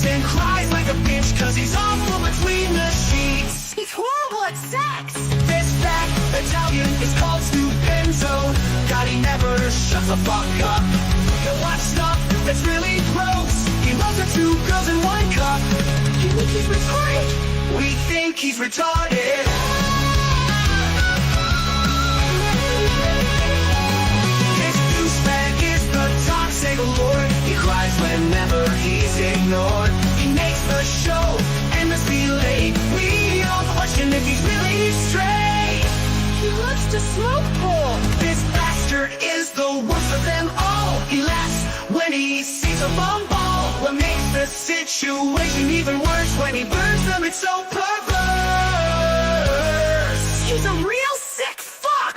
West and cries like a bitch cause he's awful between the sheets. He's horrible at sex. This fat Italian is called Stupenzo. God, he never shuts the fuck up. He'll watch stuff that's really gross. He loves her 2 girls in 1 cup. You think he's retarded? We think he's retarded. His douchebag is the toxic lord. He cries whenever he's ignored. He makes the show endlessly late. We all question if he's really straight. He loves to smoke pole. This bastard is the worst of them all. He laughs when he sees a bum ball. What makes the situation even worse when he burns them, it's so perverse. He's a real sick fuck.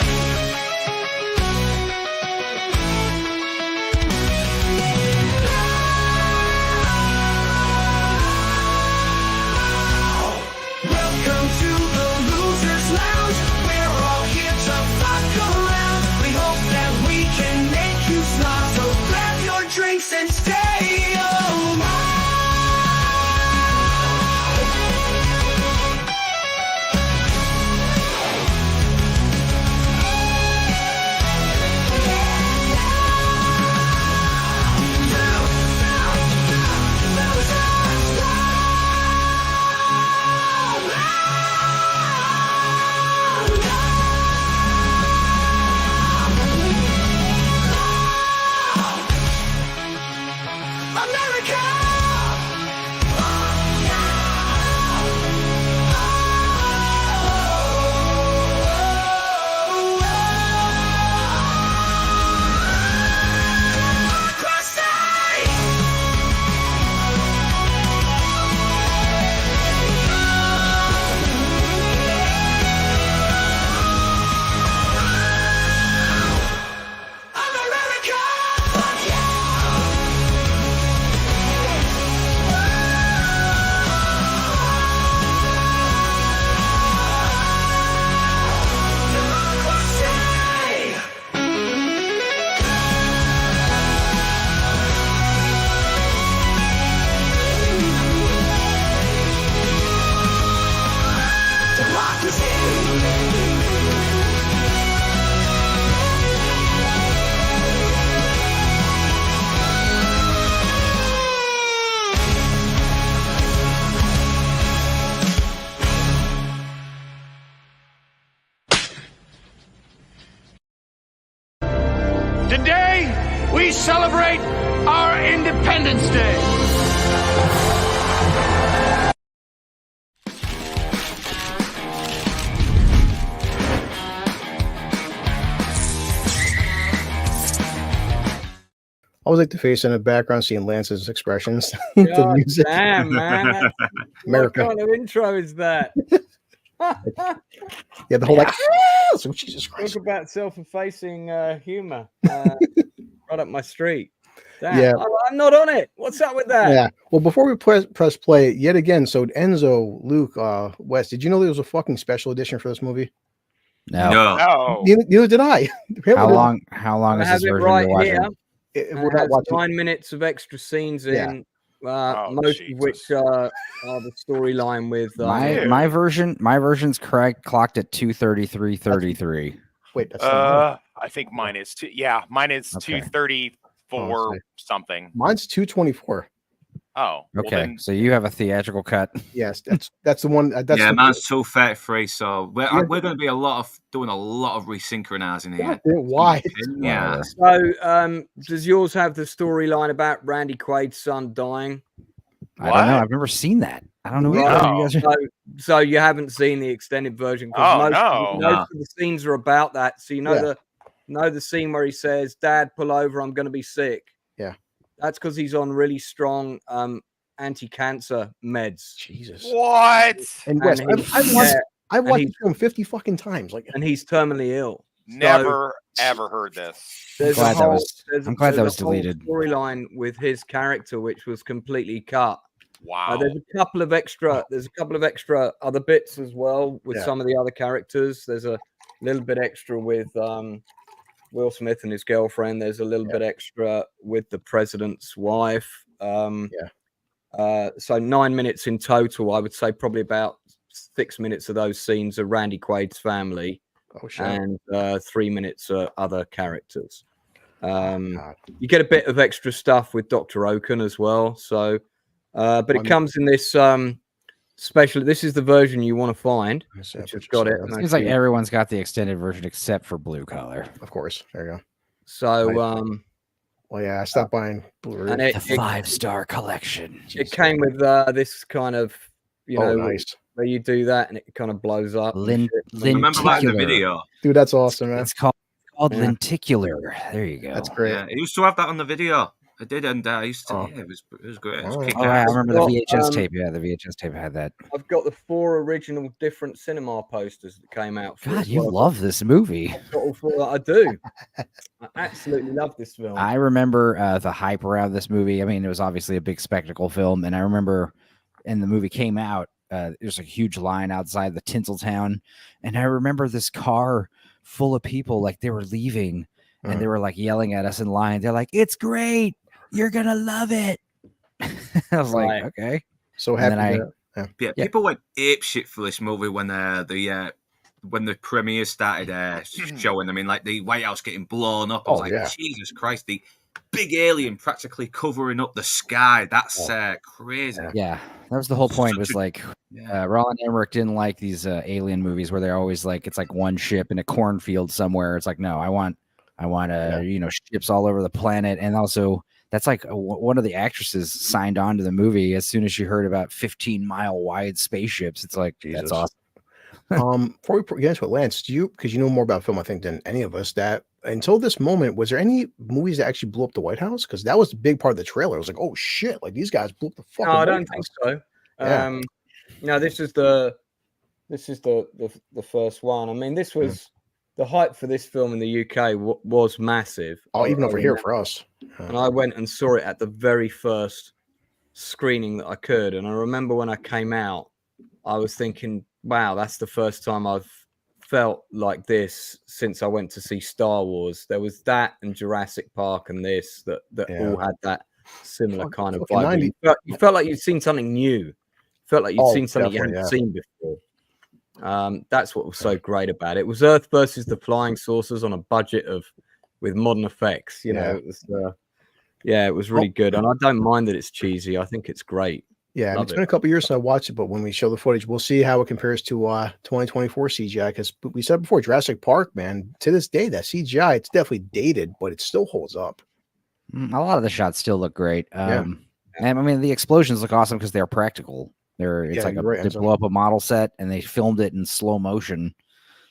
Welcome to the Losers Lounge. We're all here to fuck around. We hope that we can make you smile. So grab your drinks and stay alive. Today, we celebrate our Independence Day. I always like the face in the background, seeing Lance's expressions. God The music. damn, man. America. What kind of intro is that? Yeah, the whole like, ah! So, Jesus Talk Christ. about self-effacing humor. Right up my street. Damn, Yeah. I'm not on it. What's up with that? Yeah. Well, before we press play yet again, so Enzo, Luke, Wes, did you know there was a fucking special edition for this movie? No. No. Neither did I. How long? How long I is have this it version right you're watching? here. We're It not has watching. 9 minutes of extra scenes Yeah. in, Oh, most Jesus. of which are the storyline with My version's correct. Clocked at 2:33:33. Wait, that's not I think mine is two. Yeah, mine is Okay. 2:34 something. mine's 2:24. Oh, well Okay, then, so you have a theatrical cut. Yes, that's the one. That's yeah, the, mine's 2:33. So we're Yeah. going to be doing a lot of resynchronizing here. God damn, why? Yeah. So, does yours have the storyline about Randy Quaid's son dying? I don't know. I've never seen that. I don't know. Right. Either. You guys are- So you haven't seen the extended version? Oh, most of the scenes are about that. So you know the scene where he says, "Dad, pull over. I'm going to be sick." Yeah, that's because he's on really strong anti-cancer meds. Jesus. What? And Wes, I've watched this film 50 fucking times. Like, and he's terminally ill. Never ever heard this. There's I'm glad that was a whole deleted. storyline with his character, which was completely cut. Wow. There's a couple of extra other bits as well with some of the other characters. There's a little bit extra with Will Smith and his girlfriend. There's a little bit extra with the president's wife. So 9 minutes in total. I would say probably about 6 minutes of those scenes are Randy Quaid's family, and 3 minutes are other characters. You get a bit of extra stuff with Dr. Oaken as well. So, but it comes in this special. This is the version you want to find. Which has got it. It seems like everyone's got the extended version except for Blue Collar. Of course. There you go. So, well, yeah, I stopped buying Blu-ray. And the 5-star collection. It came with this kind of, nice. Where you do that and it kind of blows up. Remember that in the video? Dude, that's awesome, man. It's called lenticular. There you go. That's great. Yeah, I used to have that on the video. I did, and I used to. Yeah, it was great. It was I remember the VHS tape. Yeah, the VHS tape had that. I've got the 4 original different cinema posters that came out. God, you love this movie. I've got all 4 that I do. I absolutely love this film. I remember the hype around this movie. I mean, it was obviously a big spectacle film, and I remember, when the movie came out, there's a huge line outside the Tinseltown, and I remember this car full of people, like they were leaving, and they were like yelling at us in line. They're like, "It's great! You're gonna love it." I was like, "Okay." So happy. People went apeshit for this movie when the premiere started showing. I mean, like the White House getting blown up. I was like, Jesus Christ, the big alien practically covering up the sky. That's crazy. Yeah, that was the whole point. Was like, Roland Emmerich didn't like these alien movies where they're always like, it's like one ship in a cornfield somewhere. It's like, no, I want ships all over the planet. And also, that's like one of the actresses signed on to the movie as soon as she heard about 15-mile wide spaceships. It's like, that's awesome. Before we get into it, Lance, because you know more about film, I think, than any of us, that until this moment, was there any movies that actually blew up the White House? Because that was a big part of the trailer. It was like, oh shit, like these guys blew up the fucking I don't think so. Yeah. No, this is the first one. I mean, this was the hype for this film in the UK was massive. Oh, even over here for us. And I went and saw it at the very first screening that I could. And I remember when I came out, I was thinking, wow, that's the first time I've felt like this since I went to see Star Wars. There was that and Jurassic Park and this that all had that similar kind of vibe. You felt like you'd seen something new. You felt like you'd seen something you hadn't seen before. That's what was so great about it. It was Earth versus the Flying Saucers on a budget with modern effects. You know, it was it was really good. And I don't mind that it's cheesy. I think it's great. Yeah, it's been a couple years since I watched it, but when we show the footage, we'll see how it compares to 2024 CGI. Because we said before, Jurassic Park, man, to this day, that CGI, it's definitely dated, but it still holds up. A lot of the shots still look great. And I mean, the explosions look awesome because they're practical. It's like they blow up a model set and they filmed it in slow motion.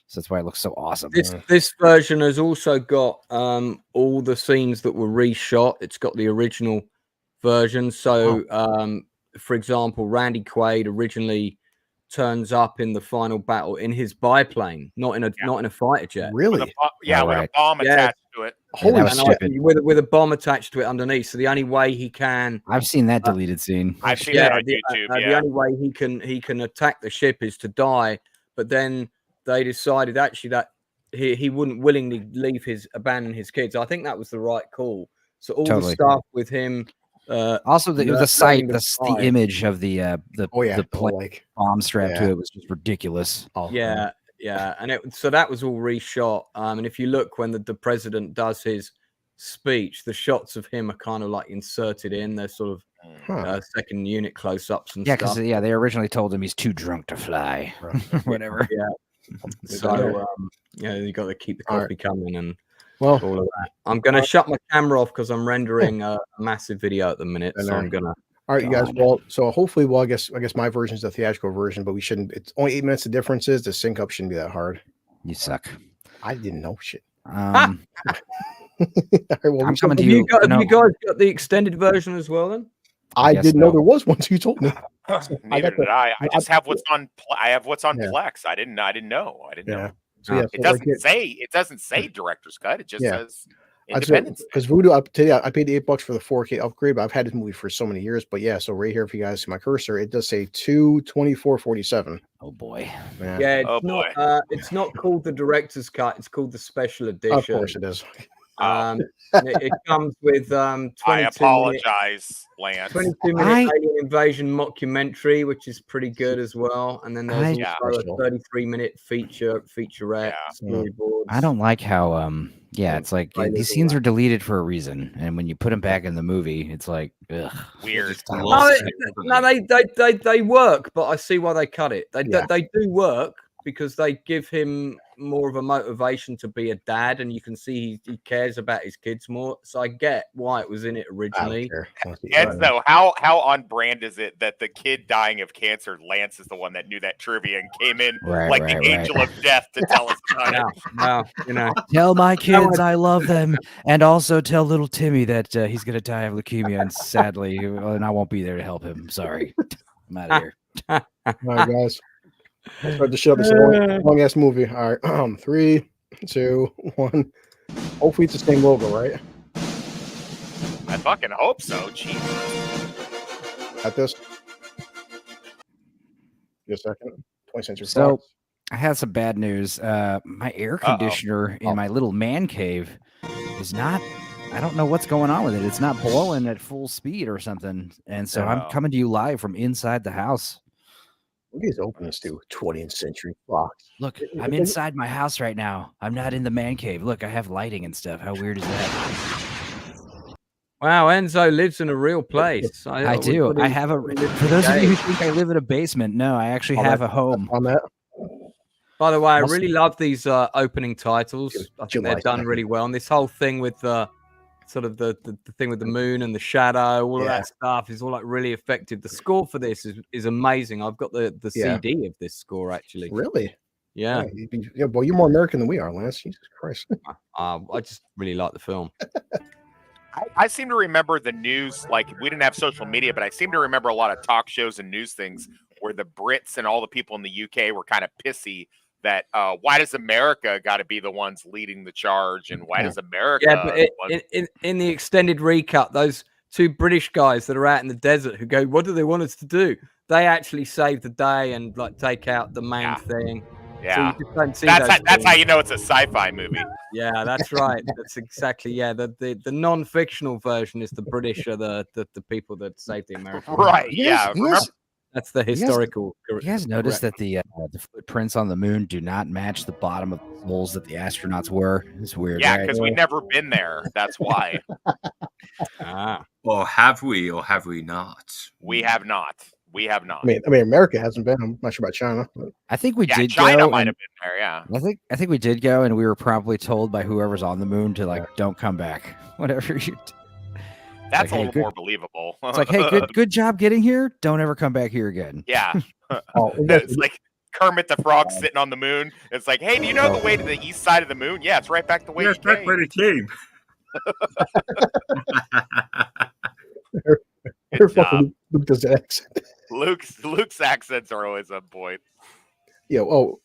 So that's why it looks so awesome. This version has also got all the scenes that were reshot. It's got the original version. So, for example, Randy Quaid originally turns up in the final battle in his biplane, not in a fighter jet. Really? With a bomb attached to it. With a bomb attached to it underneath. So the only way he can, I've seen that deleted scene. I've seen that on YouTube. The only way he can attack the ship is to die. But then they decided actually that he wouldn't willingly abandon his kids. I think that was the right call. So all the stuff with him. Also, the image of the bomb strapped to it was just ridiculous. And so that was all reshot. And if you look when the president does his speech, the shots of him are kind of like inserted in. They're sort of second unit close-ups and stuff. Because they originally told him he's too drunk to fly, whatever. So you got to keep the coffee coming and. Well, all of that. I'm going to shut my camera off because I'm rendering a massive video at the minute. So I'm going to. All right, you guys. Well, so hopefully, I guess my version is the theatrical version, but we shouldn't. It's only 8 minutes of differences. The sync up shouldn't be that hard. You suck. I didn't know shit. I'm coming to you. Have you guys got the extended version as well? Then I didn't know there was one. So you told me. Neither did I. I just have what's on. I have what's on Plex. I didn't know. So it doesn't say director's cut. It just says Independence. Because Voodoo, I paid the $8 for the 4K upgrade, but I've had this movie for so many years. But so right here, if you guys see my cursor, it does say 2/24/47. Oh boy. It's not called the director's cut. It's called the special edition. Of course it is. It comes with 22 I apologize, Lance. 22-minute alien invasion mockumentary, which is pretty good as well. And then there's also a 33-minute featurette storyboards. I don't like how it's like these scenes are deleted for a reason, and when you put them back in the movie, it's like ugh, weird. They work, but I see why they cut it. They do work because they give him more of a motivation to be a dad, and you can see he cares about his kids more. So I get why it was in it originally. And so how on brand is it that the kid dying of cancer, Lance is the one that knew that trivia and came in the angel of death to tell us about it? Tell my kids I love them, and also tell little Timmy that he's gonna die of leukemia, and sadly, and I won't be there to help him. Sorry, I'm out of here. All right, guys. Let's start the show. This is a long ass movie. All right, 3, 2, 1. Hopefully, it's the same logo, right? I fucking hope so. Jesus. At this. Just a second. 20th Century So, Fox. I had some bad news. My air conditioner in my little man cave is not. I don't know what's going on with it. It's not blowing at full speed or something. And so I'm coming to you live from inside the house. What is open this to 20th Century Fox? Look, I'm inside my house right now. I'm not in the man cave. Look, I have lighting and stuff. How weird is that? Wow, Enzo lives in a real place. I do. I have a. For those of you who think I live in a basement, no, I actually have a home. On that. By the way, I really love these opening titles. I think they're done really well. And this whole thing with the sort of the thing with the moon and the shadow, all of that stuff is all like really effective. The score for this is amazing. I've got the CD of this score actually. Really? Yeah. Well, you're more American than we are, Lance. Jesus Christ. I just really like the film. I seem to remember the news, like we didn't have social media, but I seem to remember a lot of talk shows and news things where the Brits and all the people in the UK were kind of pissy that why does America got to be the ones leading the charge, and why does America? Yeah, but in the extended recut, those two British guys that are out in the desert who go, "What do they want us to do?" They actually save the day and like take out the main thing. Yeah, so you just don't see that's how you know it's a sci-fi movie. Yeah, that's right. That's exactly the non-fictional version is the British are the people that saved the Americans. Right? Yeah. Remember. That's the historical. You guys notice that the footprints on the moon do not match the bottom of the holes that the astronauts were? It's weird. Yeah, because we've never been there. That's why. Or have we not? We have not. We have not. I mean, America hasn't been. I'm not sure about China. But... I think we did. China might have been there. Yeah. I think we did go, and we were probably told by whoever's on the moon to don't come back. Whatever you. That's like, a little more believable. It's like, hey, good job getting here. Don't ever come back here again. Yeah. It's like Kermit the Frog sitting on the moon. It's like, hey, do you know the way to the east side of the moon? Yeah, it's right back the way you came. Where it came. Luke's accent. Luke's accents are always on point. I'll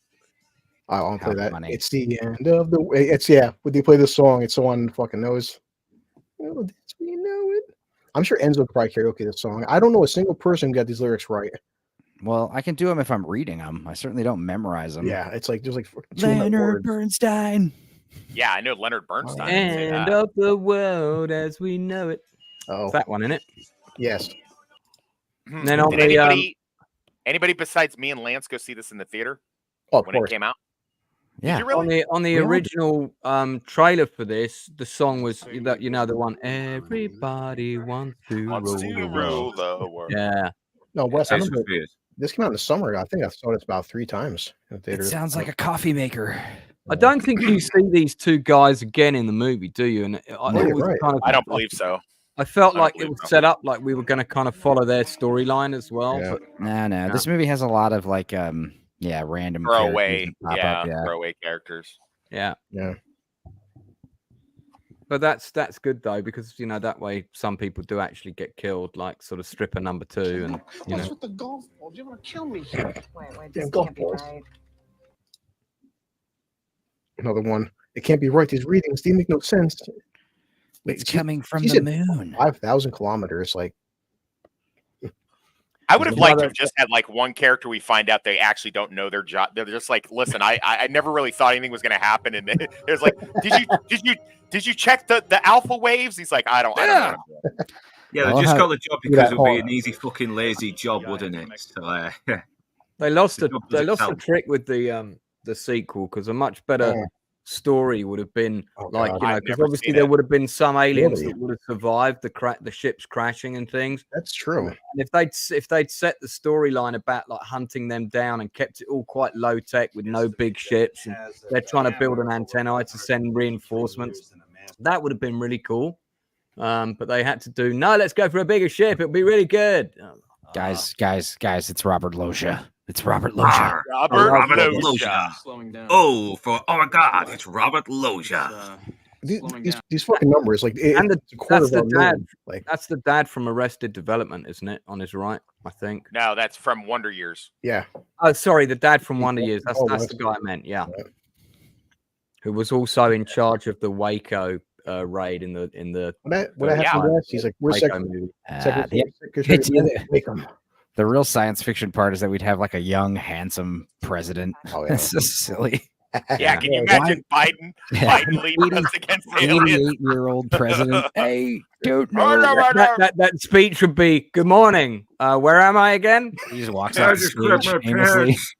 play that. Money. It's the end of the way. It's when they play this song, it's someone fucking knows. Oh, that's when you know it. I'm sure Enzo could probably karaoke this song. I don't know a single person who got these lyrics right. Well, I can do them if I'm reading them. I certainly don't memorize them. Yeah, it's like there's like Leonard Bernstein. Yeah, I know Leonard Bernstein. End of the world as we know it. Oh, it's that one, isn't it? Yes. And then anybody besides me and Lance go see this in the theater when it came out? Yeah. Really? On the original trailer for this, the song was the one everybody wants to rule the world. Yeah. No, Wes, I remember this came out in the summer. I think I saw it about 3 times in the theater. It sounds like a coffee maker. I don't think you see these two guys again in the movie, do you? And I don't believe so. I felt like it was set up like we were going to kind of follow their storyline as well. Yeah. But no. This movie has a lot of like random throwaway characters. Yeah. Yeah. But that's good though, because that way some people do actually get killed, like sort of stripper number 2, and What's with the golf ball? Do you want to kill me? Wait, this can't be right. Another one. It can't be right. These readings, they make no sense. It's coming from the moon. 5,000 kilometers. Like, I would have liked to have just had like one character we find out they actually don't know their job. They're just like, listen, I never really thought anything was going to happen, and it was like, did you check the alpha waves? He's like, I don't know. Yeah, I they love just how- got the job because it would be an easy fucking lazy job, wouldn't it? So They lost The the job does itself. trick with the sequel because a much better story would have been like God. you know I've because never obviously seen there it. would have been some aliens Really? that would have survived the ships crashing and things. That's true. And if they'd set the storyline about like hunting them down and kept it all quite low tech with no big ships and they're trying to build an antennae to send reinforcements, that would have been really cool. But they had to do no. Let's go for a bigger ship. It'll be really good. Guys, it's Robert Loggia. It's Robert Loggia. Robert Loggia. Loggia. Oh my God, it's Robert Loggia. These fucking numbers, like, And it's a quarter that's of our the dad. million. Like, That's the dad from Arrested Development, isn't it? On his right, I think. No, that's from Wonder Years. yeah, Oh, sorry, the dad from Yeah, Wonder Years. That's oh, the that's- guy I meant. Yeah, Yeah. who was also in charge of the Waco raid in the what happened Yeah. to us? He's like, we're Waco movie. The real science fiction part is that we'd have like a young, handsome president. Oh, yeah. That's so silly. Yeah, can you Yeah, imagine Biden leading us against aliens? 88-year-old president. Hey, dude, no. That speech would be, "Good morning. Where am I again?" He just walks I out the just grabbed stage my aimlessly. pants.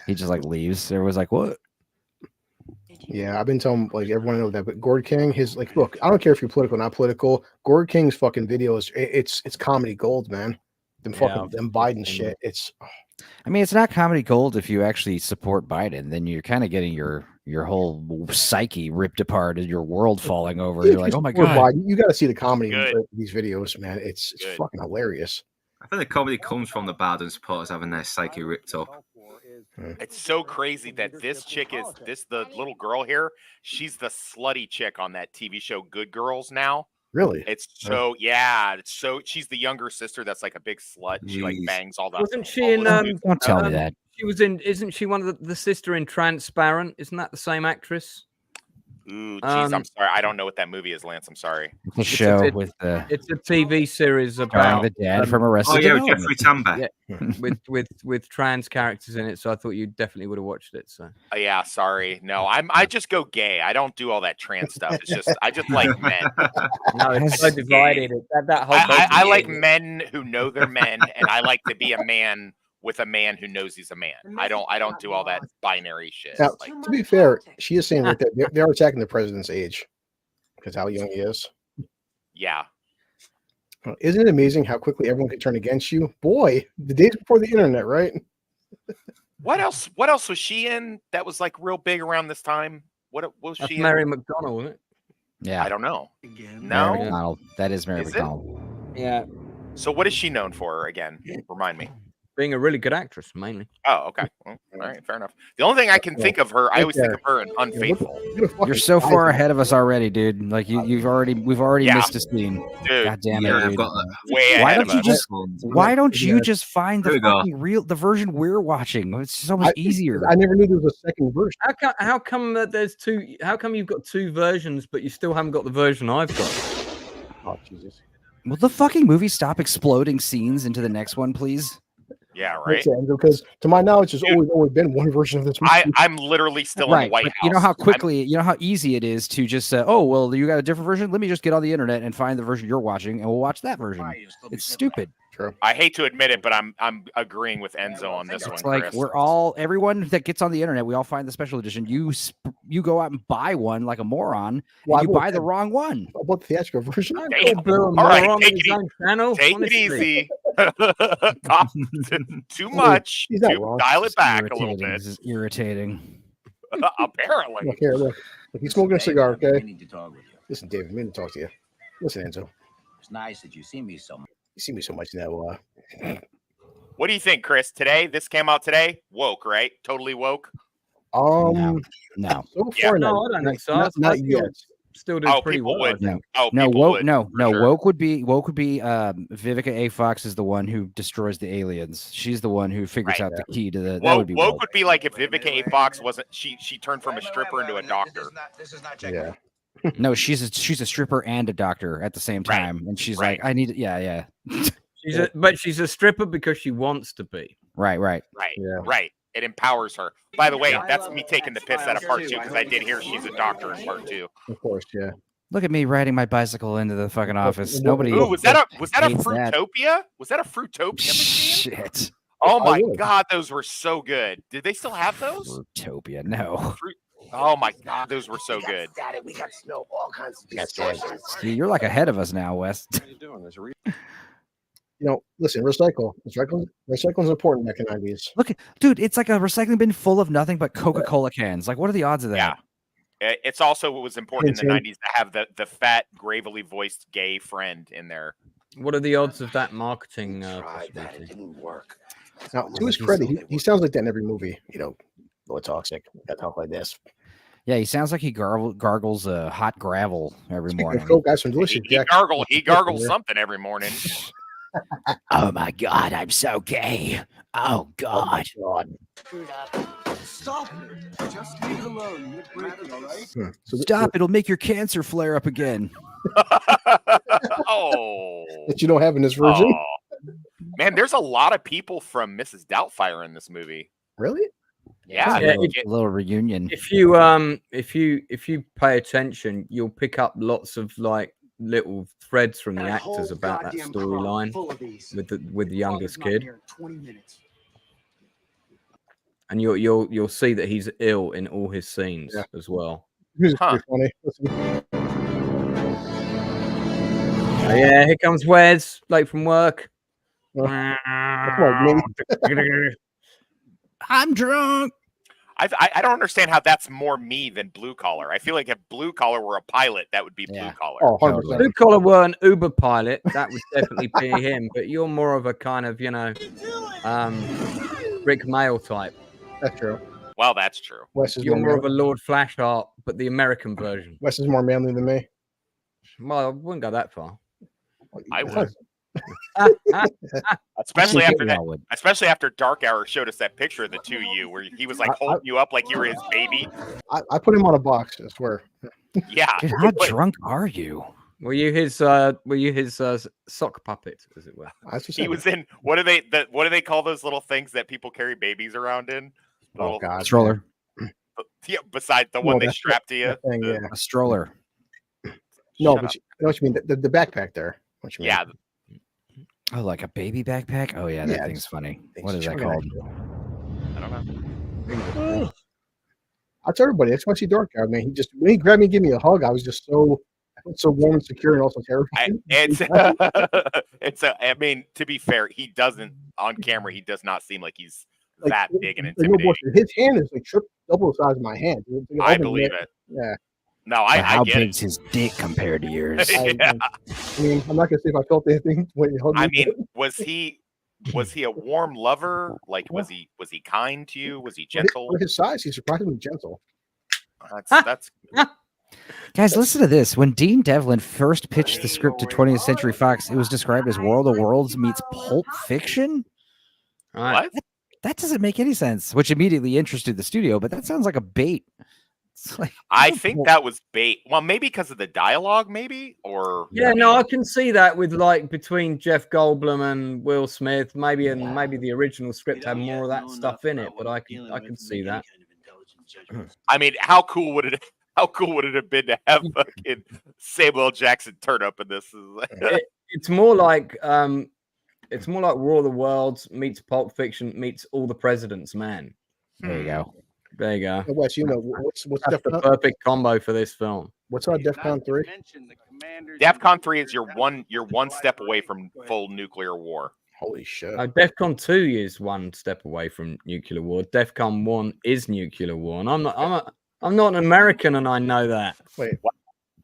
He just like leaves. Everyone's like, "What?" Yeah, I've been telling like everyone know that, but Gord King, his like, look, I don't care if you're political, not political. Gord King's fucking videos, it's comedy gold, man. Them fucking them Biden shit. It's I mean, it's not comedy gold if you actually support Biden. Then you're kind of getting your whole psyche ripped apart and your world falling over. You're like, "Oh my god!" You got to see the comedy Good. in these videos, man. It's Good. fucking hilarious. I think the comedy comes from the Biden supporters having their psyche ripped up. It's so crazy that this chick is the little girl here. She's the slutty chick on that TV show Good Girls now. Really? It's so it's so she's the younger sister that's like a big slut. She like Jeez. bangs all the. Wasn't she all in? the dudes. Don't tell me that. She was in. Isn't she one of the sister in Transparent? Isn't that the same actress? Ooh, jeez, I'm Um, sorry. I don't know what that movie is, Lance. I'm sorry. The show it- with the It's a TV series starring about the dad from Arrested Oh yeah, Development. Jeffrey Tambor. yeah, with trans characters in it. So I thought you definitely would have watched it. So Yeah, sorry. No, I just go gay. I don't do all that trans stuff. It's just I just like men. no, it's so divided. That whole. I like men who know they're men, and I like to be a man with a man who knows he's a man. I don't do all that binary shit. Now, Like, to be fair, she is saying right there they are attacking the president's age because how young he is. yeah. Isn't it amazing how quickly everyone can turn against you? Boy, the days before the internet, right? What else? What else was she in that was like real big around this time? What was That's she? Mary in? McDonald, wasn't it? Yeah, I don't know. Mary No. McDonald. That is Mary Is it? McDonald. Yeah, So what is she known for again? Remind me. being a really good actress, mainly. Oh, okay. Well, all right, fair enough. The only thing I can think of her, I always think of her in Unfaithful. You're so far ahead of us already, dude. Like we've already Yeah. missed a scene. Dude, God damn it, Yeah, I've dude. got that. way Why ahead don't of you us. just Why don't you Yeah. just find the There we go. fucking the version we're watching? It's so much easier. I never knew there was a second version. How come that there's two? How come you've got two versions, but you still haven't got the version I've got? Oh Jesus! Will the fucking movie stop exploding scenes into the next one, please? Yeah, right. Because to my knowledge, there's Dude. always been one version of this movie. I'm literally still in Right. the White but House. you know how I'm- quickly, you know how easy it is to just say, "Oh, well, you got a different version. Let me just get on the internet and find the version you're watching, and we'll watch that version." It's stupid. True. I hate to admit it, but I'm agreeing with Enzo on this one. It's like Chris. everyone that gets on the internet, we all find the special edition. You go out and buy one like a moron, Well, and you I will buy the say- wrong one. About the theatrical version. Damn. All All right, on take his it own channel. Take honestly. it easy. Pop, too much. He's not wrong. Dial it It's back a little irritating. bit. This is irritating. Apparently. Look here, look. He's smoking a cigar, I okay? need to talk with you. Listen, David, I mean to talk to you. Listen, Enzo. It's nice that you see me so much. You see me so much now. What do you think, Chris? Today, this came out today. Woke, right? Totally woke. No. No, So Yeah. far, No, I don't think so. Not I feel yet. Still did Oh, pretty people well. I would. think. Oh, no, people woke. would, No, for no. sure. Woke would be Vivica A. Fox is the one who destroys the aliens. She's the one who figures Right. out the key to the. That Woke, would be woke woke. would be like if Vivica A. Fox wasn't she turned from a stripper into a doctor. Yeah. No, she's a stripper and a doctor at the same Right. time, and she's Right. like, I need. Yeah. But she's a stripper because she wants to be. Right. Right. Yeah. Right. It empowers her. By the way, that's me taking the piss out of part 2 because I did hear she's a doctor in part 2. Of course, yeah. Look at me riding my bicycle into the fucking office. Nobody. Ooh, was that a hates that. Fruitopia? Was that a Fruitopia machine? Shit. Oh I my would. god, those were so good. Did they still have those? Fruitopia. No. Oh my god, those were so good. Static, we got snow, all kinds of distortions. See, you're like ahead of us now, Wes. What are you doing? There's a Listen, recycle. Recycling is important back in the 90s. Look, dude, it's like a recycling bin full of nothing but Coca-Cola cans. Like, what are the odds of that? Yeah. It's also what was important in the 90s to have the fat, gravely voiced gay friend in there. What are the odds of that marketing? Tried that, it didn't work. Now, to his credit, he sounds like that in every movie. Boy Toxic. I talk like this. Yeah, he sounds like he gargles hot gravel every morning. Phil, guys, some delicious He gargles something every morning. Oh my god, I'm so gay. Oh god. Stop it. Just leave it alone. You're breaking, all right? Stop, it'll make your cancer flare up again. Oh. That you don't have in this version? Oh. Man, there's a lot of people from Mrs. Doubtfire in this movie. Really? Yeah, a little reunion. If you pay attention, you'll pick up lots of like little threads from the actors about that storyline with the youngest kid. 20 minutes. And you'll see that he's ill in all his scenes as well. Music's pretty funny. Oh, yeah, here comes Wes, late from work. I'm drunk. I don't understand how that's more me than Blue Collar. I feel like if Blue Collar were a pilot, that would be Blue Collar. Oh, 100%. Blue Collar were an Uber pilot. That would definitely be him. But you're more of a kind of, Rick Mail type. That's true. Well, that's true. You're more of a Lord Flashheart, but the American version. Wes is more manly than me. Well, I wouldn't go that far. I would. Especially after Dark Hour showed us that picture of the two of you where he was like holding you up like you were his baby. I put him on a box, I swear. Yeah. Dude, how drunk are you? Were you his sock puppet, as it were? He was in what do they call those little things that people carry babies around in? Oh god. Stroller. Yeah, besides the one they strap to you. Thing, yeah. A stroller. No, but you know what you mean? The backpack there. What you mean? Yeah. Oh, like a baby backpack? Oh yeah, that thing's funny. What is that called? I don't know. I tell everybody, that's why I see Dark Hour, man. When he grabbed me and gave me a hug, I was just so warm and secure and also terrified. I mean, to be fair, he doesn't on camera. He does not seem like he's that big and intimidating. His hand is like double the size of my hand. I believe it. Yeah. No, I how get big's it. his dick compared to yours? Yeah. I mean, I'm not gonna say if I felt anything when he hugged me. I mean, was he a warm lover? Like, was he kind to you? Was he gentle? For his size, he's surprisingly gentle. That's Guys, listen to this. When Dean Devlin first pitched the script to 20th Century Fox, it was described as World of Worlds meets Pulp Fiction. what? That doesn't make any sense, which immediately interested the studio, but that sounds like a bait. Like, I think that was bait. Well, maybe because of the dialogue, maybe, or no, I can see that with like between Jeff Goldblum and Will Smith, maybe the original script had more of that stuff in it, but I can see that. I mean, how cool would it have been to have fucking Samuel L. Jackson turn up in this? It's more like War of the Worlds meets Pulp Fiction meets All the President's Men. there you go. There you go. Wes, what's That's the perfect combo for this film. What's our DEFCON 3? DEFCON 3 is you're one step away from full nuclear war. Holy shit! DEFCON 2 is one step away from nuclear war. DEFCON 1 is nuclear war, and I'm not an American, and I know that. Wait,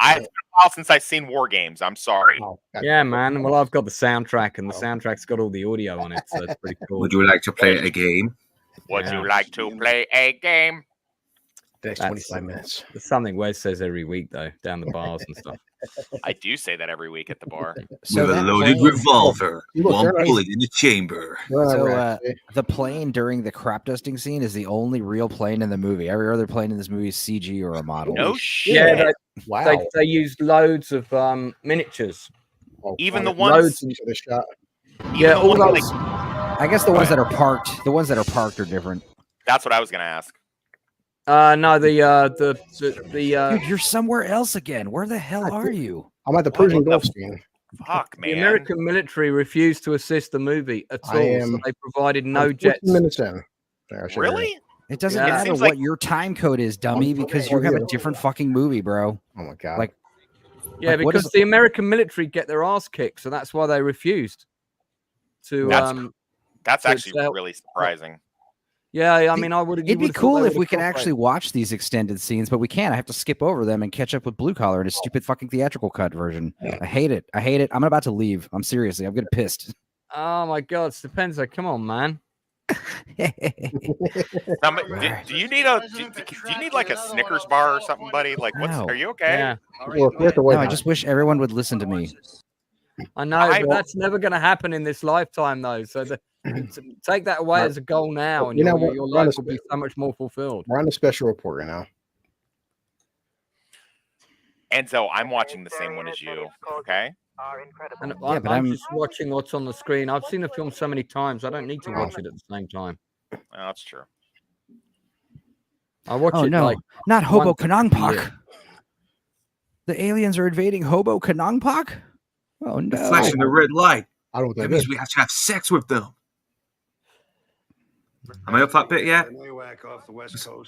It's been a while since I've seen War Games. I'm sorry. Yeah, man. Well, I've got the soundtrack, and the soundtrack's got all the audio on it, so it's pretty cool. Would you like to play a game? Would you like to play a game? The next 25 minutes. It's something Wes says every week, though, down the bars and stuff. I do say that every week at the bar. So With a that loaded plane- revolver, one they're nice. bullet in the chamber. So the plane during the crop dusting scene is the only real plane in the movie. Every other plane in this movie is CG or a model. No shit. Yeah, Wow. they used loads of miniatures. Even the loads ones. into the shot. Yeah, all the ones those. I guess the ones that are parked are different. That's what I was gonna ask. No, the Dude, you're somewhere else again. Where the hell are you? I'm at the Persian Gulf scene. Fuck, the man. American military refused to assist the movie at I all, am- so they provided I'm no 14 jets. minutes in. There, I should hear it. Really? It doesn't Yeah. It matter seems what like- your time code is, dummy, because you Oh, have a yeah. different fucking movie, bro. Oh my god. Like, Yeah, Like, what because is- the American military get their ass kicked, so that's why they refused to. That's So actually it's, really surprising. Yeah, I mean, I would. it'd be cool if we could actually watch these extended scenes, but we can't. I have to skip over them and catch up with Blue Collar in a stupid fucking theatrical cut version. I hate it. I hate it. I'm about to leave. I'm seriously. I'm getting pissed. Oh my god, Stepenza, come on, man. Now, do you need like a Snickers bar or something, buddy? Like, No. are you okay? Yeah, Well, we're at the White No, I House. just wish everyone would listen to me. I know, I- but that's never going to happen in this lifetime, though. So take that away as a goal now, and You know your, what? your We're on life a will be so much more fulfilled. We're on a special report right now. Enzo, I'm watching the same one as you. Okay. And but I'm I'm- just watching what's on the screen. I've seen the film so many times, I don't need to watch it at the same time. Oh, that's true. I watch Oh it no, like not Hobo once every Kanongpak. year. The aliens are invading Hobo Kanongpak? Oh The no. flashing the red light. I don't know what That that means is. we have to have sex with them. Am I up that bit yet?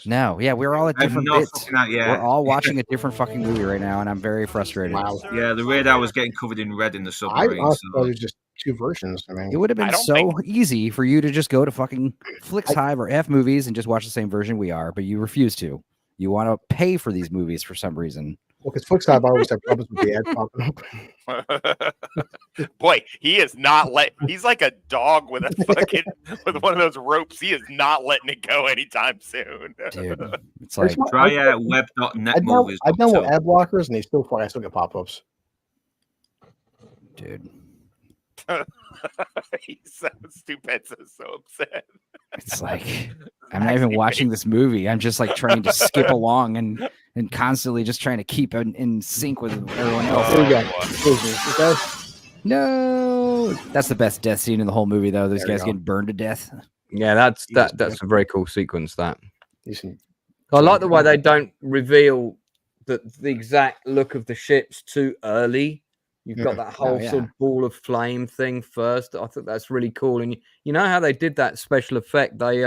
No, yeah, we're all at I'm different not bits. fucking out yet. We're all watching a different fucking movie right now, and I'm very frustrated. Wow. Yeah, the radar was getting covered in red in the I submarine. honestly thought So. it was just two versions. I mean, It would have I been don't so think- easy for you to just go to fucking FlixHive or F movies and just watch the same version we are, but you refuse to. You want to pay for these movies for some reason. well, because Flixside always have problems with the ad popping up. Boy, he is not he's like a dog with a fucking with one of those ropes. He is not letting it go anytime soon. Dude, it's like, Try web.net I've done, movies. I've done with too. ad blockers, and they still I still get pop-ups. dude, He's so stupid, so upset. it's like I'm not even watching this movie. I'm just like trying to skip along and constantly just trying to keep in sync with everyone else. There we go. Okay. No, that's the best death scene in the whole movie, though. Those There you guys go. getting burned to death. Yeah, that's a very cool sequence. That Decent. I like the way they don't reveal the exact look of the ships too early. You've got that whole yeah. sort of ball of flame thing first. I think that's really cool. And you know how they did that special effect? They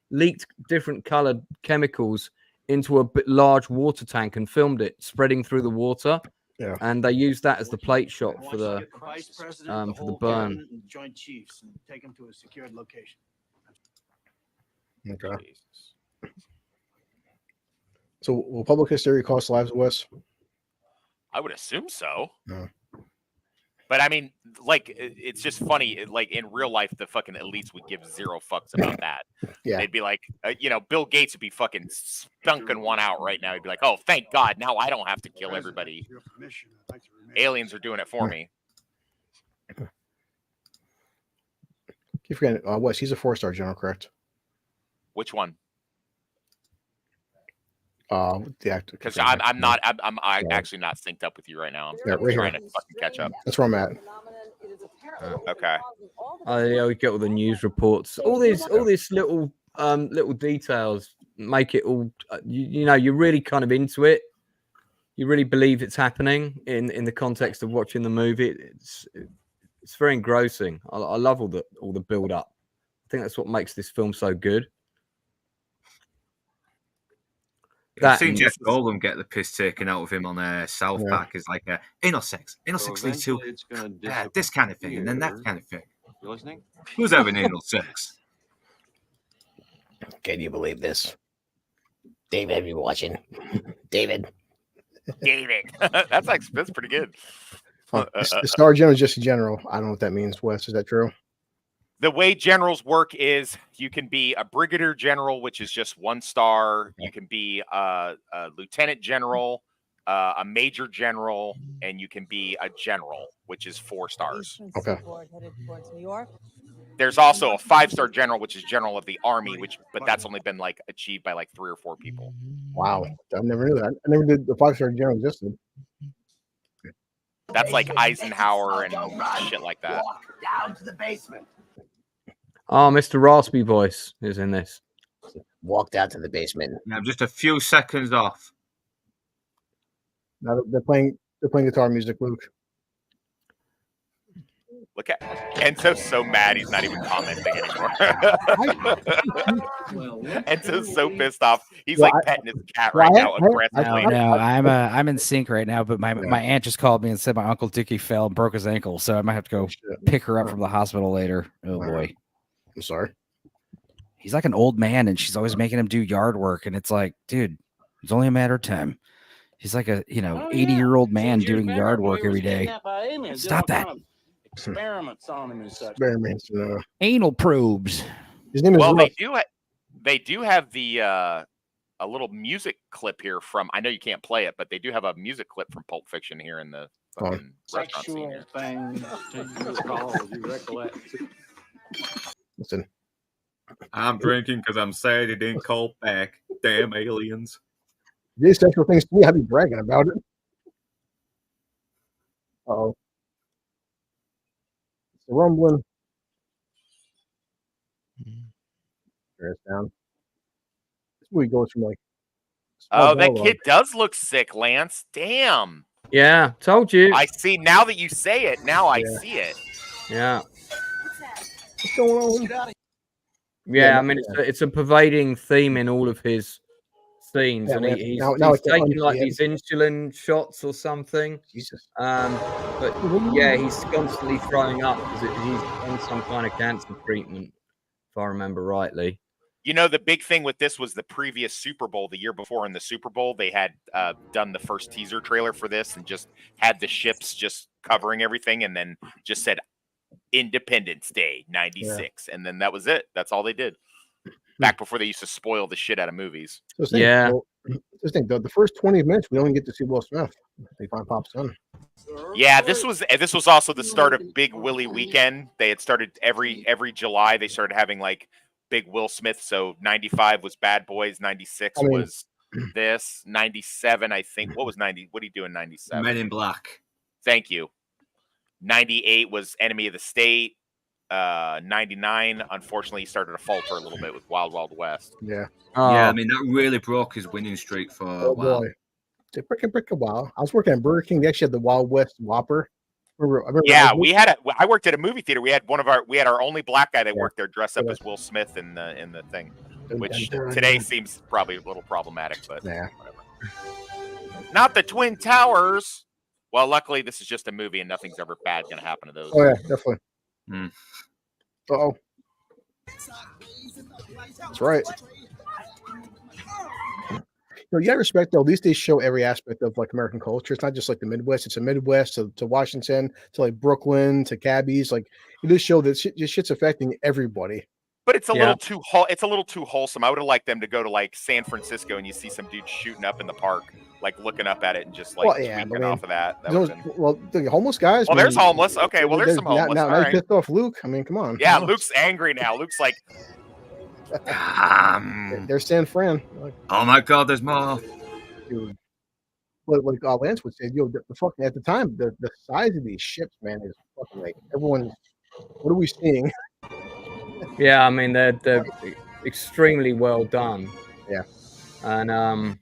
leaked different colored chemicals into a large water tank and filmed it spreading through the water. Yeah. And they used that as the plate shot for the Vice President, for the whole burn. cabinet, and Joint Chiefs, and take them to a secured location. Okay. So, will public hysteria cost lives, Wes? I would assume so. No. But I mean, like, it's just funny. Like in real life, the fucking elites would give zero fucks about that. Yeah. They'd be like, Bill Gates would be fucking spunking one out right now. He'd be like, "Oh, thank God, now I don't have to kill everybody. With your permission, I'd like to remain- Aliens are doing it for me." Keep forgetting, Wes, he's a 4-star general, correct? Which one? The actor. Because I'm actually not synced up with you right now. Yeah, I'm right trying here. to fucking catch up. That's where I'm at. Okay. We get all the news reports, all these little little details make it all. You're really kind of into it. You really believe it's happening in the context of watching the movie. It's very engrossing. I love all the build up. I think that's what makes this film so good. I've seen Jeff Goldblum get the piss taken out of him on South Yeah. Park. Is like anal sex. Anal sex leads to this kind of thing, and then that kind of thing. You listening? Who's having anal sex? Can you believe this? David, are you watching? David. David. That's pretty good. The star general is just a general. I don't know what that means, Wes. Is that true? The way generals work is you can be a brigadier general, which is just 1 star. You can be a lieutenant general, a major general, and you can be a general, which is 4 stars. Okay. There's also a 5-star general, which is general of the army, but that's only been like achieved by like 3 or 4 people. Wow. I never knew that. I never did the 5-star general existed. That's like Eisenhower and shit like that. Down to the basement. Oh, Mr. Raspy Voice is in this. walked out to the basement. I'm just a few seconds off. Now they're playing guitar music, Luke. Look at Enzo's so mad he's not even commenting anymore. Enzo's so pissed off. He's like petting his cat right now aggressively. No, I'm in sync right now, but my aunt just called me and said my Uncle Dickie fell and broke his ankle, so I might have to go pick her up from the hospital later. Oh boy. I'm sorry. He's like an old man and she's always making him do yard work, and it's like, dude, it's only a matter of time. He's like a 80-year-old man doing yard work every day. Stop that. Experiments on him and such. Experiments. Anal probes. His name is well, Russ. they do have the a little music clip here from. I know you can't play it, but they do have a music clip from Pulp Fiction here in the fucking restaurant scene here. Things to recall, you recollect. Listen. I'm drinking because I'm sad it didn't call back. Damn aliens. These sexual things to me, I'd be bragging about it. Uh-oh. It's the rumbling. There it's down. This movie goes from like. Oh, that kid does look sick, Lance. Damn. Yeah, told you. I see now that you say it. Now I see it. Yeah. What's going on? Yeah, I mean it's a pervading theme in all of his scenes, and he's taking like these insulin shots or something. Jesus. But yeah, he's constantly throwing up because he's on some kind of cancer treatment, if I remember rightly. You know, the big thing with this was the previous Super Bowl, the year before in the Super Bowl, they had done the first teaser trailer for this and just had the ships just covering everything and then just said Independence Day 96. And then that was it. That's all they did. Back before they used to spoil the shit out of movies. So the first 20 minutes, we only get to see Will Smith. They find Pop's son. Yeah, this was also the start of Big Willie weekend. They had started every July. They started having like Big Will Smith. So 95 was Bad Boys. 96 was this. 97, I think. What was 90? What did he do in 97? Men in Black. Thank you. 98 was Enemy of the State. 99, unfortunately, he started to falter a little bit with Wild Wild West. Yeah. Yeah, I mean, that really broke his winning streak for a while. Boy. Brick a while. I was working at Burger King. They actually had the Wild West Whopper. I worked at a movie theater. We had our only black guy that worked there dressed up as Will Smith in the thing, which today seems probably a little problematic, but whatever. Not the Twin Towers. Well, luckily this is just a movie and nothing's ever bad going to happen to those. Oh yeah, definitely. Uh-oh. That's right. You gotta respect though. At least they show every aspect of like American culture. It's not just like the Midwest. It's a Midwest to Washington to like Brooklyn to cabbies. Like it does show that this shit's affecting everybody. But it's a little too wholesome. I would have liked them to go to like San Francisco and you see some dude shooting up in the park, like looking up at it and just like tweaking off of that. The homeless guys. Well, there's homeless. Okay, well, there's some homeless. Now you pissed off Luke. I mean, come on. Yeah, Luke's angry now. Luke's like, there's San Fran. Oh my God, there's more. Dude. Like Lance would say, the fucking at the time, the size of these ships, man, is fucking like everyone's. What are we seeing? Yeah, I mean they're extremely well done. Yeah, and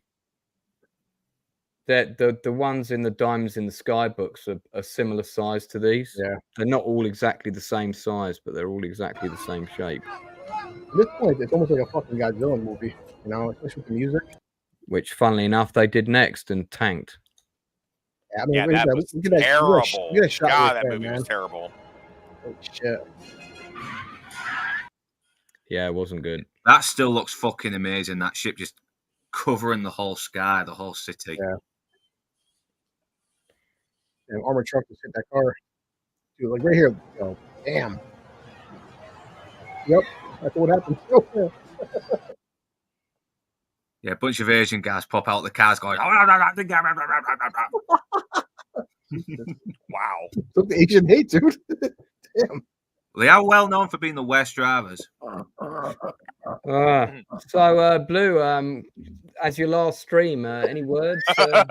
the ones in the Diamonds in the Sky books are similar size to these. Yeah, they're not all exactly the same size, but they're all exactly the same shape. At this point, it's almost like a fucking Godzilla movie, you know, especially with the music. Which, funnily enough, they did next and tanked. Yeah, I mean, that was terrible. God, that movie was terrible. Holy shit. Yeah, it wasn't good. That still looks fucking amazing. That ship just covering the whole sky, the whole city. Yeah. And armored truck just hit that car. Dude, like right here. Oh, damn. Yep, that's what happened. Yeah, a bunch of Asian guys pop out the cars going. Wow. Look, the Asian hate, dude. Damn. They are well known for being the worst drivers. So, Blue, as your last stream, any words? Yes,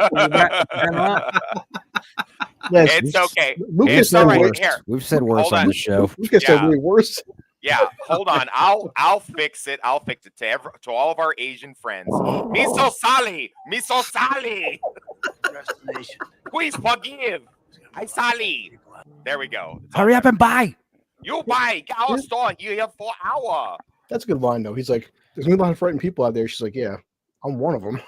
it's okay. It's all right here. We've said worse on the show. Lucas said way worse. Yeah, hold on. I'll fix it. I'll fix it to all of our Asian friends. Miso sali, miso sali. Please forgive. I sali. There we go. Hurry up and buy. You buy. Get our store. You here for hour. That's a good line though. He's like, "There's gonna be a lot of frightened people out there." She's like, "Yeah, I'm one of them."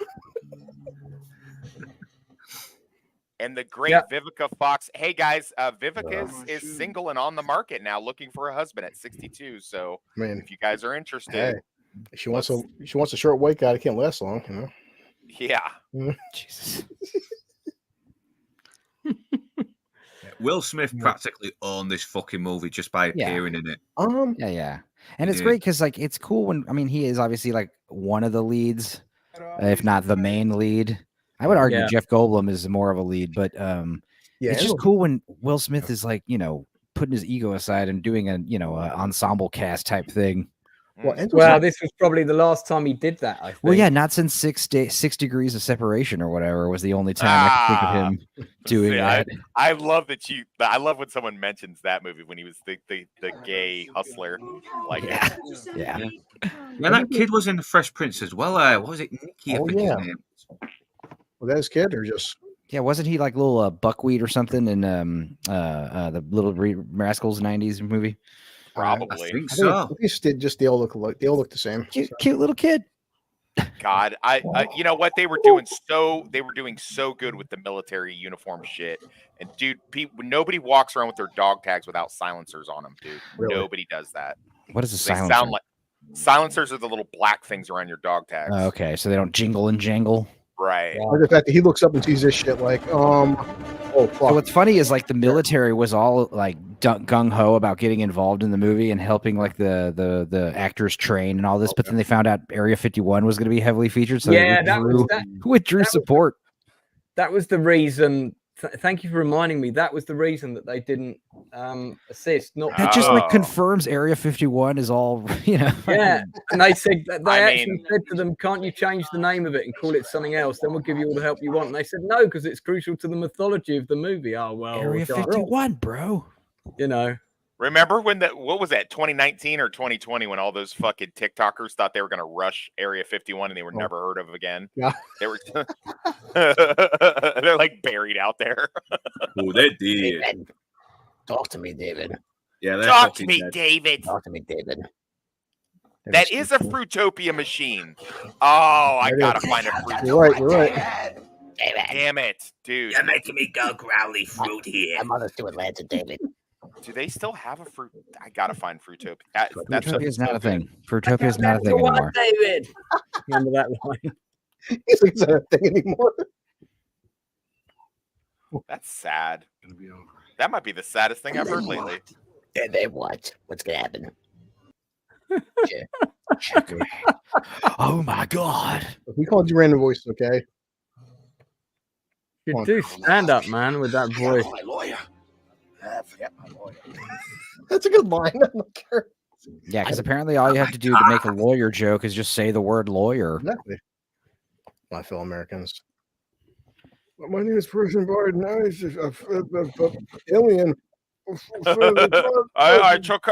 And the great Vivica Fox. Hey guys, Vivica is single and on the market now, looking for a husband at 62. So, Man, if you guys are interested, hey, she wants a short white guy that can't last long, you know. Yeah. Jesus. Will Smith practically owned this fucking movie just by appearing in it. Yeah. And it's great because like it's cool when he is obviously like one of the leads, if not the main lead. I would argue Jeff Goldblum is more of a lead, but it's just cool when Will Smith is like, putting his ego aside and doing a ensemble cast type thing. Well, this was probably the last time he did that, I think. Well, yeah, not since 6 Degrees of Separation or whatever was the only time I could think of him doing that. I love that I love when someone mentions that movie when he was the gay hustler. Like, yeah. Yeah, that kid was in The Fresh Prince as well. What was it? Nicky, I think his name. Was that his kid or just? Yeah, wasn't he like little buckwheat or something in the Little Rascals '90s movie? Probably. I think so. They all look the same. Cute little kid. God, you know what they were doing so good with the military uniform shit. And dude, nobody walks around with their dog tags without silencers on them, dude. Really? Nobody does that. What is a silencer? They sound like silencers are the little black things around your dog tags. Oh, okay, so they don't jingle and jangle. Right. Or the fact that he looks up and sees this shit like, oh fuck. So what's funny is like the military was all like gung ho about getting involved in the movie and helping like the actors train and all this, but then they found out Area 51 was going to be heavily featured, so withdrew support. That was the reason. Thank you for reminding me. That was the reason that they didn't assist. That just like confirms Area 51 is all, Yeah, and they said they said to them, "Can't you change the name of it and call it something else? Then we'll give you all the help you want." And they said, "No, because it's crucial to the mythology of the movie." Oh well, Area 51, bro. Remember when what was that, 2019 or 2020, when all those fucking TikTokers thought they were going to rush Area 51 and they were never heard of again? Yeah. They were they're like buried out there. Oh, they did. David. Talk to me, David. Yeah, talk to me, David. Talk to me, David. That is a Fruitopia machine. Oh, I gotta find a Fruitopia. You're right. David. Damn it, dude. You're making me go growly fruit here. My mother's too Atlanta, David. Do they still have a fruit? I gotta find Fruitopia. Fruitopia is not a thing. Fruitopia is not a thing anymore. David. Remember that line? He's like, it's not a thing anymore. That's sad. That might be the saddest thing I've heard lately. And then what? What's gonna happen? Oh my god. We called you random voice, okay? You do stand up, man, with that voice. My lawyer. Forget my lawyer. That's a good line. Yeah, because apparently all you have to do to make a lawyer joke is just say the word lawyer. Exactly. My fellow Americans. My name is Persian Bard. Now he's alien. I took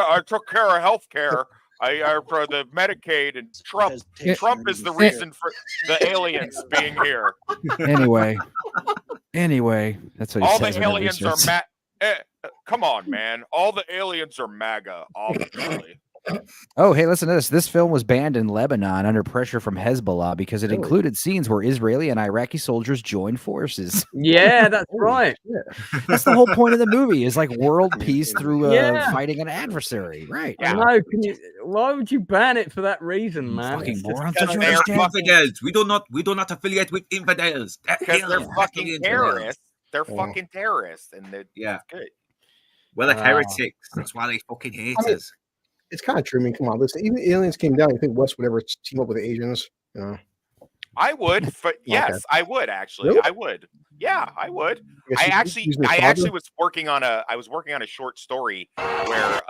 care of health care. I for the Medicaid and Trump. Trump is the reason for the aliens being here. Anyway, that's what he all says. The aliens are come on, man. All the aliens are MAGA, obviously. Oh, hey, listen to this. This film was banned in Lebanon under pressure from Hezbollah because it included scenes where Israeli and Iraqi soldiers joined forces. Yeah, that's right. That's the whole point of the movie is like world peace through fighting an adversary. Right. Yeah. No, why would you ban it for that reason, man? Fucking morons. We do not affiliate with infidels. Because they're fucking terrorists. They're fucking terrorists. And they're good. We're like heretics. That's why they fucking hate us. It's kind of true. I mean, come on, listen. Even aliens came down. You think West would ever team up with the Asians? I would, but yes, I would actually. Really? I would. Yeah, I would. I actually was working on a short story where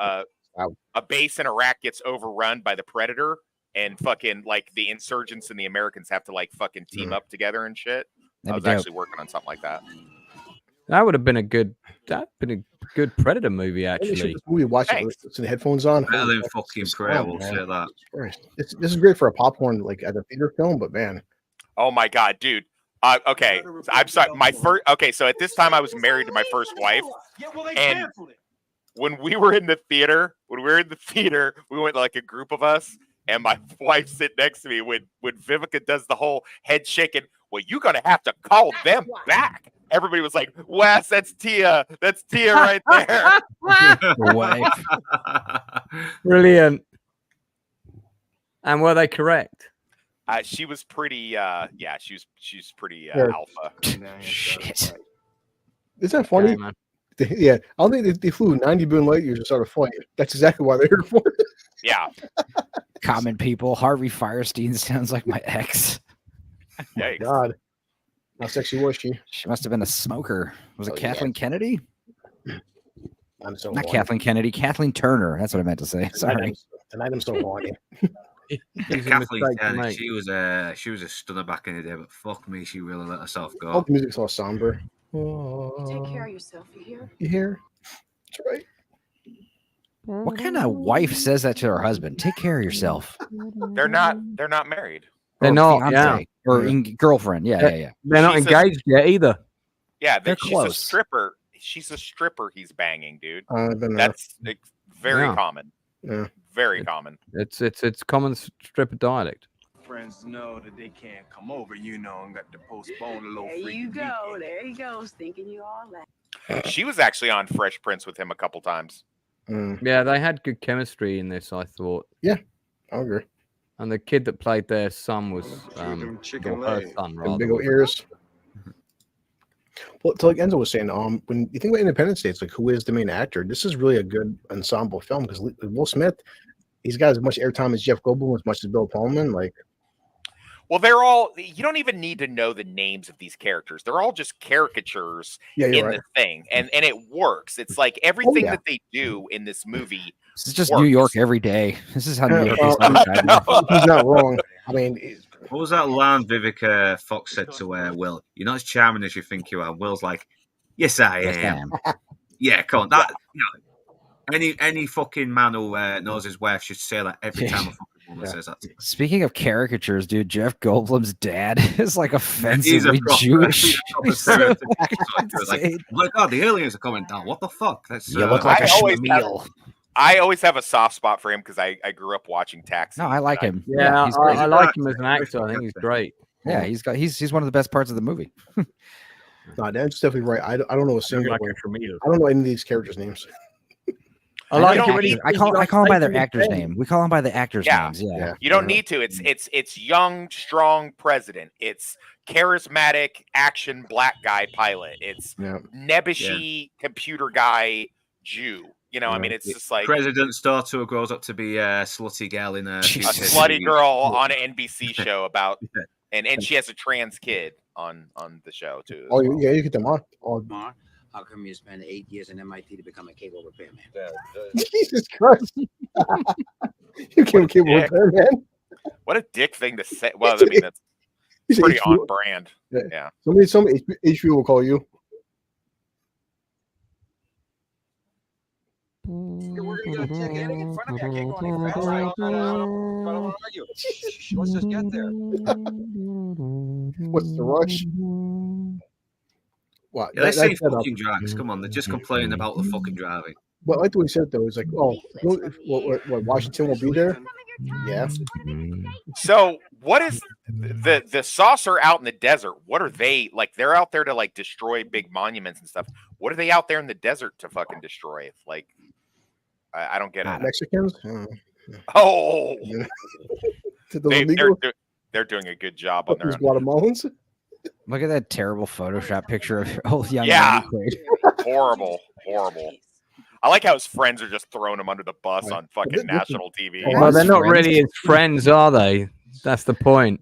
a base in Iraq gets overrun by the Predator, and fucking like the insurgents and the Americans have to like fucking team up together and shit. I was actually working on something like that. That would have been a good. That'd been a good Predator movie, When you shoot actually. this movie, watch it with some headphones on. Better Holy than fuck, fucking it's Prey, on, we'll man. say that. Christ. This is great for a popcorn, like at a theater film, but man. Oh my god, dude. Okay, I'm sorry. So at this time I was married to my first wife, and when we were in the theater, we went like a group of us, and my wife sit next to me when Vivica does the whole head shaking. Well, you're gonna have to call them back. Everybody was like, Wes, that's Tia. That's Tia right there. Wife. Brilliant. And were they correct? She was pretty she's pretty Yeah. alpha. Shit. Isn't that funny? Okay, man. Yeah, I don't think they flew 90 billion light years to start a fight. That's exactly why they're here for it. Yeah. Common people. Harvey Firestein sounds like my ex. Yikes. God. How sexy was she? She must have been a smoker. Was it Oh, Kathleen Kennedy? I'm so Not horny. Kathleen Kennedy. Kathleen Turner. That's what I meant to say. Sorry. Tonight I'm so horny. He's a Kathleen mistake to Kennedy, make. she was a stunner back in the day, but fuck me, she really let herself All go. the music's all somber. Take care of yourself, you hear? You hear? That's right. What kind of wife says that to her husband? Take care of yourself. They're not married. They're Or not, fiance, or girlfriend. Yeah. They're not She's a- engaged yet either. Yeah, They're she's close. a stripper. She's a stripper he's banging, dude. Then, That's very Yeah. common. yeah. Very common. It's common stripper dialect. Friends know that they can't come over, and got to postpone a little There you go. There you go. Thinking you all that. She was actually on Fresh Prince with him a couple times. Yeah, they had good chemistry in this, I thought. I agree. And the kid that played their son was them chicken or her legs. son And rather. big old ears. Well, so like Enzo was saying, when you think about Independence Day, it's like who is the main actor? This is really a good ensemble film because Will Smith, he's got as much airtime as Jeff Goldblum, as much as Bill Pullman. Like, Well, they're all. You don't even need to know the names of these characters. They're all just caricatures yeah, in you're right. the thing, and it works. It's like everything yeah. that they do in this movie. This is just works. New York every day. This is how New York is. He's not wrong. I mean, What was that line Vivica Fox said to Will? You're not as charming as you think you are. Will's like, yes, I am. Yeah, come on. That any fucking man who knows his wife should say that every time a fucking woman says that. Speaking of caricatures, dude, Jeff Goldblum's dad is like He's offensively proper- Jewish. he's a proper He's so stereotypical. Like, insane. oh my god, the aliens are coming down. What the fuck? That's You look like I a always schlemiel. I always have a soft spot for him because I grew up watching Taxi. No, I like him. Yeah, he's great. I like him as an actor. I think he's great. Yeah, he's one of the best parts of the movie. no, Dan's definitely right. I don't know a single like one. it from either. I don't know any of these characters' names. I like don't it when need- I call them by their actor's name. We call them by the actors' Yeah. names. Yeah. You don't need to. It's young, strong president. It's charismatic action black guy pilot. It's Yeah. nebbishy computer guy Jew. You know, I mean, it's just like President's daughter who grows up to be a slutty girl in a a Jesus. slutty girl on an NBC show about, and she has a trans kid on the show too. as Oh, well. yeah, you get them on. Oh, Mark, how come you spent 8 years in MIT to become a cable repairman? Jesus Christ! You can't keep dick. repair, man. What a dick thing to say. Well, I mean, that's He's pretty HBO. on brand. Yeah. Yeah. Somebody, HBO will call you. We're gonna get a ticket in front of me. I can't go any faster. I don't want to argue. Let's just get there. What's the rush? What? Yeah, they say fucking drags. Come on, they're just complaining about the fucking driving. But I like the way he said it, though. He's like, oh, what Washington will be there? Yeah. So what is the saucer out in the desert? What are they like? They're out there to like destroy big monuments and stuff. What are they out there in the desert to fucking destroy? Like, I don't get it. Mexicans? Oh, They're illegal? they're doing a good job on their These own. Guatemalans? Look at that terrible Photoshop picture of old young Yeah. Randy Quaid. Horrible. I like how his friends are just throwing him under the bus on fucking This is- national TV. Oh, Well, they're not friends. really his friends, are they? That's the point.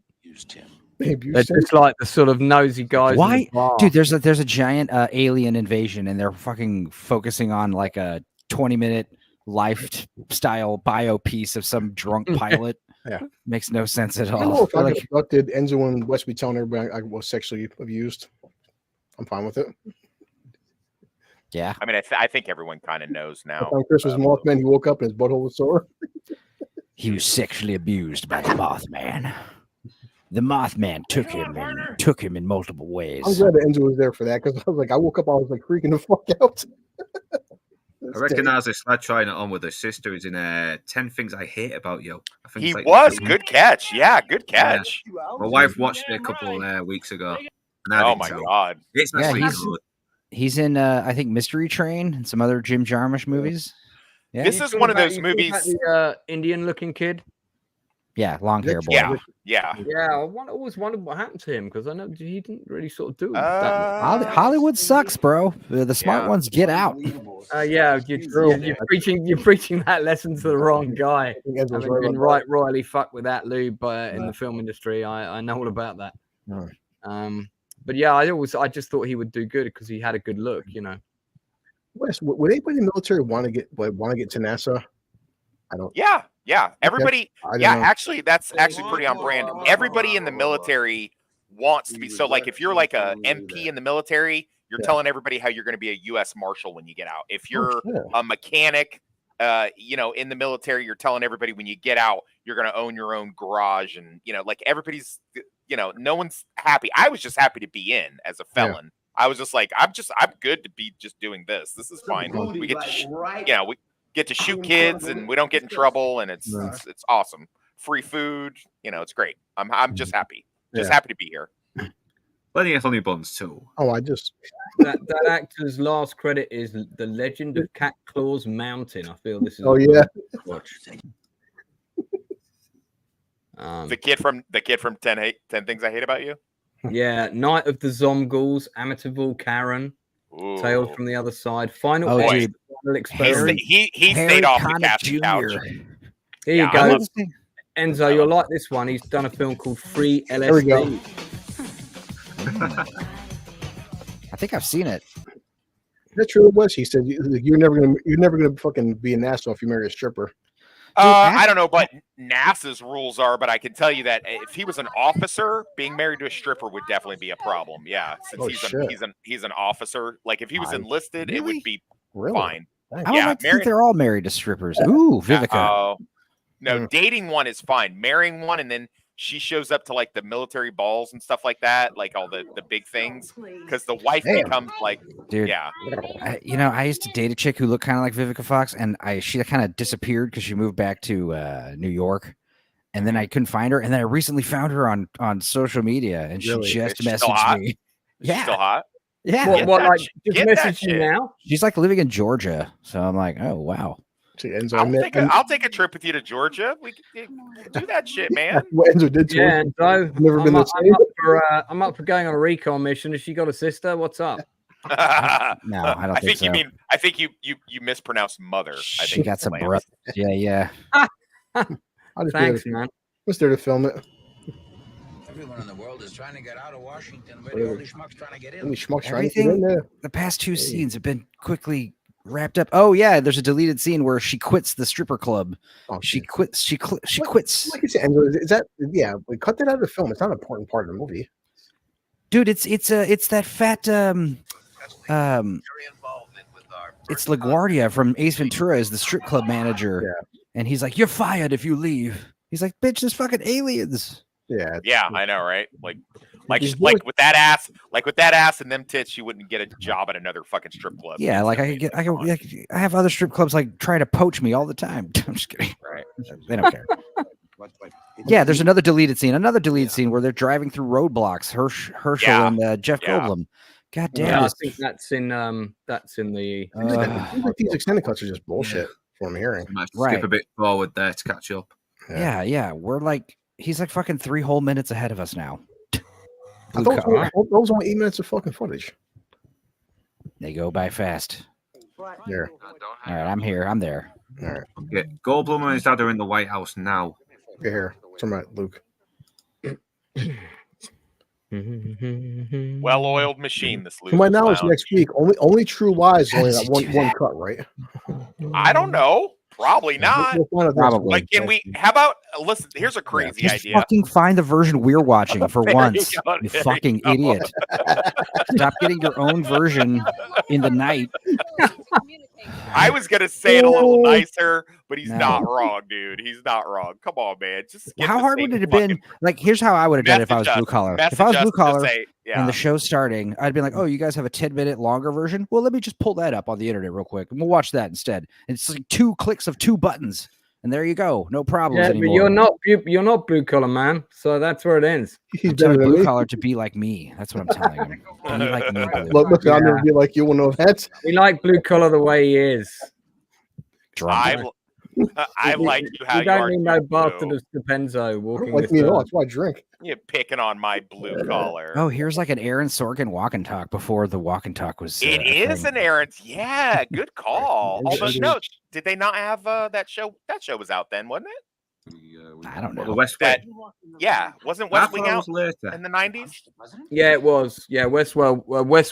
Hey, They're just like the sort of nosy guys. in Why, the bar. dude? There's a giant alien invasion, and they're fucking focusing on like a 20-minute lifestyle bio piece of some drunk pilot. Yeah. Makes no sense at I don't know all. if I Like, got abducted, Enzo and West be telling everybody I was sexually abused. I'm fine with it. Yeah. I mean, I think everyone kind of knows now. On Christmas Mothman, he woke up and his butthole was sore. He was sexually abused by the Mothman. The Mothman took him in multiple ways. I'm glad that Enzo was there for that because I was like, I woke up, I was like freaking the fuck out. I recognize this lad trying it on with his sister. He's in 10 Things I Hate About You. I think He it's like was good catch. Yeah, good catch. My wife watched it a couple weeks ago. Oh my god, it's actually good. He's in, I think, Mystery Train and some other Jim Jarmusch movies. Yeah. This is one of those movies. The Indian-looking kid. Yeah, long hair boy. Yeah. I always wondered what happened to him because I know he didn't really sort of do that. Hollywood sucks, bro. The smart ones get out. You're preaching that lesson to the wrong guy. Having been royally fucked with that lube in the film industry, I know all about that. But yeah, I just thought he would do good because he had a good look, you know. Wes, would anybody in the military want to get to NASA? I don't. Yeah. Everybody. know. Actually, that's actually pretty on brand. Everybody in the military wants to be. So, like, if you're like a MP in the military, you're telling everybody how you're going to be a U.S. Marshal when you get out. If you're a mechanic, in the military, you're telling everybody when you get out, you're going to own your own garage, and like everybody's, no one's happy. I was just happy to be in as a felon. I was just like, I'm good to be just doing this. This is fine. We get to, we get to shoot kids and we don't get in trouble, and it's awesome. Free food, it's great. I'm just happy. Happy to be here. Plenty of funny buns too. Oh, that actor's last credit is The Legend of Cat Claws Mountain. I feel this is watch. The kid from 10 Things I Hate About You. Yeah, Night of the Zomgulls, Amityville Karen, Tales from the Other Side, Final Experiment. He stayed off the casting couch. Here you go. Enzo, you'll like this one. He's done a film called Free LSD. I think I've seen it. That's true. It was. He said you're never gonna fucking be an asshole if you marry a stripper. I don't know, but NASA's rules are. But I can tell you that if he was an officer, being married to a stripper would definitely be a problem. Yeah, since he's an officer. Like if he was enlisted, it would be fine. I don't think they're all married to strippers. Ooh, Vivica. No, dating one is fine. Marrying one, and then she shows up to like the military balls and stuff like that, like all the big things, because the wife becomes like, dude, I used to date a chick who looked kind of like Vivica Fox, and she kind of disappeared because she moved back to New York, and then I couldn't find her, and then I recently found her on social media, and she just messaged me. She's still hot. Yeah. What like just message you now? She's like living in Georgia, so I'm like, oh wow. I'll take a trip with you to Georgia. We can do that shit, man. Enzo did too. Yeah, so never been the same. I'm up for going on a recon mission. Has she got a sister? What's up? No, I don't think so. I think you mispronounced mother. I think she got some brother. Yeah. Thanks, man. Was there to film it? Everyone in the world is trying to get out of Washington, but the only schmuck's trying to get in. Everything, the past two scenes have been quickly wrapped up. Oh yeah, there's a deleted scene where she quits the stripper club. She quits. She quits. Like you said, is that we cut that out of the film. It's not an important part of the movie, dude. It's that fat it's LaGuardia from Ace Ventura is the strip club manager, and he's like, "You're fired if you leave." He's like, "Bitch, there's fucking aliens." Yeah, I know, right? Like with that ass and them tits, she wouldn't get a job at another fucking strip club. Yeah, like I have other strip clubs like try to poach me all the time. I'm just kidding. Right? They don't care. Yeah, there's another deleted scene where they're driving through roadblocks. Herschel and Jeff Goldblum. God damn! Yeah, I think that's in the. These extended cuts are just bullshit. From hearing, skip a bit forward there to catch up. Yeah, we're like. He's like fucking 3 whole minutes ahead of us now. I thought those only 8 minutes of fucking footage. They go by fast. Yeah. All right, I'm here. I'm there. All right. Yeah, Goldblum and his dad are in the White House now. Get here. Turn right, Luke. Well-oiled machine. This Luke. To my knowledge, next week only True Lies only that one cut, right? I don't know. Probably not. Probably. Like, can we? How about? Listen, here's a crazy idea. Fucking find the version we're watching for once. You fucking idiot! Stop getting your own version in the night I was gonna say it a little nicer, but he's No. not wrong, dude. He's not wrong. Come on, man. Just get How the hard same would it have been? Like, here's how I would have done it if I was message blue us. collar. If Message I was us blue and just collar say, and the show's starting, I'd be like, oh, you guys have a 10-minute longer version? Well, let me just pull that up on the internet real quick, and we'll watch that instead. And it's like 2 clicks of 2 buttons, and there you go. No problems Yeah, anymore. but you're not blue collar, man. So that's where it ends. He's I'm telling better than blue me. collar to be like me. That's what I'm telling him. Be like me, blue. Look, I'll never be like you. Will know that. We like blue collar the way he is. Drunk. I like you how You you don't are. need no too, bastard Blue. of Stupenzo I don't walking like this me at all. earth. That's why I drink. You're picking on my blue collar. Oh, here's like an Aaron Sorkin walk and talk before the walk and talk was. It is an errand. Yeah, good call. Although no, did they not have that show? That show was out then, wasn't it? I don't know. The West That Wing. yeah, wasn't I West Wing thought it out was later. in the 90s? Yeah, it was. Yeah, West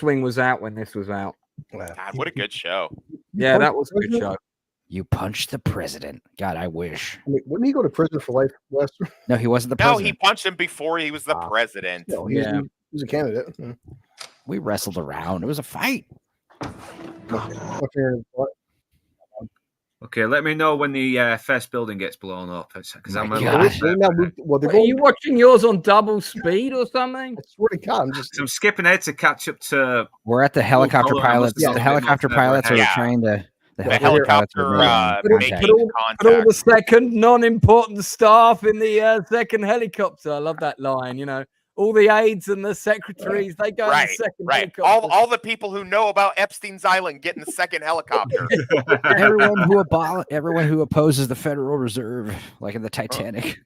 Wing was out when this was out. God, what a good show. Yeah, that was a good show. You punched the president. God, I wish. I mean, wouldn't he go to prison for life, Wes? No, he wasn't the No, president. he punched him before he was the president. No, Yeah. he was a candidate. We wrestled around. It was a fight. Okay, let me know when the first building gets blown up, because I'm a God. little Are you watching yours on double speed or something? I swear to God, I'm skipping ahead to catch up to. We're at the helicopter Blue collar, pilots. yeah, The helicopter a bit more pilots are Yeah. trying to. The helicopter pilots are helicopter making making contact. Put all the contact. second non-important staff in the second helicopter. I love that line. You know, all the aides and the secretaries, they go in the Right, second right. helicopter. All the people who know about Epstein's Island get in the second helicopter. Everyone who opposes the Federal Reserve, like in the Titanic.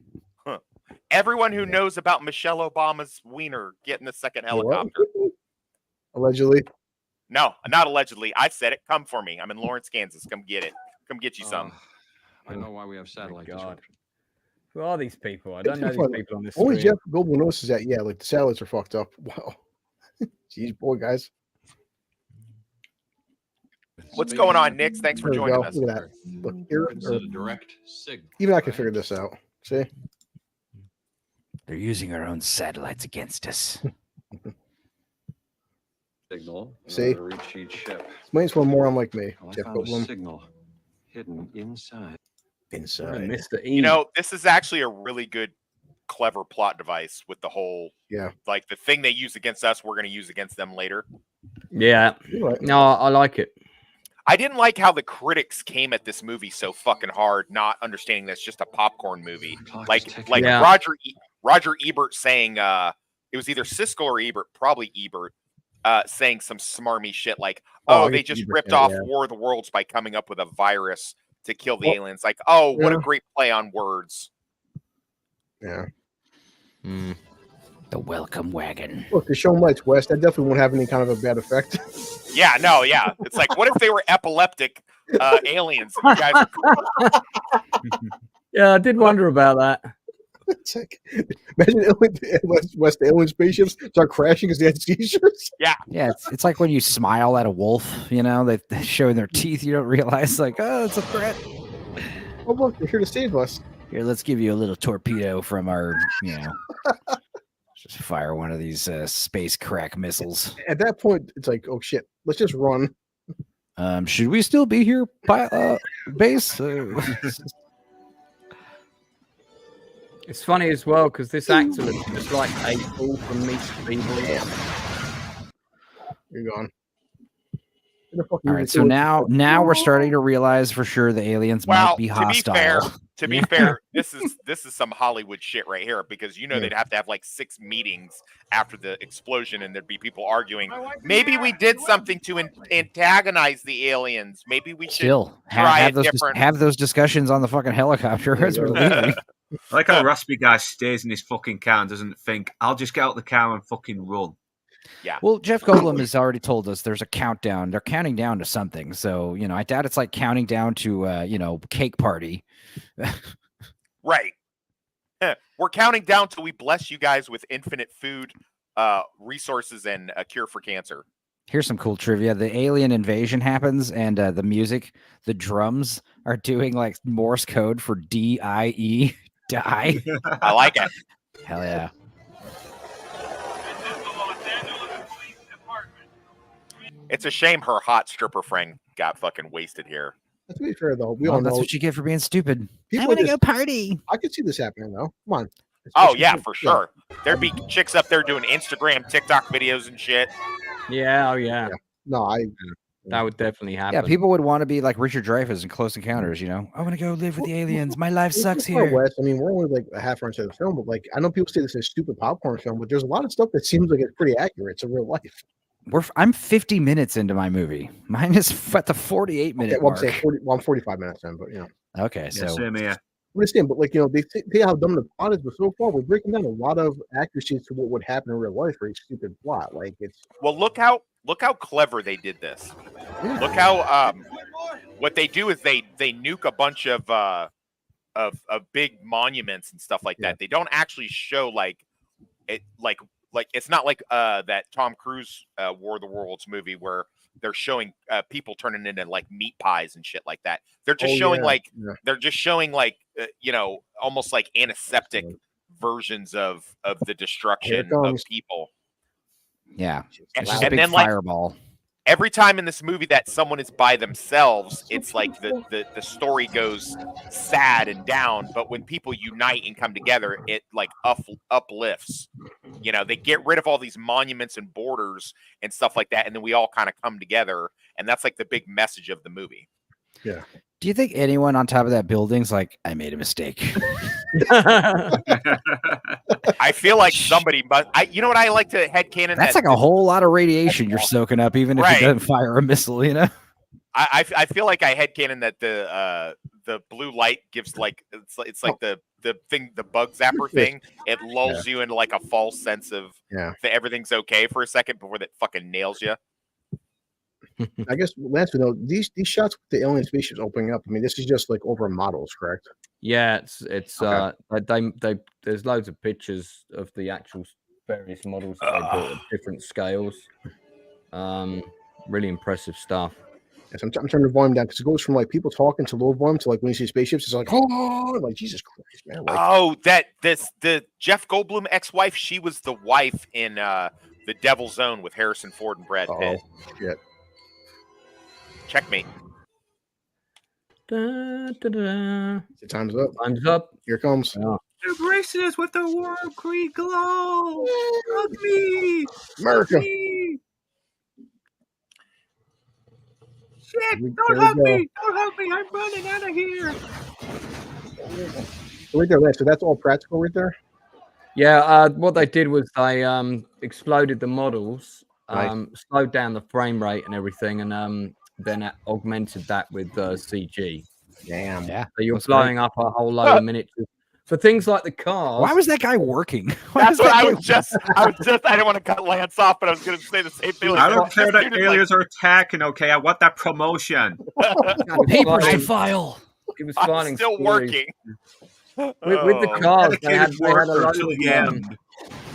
Everyone who knows about Michelle Obama's wiener get in the second helicopter. Allegedly. No, not allegedly. I said it. Come for me. I'm in Lawrence, Kansas. Come get it. Come get you some. I know why we have satellite disruption. Who are these people? I don't know these people on this Only screen. Jeff Goldblum notices that. Yeah, like the satellites are fucked up. Wow. Jeez, boy, guys. What's going on, Nix? Thanks for There we joining go. us. Look at that. Look here. It's a direct signal. Even I can figure this out. See? They're using our own satellites against us. Signal. See? To reach each ship. Explains one more unlike me. Well, I Jeff found a Goldblum. signal hidden inside. Inside. Mr. E. You know, this is actually a really good, clever plot device with the whole, Yeah. like the thing they use against us, we're going to use against them later. Yeah. You're right. No, I like it. I didn't like how the critics came at this movie so fucking hard, not understanding that's just a popcorn movie. Like Yeah. Roger Ebert saying, it was either Siskel or Ebert, probably Ebert, saying some smarmy shit like, Oh, they just Ebert, ripped yeah, off yeah. War of the Worlds by coming up with a virus to kill the Well, aliens. Like, oh, what a yeah. great play on words. Yeah. The welcome wagon. Look, the show lights, West. That definitely won't have any kind of a bad effect. Yeah, no, yeah. It's like, what if they were epileptic aliens? And you guys Yeah, I did wonder about that. It's like, imagine West alien spaceships start crashing because they had seizures. Yeah. Yeah, it's like when you smile at a wolf, you know, they're showing their teeth, you don't realize, like, oh, it's a threat. Oh, look, they're here to save us. Here, let's give you a little torpedo from our, you know, just fire one of these space crack missiles. At that point, it's like, oh shit, let's just run. Should we still be here, base? It's funny as well because this actor looks just like April from Meet the People. You're gone. All right, so now we're starting to realize for sure the aliens might be hostile. To be fair, this is some Hollywood shit right here because they'd have to have like 6 meetings after the explosion and there'd be people arguing. Maybe we did something to antagonize the aliens. Maybe we should Still try have a those different. have those discussions on the fucking helicopter as we're leaving. I like how Raspy guy stays in his fucking car and doesn't think, I'll just get out the car and fucking run. Yeah. Well, Jeff Goldblum has already told us there's a countdown. They're counting down to something. So, I doubt it's like counting down to, cake party. Right. We're counting down till we bless you guys with infinite food, resources, and a cure for cancer. Here's some cool trivia. The alien invasion happens and the music, the drums are doing like Morse code for D-I-E, die. I like it. Hell yeah. It's a shame her hot stripper friend got fucking wasted here. To be fair, though, we Well, all that's know what you get for being stupid. I people want to just- go party. I could see this happening, though. Come on. Oh Especially yeah, people- for sure. There'd be chicks up there doing Instagram, TikTok videos and shit. Yeah, oh yeah. No, That would definitely happen. Yeah, people would want to be like Richard Dreyfuss in Close Encounters. You know, I want to go live with the aliens. My life sucks here. West, I mean, we're only like a half hour into the film, but like I know people say this is a stupid popcorn film, but there's a lot of stuff that seems like it's pretty accurate to real life. I'm 50 minutes into my movie. Mine is at the 48-minute Well, I'm mark. saying I'm 45 minutes in, but you know. Okay, so same here. I understand, but like you know, they say how dumb the plot is, but so far we're breaking down a lot of accuracies to what would happen in real life for a stupid plot. Like it's Well, look how clever they did this. Look how what they do is they nuke a bunch of big monuments and stuff like that. They don't actually show like it like it's not like that Tom Cruise War of the Worlds movie where they're showing people turning into like meat pies and shit like that. They're just showing they're just showing like you know, almost like antiseptic versions of the destruction of people. yeah, And, it's just a and big then like fireball. every time in this movie that someone is by themselves, it's like the story goes sad and down. But when people unite and come together, it like uplifts. You know, they get rid of all these monuments and borders and stuff like that, and then we all kind of come together, and that's like the big message of the movie. yeah. Do you think anyone on top of that building's like, I made a mistake? I feel like somebody must. You know what I like to headcanon? That's like a whole lot of radiation you're soaking up, even if Right. it doesn't fire a missile, you know? I feel like I headcanon that the blue light gives like it's like the thing, the bug zapper thing. It lulls you into like a false sense of that everything's okay for a second before that fucking nails you. I guess Lance, we know these shots with the alien spaceships opening up. I mean, this is just like over models, correct? Yeah, it's Okay. they there's loads of pictures of the actual various models that they built at different scales. Really impressive stuff. Yes, I'm turning the volume down because it goes from like people talking to low volume to like when you see spaceships, it's like oh, like Jesus Christ, man! Like, Oh, the Jeff Goldblum ex-wife. She was the wife in The Devil's Zone with Harrison Ford and Brad Pitt. Shit. Checkmate. The time's up. Time's up. Here it comes. Embrace us with the World Creed glow. Hug me, America. Shit! There Don't we hug go. me! Don't hug me! I'm running out of here. Right there, Lance. So that's all practical, right there. Yeah, what they did was they exploded the models, Nice. slowed down the frame rate and everything, and then augmented that with CG. Damn. Yeah. So you're that's blowing up a whole load of miniatures. For things like the cars. Why was that guy working? That's what I was just. I didn't want to cut Lance off, but I was going to say the same thing. I don't care This that dude is aliens are attacking. Okay, I want that promotion. Papers to file. It was I'm flying still working. With the cars. They had Dedicated a worker load till of, the end.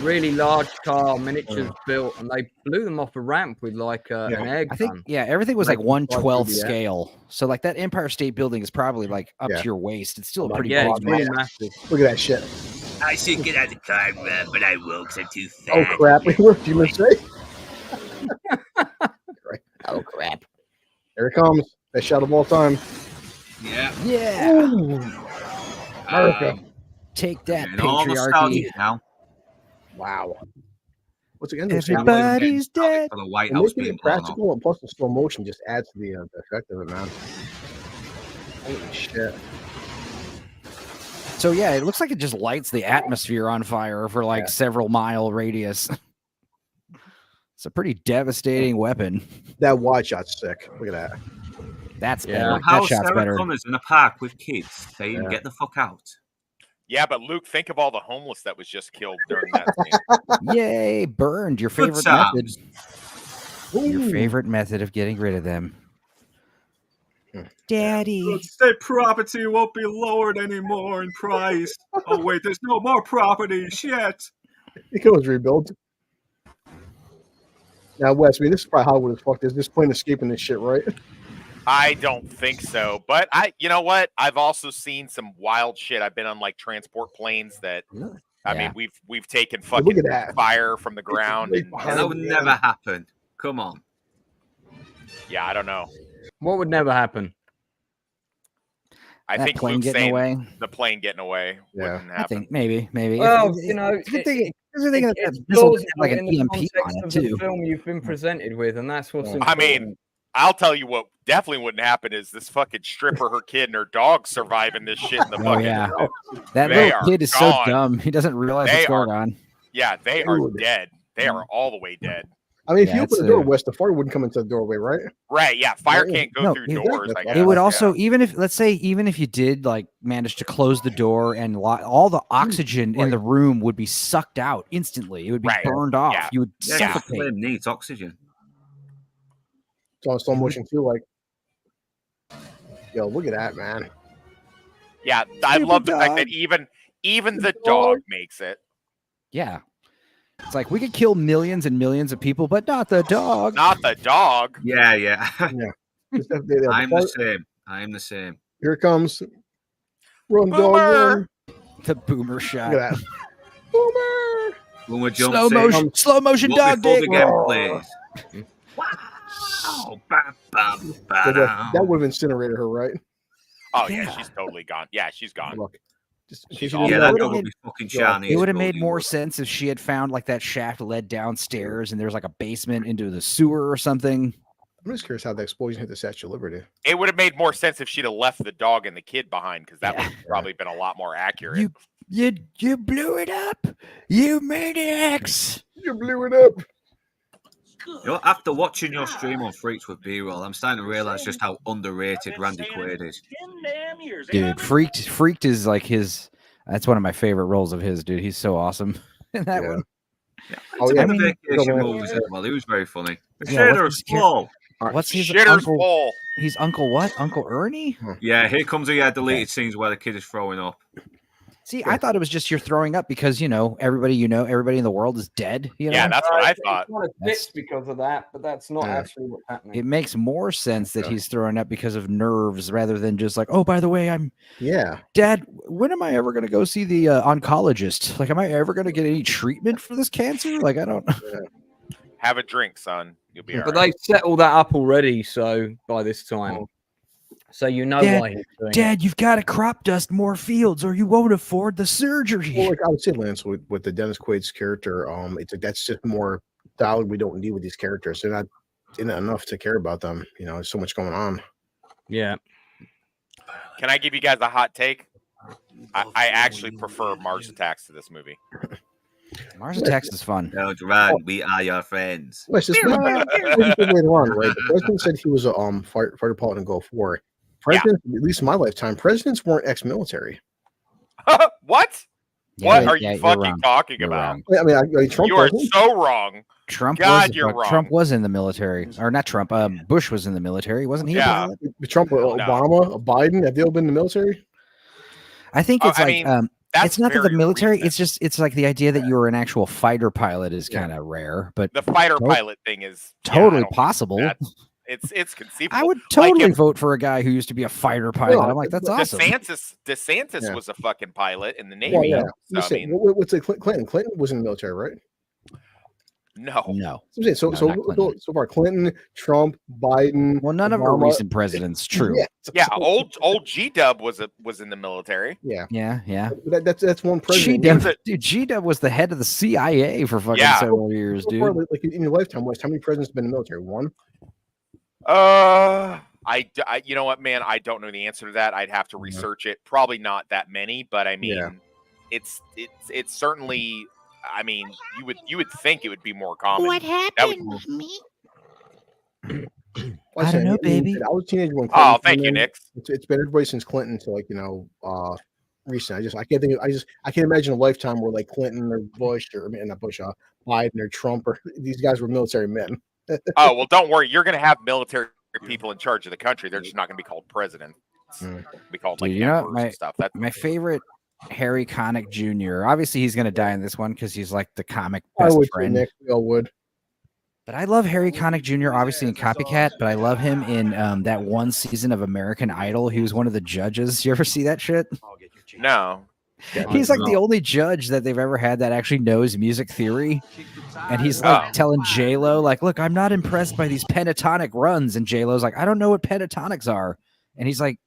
really large car miniatures built, and they blew them off a ramp with like an air I think, gun. yeah, everything was like Like, 1/12 yeah. scale. So like that Empire State Building is probably like up to your waist. It's still a pretty Yeah, big it's really model. massive. Look at that shit. I should get out of the car, but I won't because I'm too fat. Oh crap! What do you say? Oh crap. There it comes. Best shot of all time. Yeah. Yeah. Ooh. America. Take that, And all patriarchy. nostalgia now. Wow. Once again, Everybody's dead. For the White Well, House making being it blown up. practical and plus the slow motion just adds to the effect of it, man. Holy shit. So yeah, it looks like it just lights the atmosphere on fire for like several mile radius. It's a pretty devastating weapon. That wide shot's sick. Look at that. That's Yeah. better. That How shot's Sarah better. Connor's in a park with kids saying, Yeah. "Get the fuck out." Yeah, but Luke, think of all the homeless that was just killed during that scene. Yay, burned. Your Good favorite sounds. method. Your favorite method of getting rid of them. Daddy. State property won't be lowered anymore in price. Oh wait, there's no more property. Shit. It goes rebuild. Now, Wes, I mean, this is probably Hollywood as fuck. There's this plane escaping this shit, right? I don't think so, but you know what? I've also seen some wild shit. I've been on like transport planes that, I mean, we've taken look fucking at that. fire from the ground. And, That would never happen. Come on. yeah, I don't know. What would never happen? I That think plane Luke's getting saying away. the plane getting away wouldn't I happen. think maybe. Well, you know, if you're thinking that it's that missile plausible had like an in the EMP context on it of the too. film you've been presented with, and that's what's I important. mean, I'll tell you what definitely wouldn't happen is this fucking stripper, her kid, and her dog surviving this shit in the Oh fucking. yeah, that They little are kid is gone. so dumb. He doesn't realize They what's going are- on. Yeah, they are Dude. dead. They are all the way dead. I mean, if Yeah, you open it's the door, a- Wes, the fire wouldn't come into the doorway, right? Right? Yeah, fire Yeah. can't go No, through it- doors. I it guess. It would Yeah. also, even if, let's say, even if you did like manage to close the door and all the oxygen in the room would be sucked out instantly. It would be Right. burned off. Yeah. You would Yeah, suffocate. flame needs oxygen. It's on slow motion too. Like, yo, look at that, man. Yeah, I Stupid love the fact dog. that even the dog makes it. Yeah. It's like we could kill millions and millions of people, but not the dog. Not the dog. Yeah, yeah. It's definitely- the I'm fire- the same. I am the same. Here it comes. Run, dog, Boomer! run. The boomer shot. Look at that. Boomer! Boomer jumps Slow in. motion, slow motion What dog before dick. the game Oh. plays. Wow. Ba, ba, ba, So da. that would have incinerated her, right? Oh yeah, Yeah. she's totally gone. Yeah, she's gone. Look. Just in She's case you all didn't Yeah, know, that would've dog would made- be fucking Yeah, shiny. It would have as made well. more sense if she had found like that shaft led downstairs and there's like a basement into the sewer or something. I'm just curious how the explosion hit the Statue of Liberty. It would have made more sense if she'd have left the dog and the kid behind, because that Yeah. would have probably been a lot more accurate. You blew it up. You maniacs. You blew it up. You know, after watching your stream on Freaks with B-roll, I'm starting to realize just how underrated Randy Quaid is. Dude, freaked is like his. That's one of my favorite roles of his, dude. He's so awesome in that Yeah. one. Oh, yeah. I mean- Vacation Yeah. movies as well. He was very funny. The Yeah, Shader what's is his char- full. What's his Shitter's uncle? full. He's Uncle what? Uncle Ernie? Yeah, here comes the deleted scenes where the kid is throwing up. See, I thought it was just you're throwing up because everybody in the world is dead. Yeah, that's what I thought. It's not a That's- bit because of that, but that's not Yeah. actually what's happening. It makes more sense that he's throwing up because of nerves rather than just like, oh, by the way, Yeah. Dad, when am I ever going to go see the oncologist? Like, am I ever going to get any treatment for this cancer? Like, I don't. Have a drink, son. You'll be all But right. they've set all that up already, so by this time. So you know Dad- why he's doing it. Dad, you've got to crop dust more fields or you won't afford the surgery. Well, like I would say, Lance, with the Dennis Quaid's character, it's like that's just more dialogue we don't need with these characters. They're not in it enough to care about them. There's so much going on. Yeah. Can I give you guys a hot take? I actually prefer Mars Attacks to this movie. Mars Attacks is fun. Don't run, we are your friends. Well, it's just later on, right? The president said he was a fighter pilot in Gulf War. Presidents, at least in my lifetime, presidents weren't ex-military. What? Yeah, What are yeah, you you're fucking wrong. talking You're about? wrong. I mean, Trump You are wasn't. so wrong. Trump God, was you're wrong. Trump was in the military, or not Trump. Bush was in the military, wasn't he? a Yeah. pilot? Trump, Obama, Biden, have they all been in the military? I think Oh, it's I like mean, That's it's not that the very military. recent. It's like the idea that you were an actual fighter pilot is kind of rare, but The fighter Nope. pilot thing is yeah, I totally don't- possible. It's conceivable. I would Like totally if vote for a guy who used to be a fighter pilot. No, I'm like, that's awesome. DeSantis Yeah. was a fucking pilot in the Navy. Well, yeah. So, I Listen, mean, what's it? Clinton? Clinton was in the military, right? no. No. I'm saying, so No, so not Clinton. so far, Clinton, Trump, Biden. Well, none of our Obama- recent presidents. True. Yeah, Yeah, old G-Dub was in the military. yeah. Yeah. That's one president. G-Dub, dude, G-Dub was the head of the CIA for fucking Yeah. several years, So far, dude. like in your lifetime, West, how many presidents have been in the military? One. I you know what, man? I don't know the answer to that. I'd have to research it. Probably not that many, but I mean, Yeah. it's certainly. I mean, you would think it would be more common. What That happened would- with me? I don't know, baby. I was a teenager when. Oh, Clinton thank came you, in. Nick. It's been everybody since Clinton to recent. I can't think. I can't imagine a lifetime where like Clinton or Bush or not Bush, Biden or Trump or these guys were military men. Oh well, don't worry. You're going to have military people in charge of the country. They're just not going to be called president. Be called like Dude, you know, emperors and stuff. That's My favorite Harry Connick Jr. Obviously, he's going to die in this one because he's like the comic I best would say friend. Nick. We all would. But I love Harry Connick Jr. obviously in Copycat, but I love him in that one season of American Idol. He was one of the judges. You ever see that shit? no. He's like the only judge that they've ever had that actually knows music theory. And he's like telling J-Lo, like, look, I'm not impressed by these pentatonic runs. And J-Lo's like, I don't know what pentatonics are. And he's like,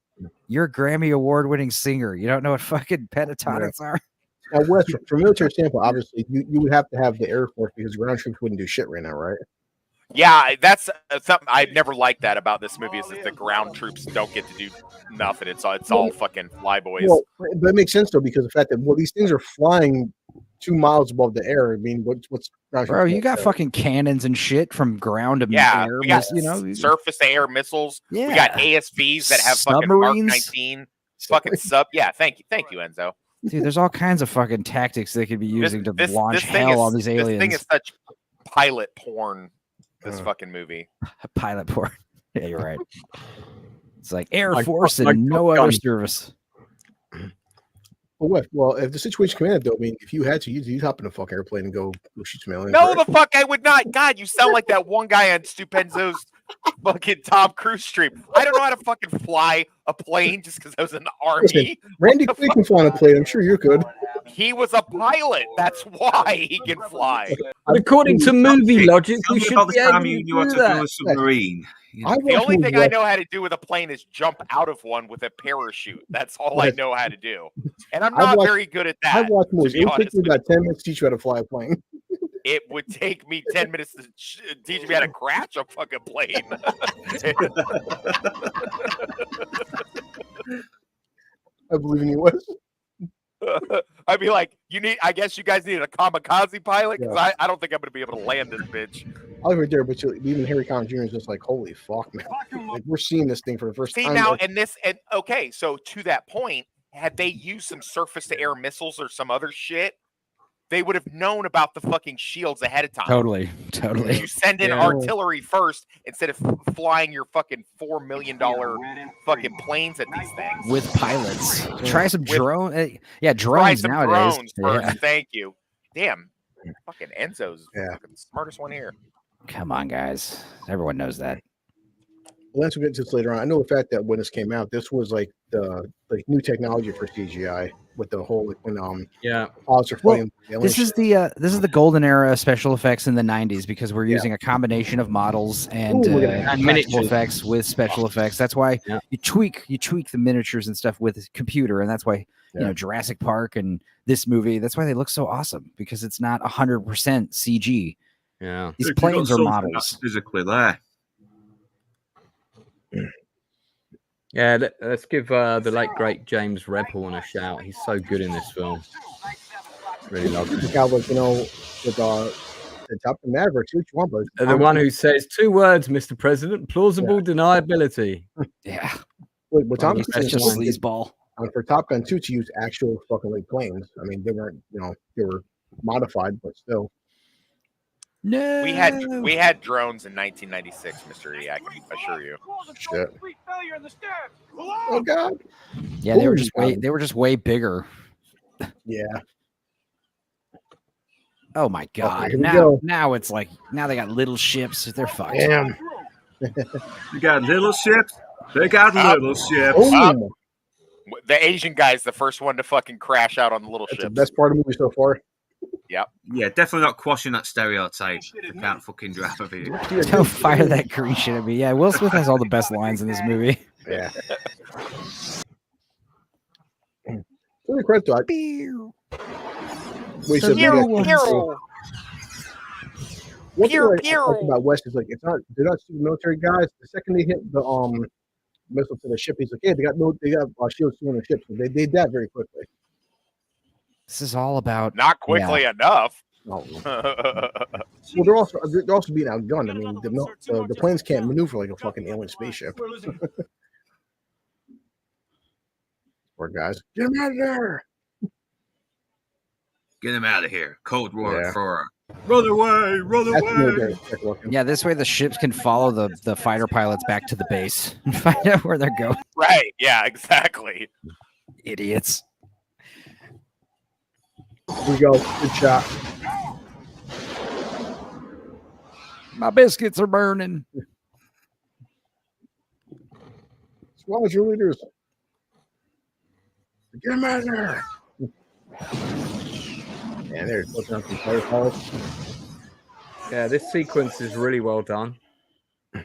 you're a Grammy award-winning singer. You don't know what fucking pentatonics are? Now, Wes, from a military standpoint, obviously, you would have to have the Air Force because ground troops wouldn't do shit right now, right? Yeah, that's something I've never liked that about this movie is that the ground troops don't get to do nothing. It's all fucking flyboys. Well, but it makes sense though because the fact that these things are flying 2 miles above the air. I mean, what's bro? You got fucking cannons and shit from ground to air. We got surface to air missiles. Yeah. We got ASVs that have fucking Mark 19 fucking sub. Yeah, thank you, Enzo. Dude, there's all kinds of fucking tactics they could be using to launch hell on these aliens. This thing is such pilot porn. This fucking movie. Pilot porn. Yeah, you're right. It's like Air Force and no other service. Well, if the situation came in, though, I mean, if you had to, you'd hop in a fucking airplane and go shoot some aliens. No, the fuck I would not. God, you sound like that one guy on Stupenzo's fucking Tom Cruise stream. I don't know how to fucking fly a plane just because I was in the army. Listen, Randy Quaid can fly on a plane. I'm sure you could. He was a pilot. That's why he can fly. But according to movie logic, we should be able to you knew how to do a submarine. The only thing I know how to do with a plane is jump out of one with a parachute. That's all I know how to do. And I'm not very good at that. I've watched movies. It would take me about 10 minutes to teach you how to fly a plane. It would take me 10 minutes to teach me how to crash a fucking plane. I believe in you, Wes. I'd be like, I guess you guys need a kamikaze pilot because I don't think I'm going to be able to land this bitch. I was right there, but even Harry Connick Jr. is just like, holy fuck, man! Like we're seeing this thing for the first time. See now, okay, so to that point, had they used some surface-to-air missiles or some other shit, they would have known about the fucking shields ahead of time. Totally. You send in artillery first instead of flying your fucking $4 million fucking planes at these things with pilots. Try some drone. Drones try some nowadays. Drones first. Thank you. Damn, fucking Enzo's fucking smartest one here. Come on, guys. Everyone knows that. Well, let's get to this later on. I know the fact that when this came out, this was like the new technology for CGI with the whole pilots are flying. This is the golden era of special effects in the 90s because we're using a combination of models and miniature effects with special effects. That's why you tweak the miniatures and stuff with a computer, and that's why Jurassic Park and this movie. That's why they look so awesome because it's not 100% CG. Yeah, these planes are models physically there. Yeah, let's give the late great James Redhorn a shout. He's so good in this film. Really love him. With the Top Gun Maverick, which one, but the one who says 2 words, Mr. President: plausible deniability. Yeah. Wait, but Tom that's just sleazeball. For Top Gun 2 to use actual fucking like planes. I mean, they weren't, they were modified, but still. No, we had drones in 1996, Mr. E. I can assure you. Shit. Oh God. Yeah, they were just way bigger. Yeah. Oh my God. Now it's like they got little ships. They're fucked. Damn. You got little ships. They got little ships. The Asian guy's the first one to fucking crash out on the little ships. The best part of the movie so far. Yep. Yeah, definitely not quashing that stereotype. You can't fucking drive a vehicle. Don't fire that green shit at me. Yeah, Will Smith has all the best lines in this movie. Yeah. Really credit to What about West is like they're not super military guys. The second they hit the missile to the ship, he's like, yeah, they got shields on the ship. So they did that very quickly. This is all about not quickly enough. Well, they're also being outgunned. I mean, the planes can't maneuver like a fucking alien spaceship. Poor guys, get them out of there! Get them out of here! Cold War for run away, run away! Yeah, this way the ships can follow the fighter pilots back to the base and find out where they're going. Right? Yeah, exactly. Idiots. Here we go. Good shot. My biscuits are burning. Squadron leaders. Get them out of there. And they're looking up some protocols. Yeah, this sequence is really well done. No,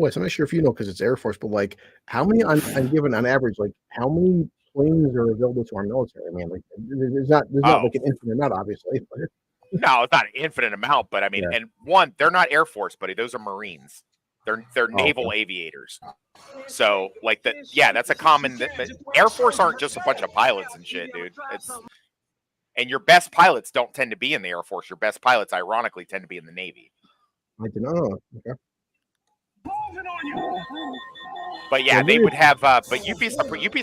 I'm not sure if you know because it's Air Force, but like, how many given on average, like, how many planes are available to our military? I mean, like, there's not like an infinite amount, obviously. But No, it's not an infinite amount, but I mean, and one, they're not Air Force, buddy. Those are Marines. They're naval aviators. So, like, that's a common. Air Force aren't just a bunch of pilots and shit, dude. And your best pilots don't tend to be in the Air Force. Your best pilots, ironically, tend to be in the Navy. I don't know. Okay. But yeah, they would have. But you'd be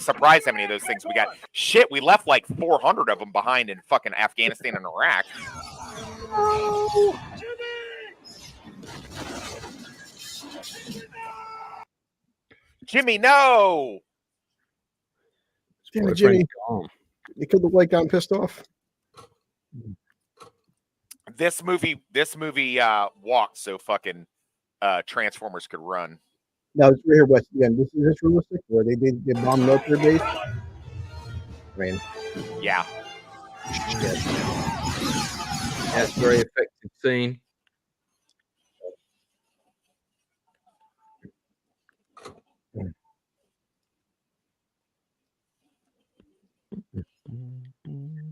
surprised how many of those things we got. Shit, we left like 400 of them behind in fucking Afghanistan and Iraq. Jimmy, no! Damn it, Jimmy. You killed the white guy and pissed off. This movie walked so fucking Transformers could run. Now it's right here, West. Again, is this realistic? Where they bombed military base? I mean, yeah. That's a very effective scene.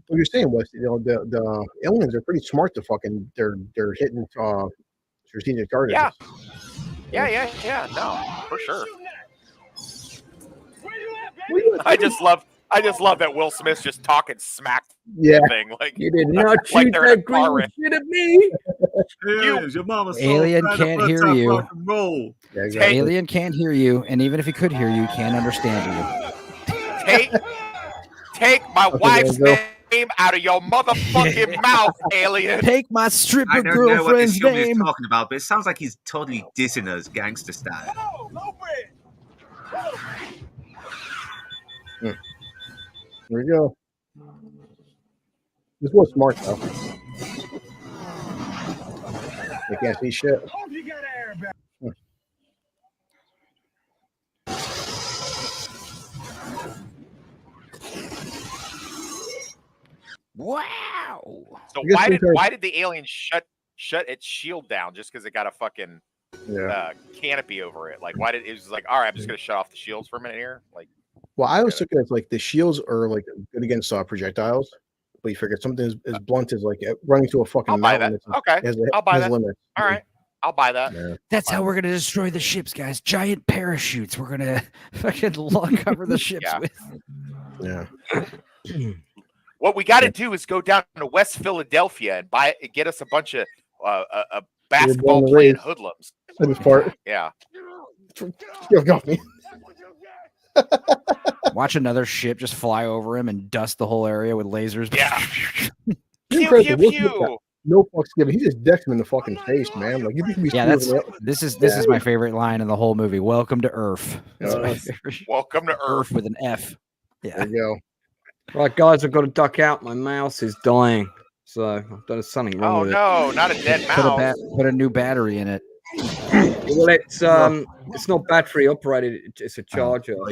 What you're saying, West? You know, the aliens are pretty smart to fucking. They're hitting strategic targets. Yeah. No, for sure. I just love that Will Smith's just talking smack. Thing like you did not shoot that green shit at me. Alien can't hear you. Yeah, exactly. Alien can't hear you, and even if he could hear you, he can't understand you. Take my wife's name out of your motherfucking mouth, alien. Take my stripper I don't know what girlfriend's this film is name. talking about, but it sounds like he's totally dissing us gangster style. Here we go. This was smart though. They can't see shit. Wow. So why did the alien shut its shield down just because it got a fucking canopy over it? Like, why did it was like, all right, I'm just gonna shut off the shields for a minute here? Like, well, I was looking at like the shields are like good against projectiles, but you figure something as blunt as like running to a fucking mountain. Okay, I'll buy that. Limits. All right, I'll buy that. Yeah. That's how we're gonna destroy the ships, guys. Giant parachutes. We're gonna fucking cover the ships with. Yeah. What we got to do is go down to West Philadelphia and get us a bunch of basketball playing hoodlums. Part. Yeah. You got me. Watch another ship just fly over him and dust the whole area with lasers. Yeah. Pew, pew. No fucks given. He just decks him in the fucking face, man. Like you can be. Yeah, this is my favorite line in the whole movie. Welcome to Earth. Welcome to Earth with an F. Yeah. There you go. Right, guys, I've got to duck out. My mouse is dying, so I've done something wrong with it. Oh no, not a dead mouse. Put a new battery in it. Well, it's not battery operated. It's a charger. All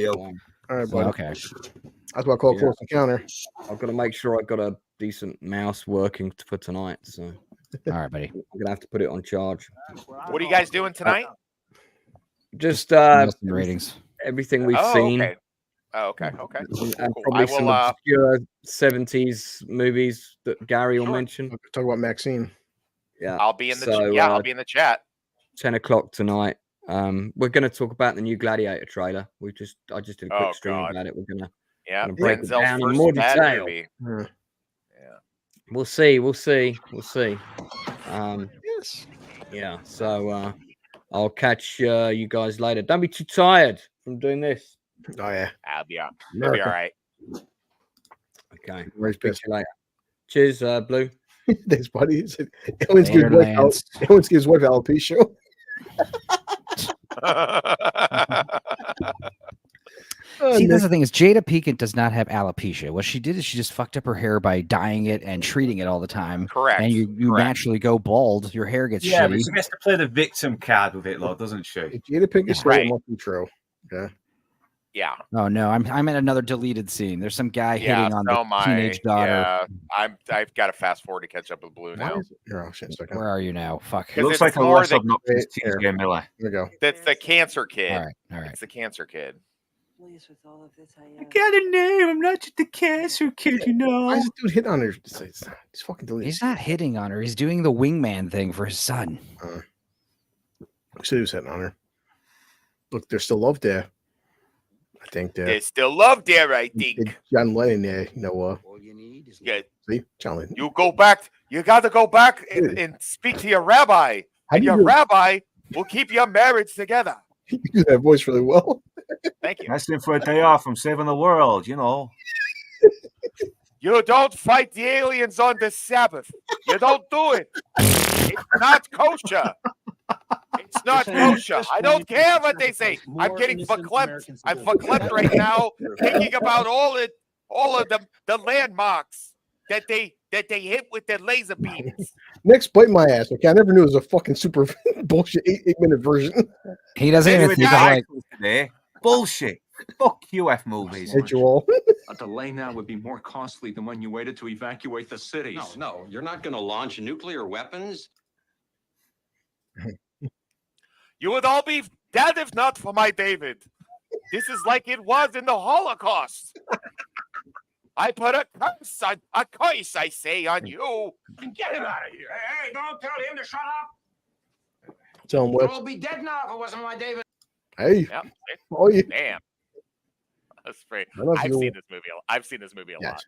right, buddy. Okay. That's what I call close encounter. I've got to make sure I got a decent mouse working for tonight. So, all right, buddy. I'm gonna have to put it on charge. What are you guys doing tonight? Just ratings. Everything we've seen. Okay. Oh, okay. And probably some obscure 70s movies that Gary will mention. Talk about Maxine. Yeah. I'll be in the I'll be in the chat. 10 o'clock tonight. We're gonna talk about the new Gladiator trailer. I just did a quick stream about it. We're gonna break it down in more detail. Yeah. We'll see. Yes. Yeah. So I'll catch you guys later. Don't be too tired from doing this. Oh yeah, I'll be all right. Okay, Where's speak to you later. Cheers, Blue. Thanks, buddy. Owens gives his wife alopecia. See, that's the thing is Jada Pinkett does not have alopecia. What she did is she just fucked up her hair by dyeing it and treating it all the time. Correct. And you naturally go bald. Your hair gets shitty. But she gets to play the victim card with it, though, doesn't she? Jada Pinkett's right. Must be true. Yeah. Yeah. Oh no, I'm at another deleted scene. There's some guy Yeah, hitting on so the am I. teenage daughter. Yeah, I've got to fast forward to catch up with Blue Why now. is it? Oh, shit, second. Where are you now? Fuck. Because Looks it's like a more less the- obnoxious Here. TJ Miller. Here we go. That's the cancer kid. All right. It's the cancer kid. Pleased with all of this, I got a name. I'm not just a cancer kid, you know. Why is this dude hitting on her? It's fucking deleted. He's not hitting on her. He's doing the wingman thing for his son. He said he was hitting on her. Look, there's still love there. I think there. There's still love there, I think. John Lennon there, you know. All you need is Yeah, See, John Lennon. you go back. You got to go back and speak to your rabbi. How And do you your do it? rabbi will keep your marriage together. You do that voice really well. Thank you. Asking for a day off from saving the world, you know. You don't fight the aliens on the Sabbath. You don't do it. It's not kosher. It's not kosher. I don't care what they say. I'm getting verklempt. I'm verklempt right now, thinking about all of the landmarks that they hit with their laser beams. Nick's biting my ass. Okay, I never knew it was a fucking super bullshit 8-minute version. He doesn't even think of like today. Bullshit. Fuck UF movies. Hit you all. A delay now would be more costly than when you waited to evacuate the cities. No, you're not going to launch nuclear weapons. You would all be dead if not for my David. This is like it was in the Holocaust. I put a curse, I say, on you. Get him out of here. Hey, don't tell him to shut up. Tell him what. We'll be dead now if it wasn't my David. Hey. Yep. Oh, yeah. Damn. That's great. I love I've you. seen this movie. I've seen this movie a lot.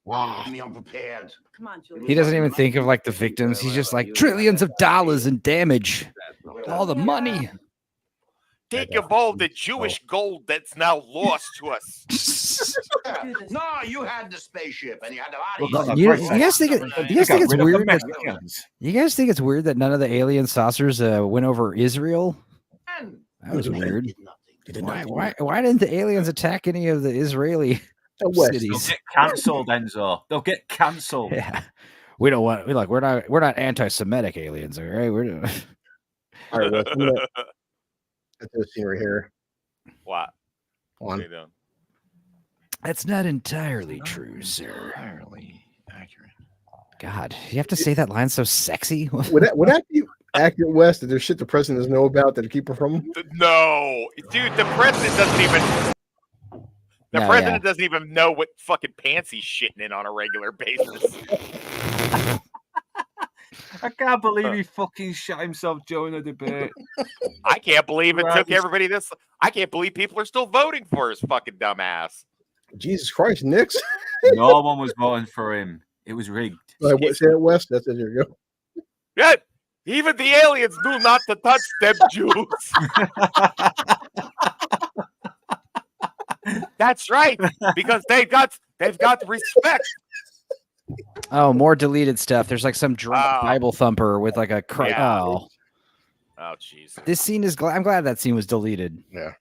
Wow. Me unprepared. Come on, Julie. he doesn't even think of like the victims. He's just like trillions of dollars in damage. All the money. Think of all the Jewish gold that's now lost to us. No, you had the spaceship and you had the Well, body. You guys think it's weird? That, Mexicans. you guys think it's weird that none of the alien saucers went over Israel? That was weird. Why didn't the aliens attack any of the Israeli They'll cities? get cancelled, Enzo. They'll get cancelled. Yeah, we're not anti-Semitic aliens, all right? All right, well, that's the scene right here. What? On. That's not entirely true, sir. Entirely accurate. God, you have to say that line so sexy. Would that be accurate, West? That there's shit the president doesn't know about that to keep her from him? No, dude, the president doesn't even. The president doesn't even know what fucking pants he's shitting in on a regular basis. I can't believe he fucking shot himself during the debate. I can't believe it took everybody this. I can't believe people are still voting for his fucking dumb ass. Jesus Christ, Nix. No one was voting for him. It was rigged. Say that, West. That's it. Here you go. Yeah, even the aliens knew not to touch them Jews. That's right, because they've got respect. Oh, more deleted stuff. There's like some drunk Bible thumper with like a Oh, jeez. This scene is. I'm glad that scene was deleted. Yeah.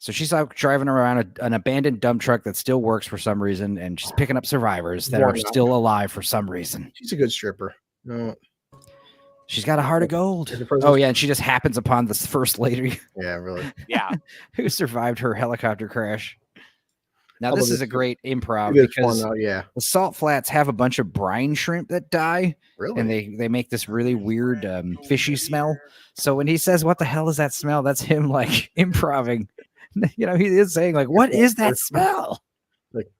So she's out driving around an abandoned dump truck that still works for some reason, and she's picking up survivors that are still alive for some reason. She's a good stripper. No. She's got a heart of gold. Oh yeah, and she just happens upon the first lady. Yeah, really. Yeah. Who survived her helicopter crash. Now this is a great improv It is because fun, yeah. the salt flats have a bunch of brine shrimp that die. Really? And they make this really weird fishy smell. So when he says, "What the hell is that smell?" That's him like improving. You know, he is saying like, "What is that smell?" Like,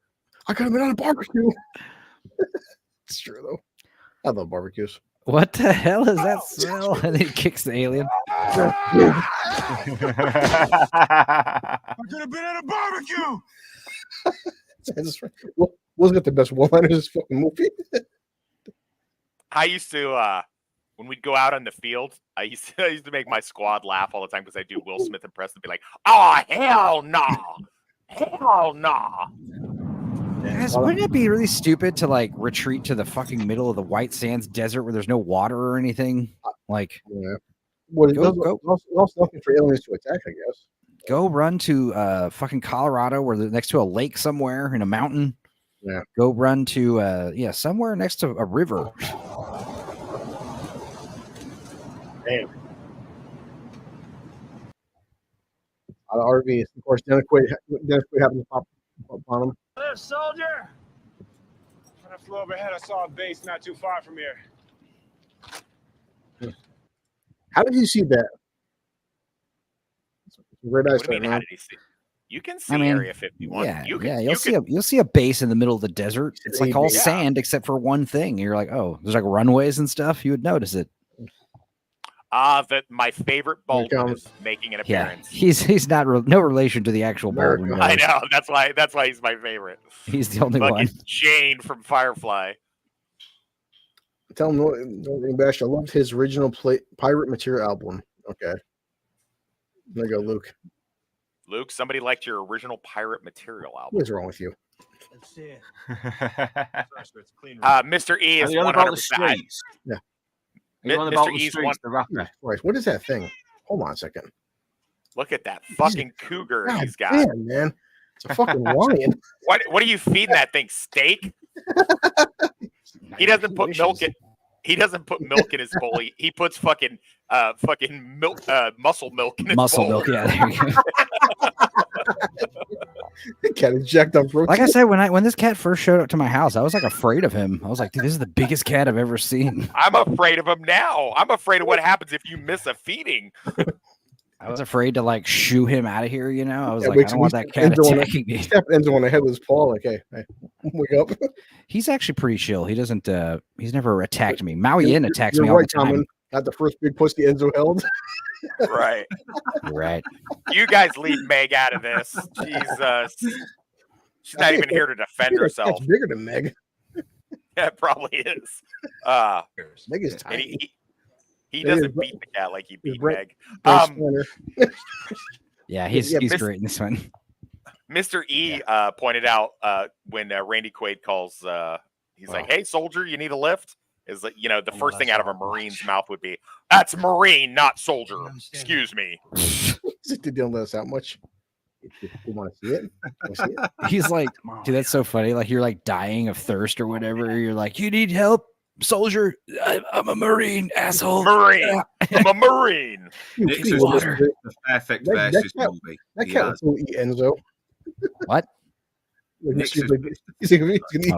I could have been on a barbecue. It's true though. I love barbecues. What the hell is that smell? And then he kicks the alien. I could have been at a barbecue. Wasn't it the best one-liners in this fucking movie? I used to when we'd go out on the field, I used to make my squad laugh all the time because I do Will Smith impressions. Be like, "Oh hell no, hell no." Guys, wouldn't it be really stupid to like retreat to the fucking middle of the White Sands desert where there's no water or anything? Like, yeah. Well, also nothing for aliens to attack, I guess. Go run to fucking Colorado where they're next to a lake somewhere in a mountain. Yeah. Go run to somewhere next to a river. Damn. The RVs, of course. Dennis Quaid happened to pop on him. There, soldier. When I flew overhead, I saw a base not too far from here. How did you see that? What do you mean? How did he see? You can see Area 51. Yeah, you'll see a base in the middle of the desert. It's like all sand except for one thing. You're like, oh, there's like runways and stuff. You would notice it. My favorite Baldwin is making an appearance. He's not no relation to the actual Baldwin. I know. That's why he's my favorite. He's the only one. Jane from Firefly. Tell him no bash. I loved his original Pirate Material album. Okay. There you go, Luke. Luke, somebody liked your original Pirate Material album. What is wrong with you? Let's see it. Mr. E is 100%. Yeah. Mr. E's one. Right. What is that thing? Hold on a second. Look at that fucking cougar he's got. Damn, man. It's a fucking lion. What are you feeding that thing? Steak? He doesn't put milk in. He doesn't put milk in his bowl. He puts fucking milk, muscle milk in his muscle bowl. milk. Yeah, there you go. Cat inject on protein. Like I said, when this cat first showed up to my house, I was like afraid of him. I was like, dude, this is the biggest cat I've ever seen. I'm afraid of him now. I'm afraid of what happens if you miss a feeding. I was afraid to like shoo him out of here. You know, I was like, I don't want that cat attacking me. Step Enzo on the head with his paw. Like, hey, wake up. He's actually pretty chill. He doesn't. He's never attacked me. Maui Yin attacks me all the time. Common. Not the first big pussy Enzo held. Right. Right. You guys leave Meg out of this. She's not even here to defend herself. That's bigger than Meg. Yeah, it probably is. Meg is tiny. He doesn't beat the cat like he beat Meg. Yeah, he's great in this one. Mr. E pointed out when Randy Quaid calls, he's like, "Hey, soldier, you need a lift?" Is that the first thing out of a Marine's mouth would be, "That's Marine, not soldier." Excuse me. They don't let us out much. You want to see it? He's like, dude, that's so funny. Like you're like dying of thirst or whatever. You're like, you need help, soldier. I'm a Marine, asshole. Marine. I'm a Marine. This is the perfect versus movie. That cat will eat Enzo. What? Oh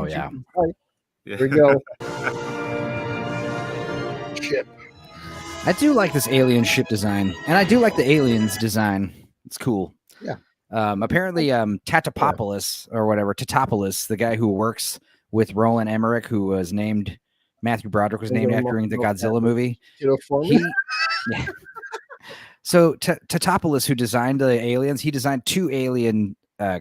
yeah. There we go. Ship. I do like this alien ship design, and I do like the aliens design. It's cool. Yeah. Apparently, Tatopoulos or whatever, Tatopoulos, the guy who works with Roland Emmerich, who was named Matthew Broderick was named after in the Godzilla movie. So Tatopoulos, who designed the aliens, he designed 2 alien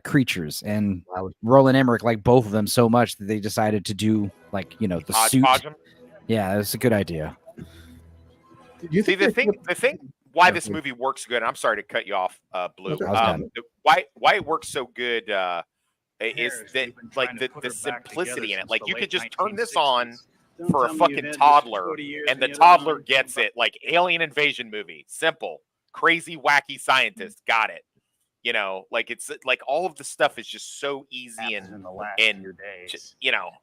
creatures, and Roland Emmerich liked both of them so much that they decided to do the suit. Yeah, that's a good idea. See, the thing why this movie works good, and I'm sorry to cut you off, Blue. Why it works so good is that the simplicity in it. Like you could just turn this on for a fucking toddler, and the toddler gets it. Like alien invasion movie, simple, crazy, wacky scientist, got it. It's like all of the stuff is just so easy and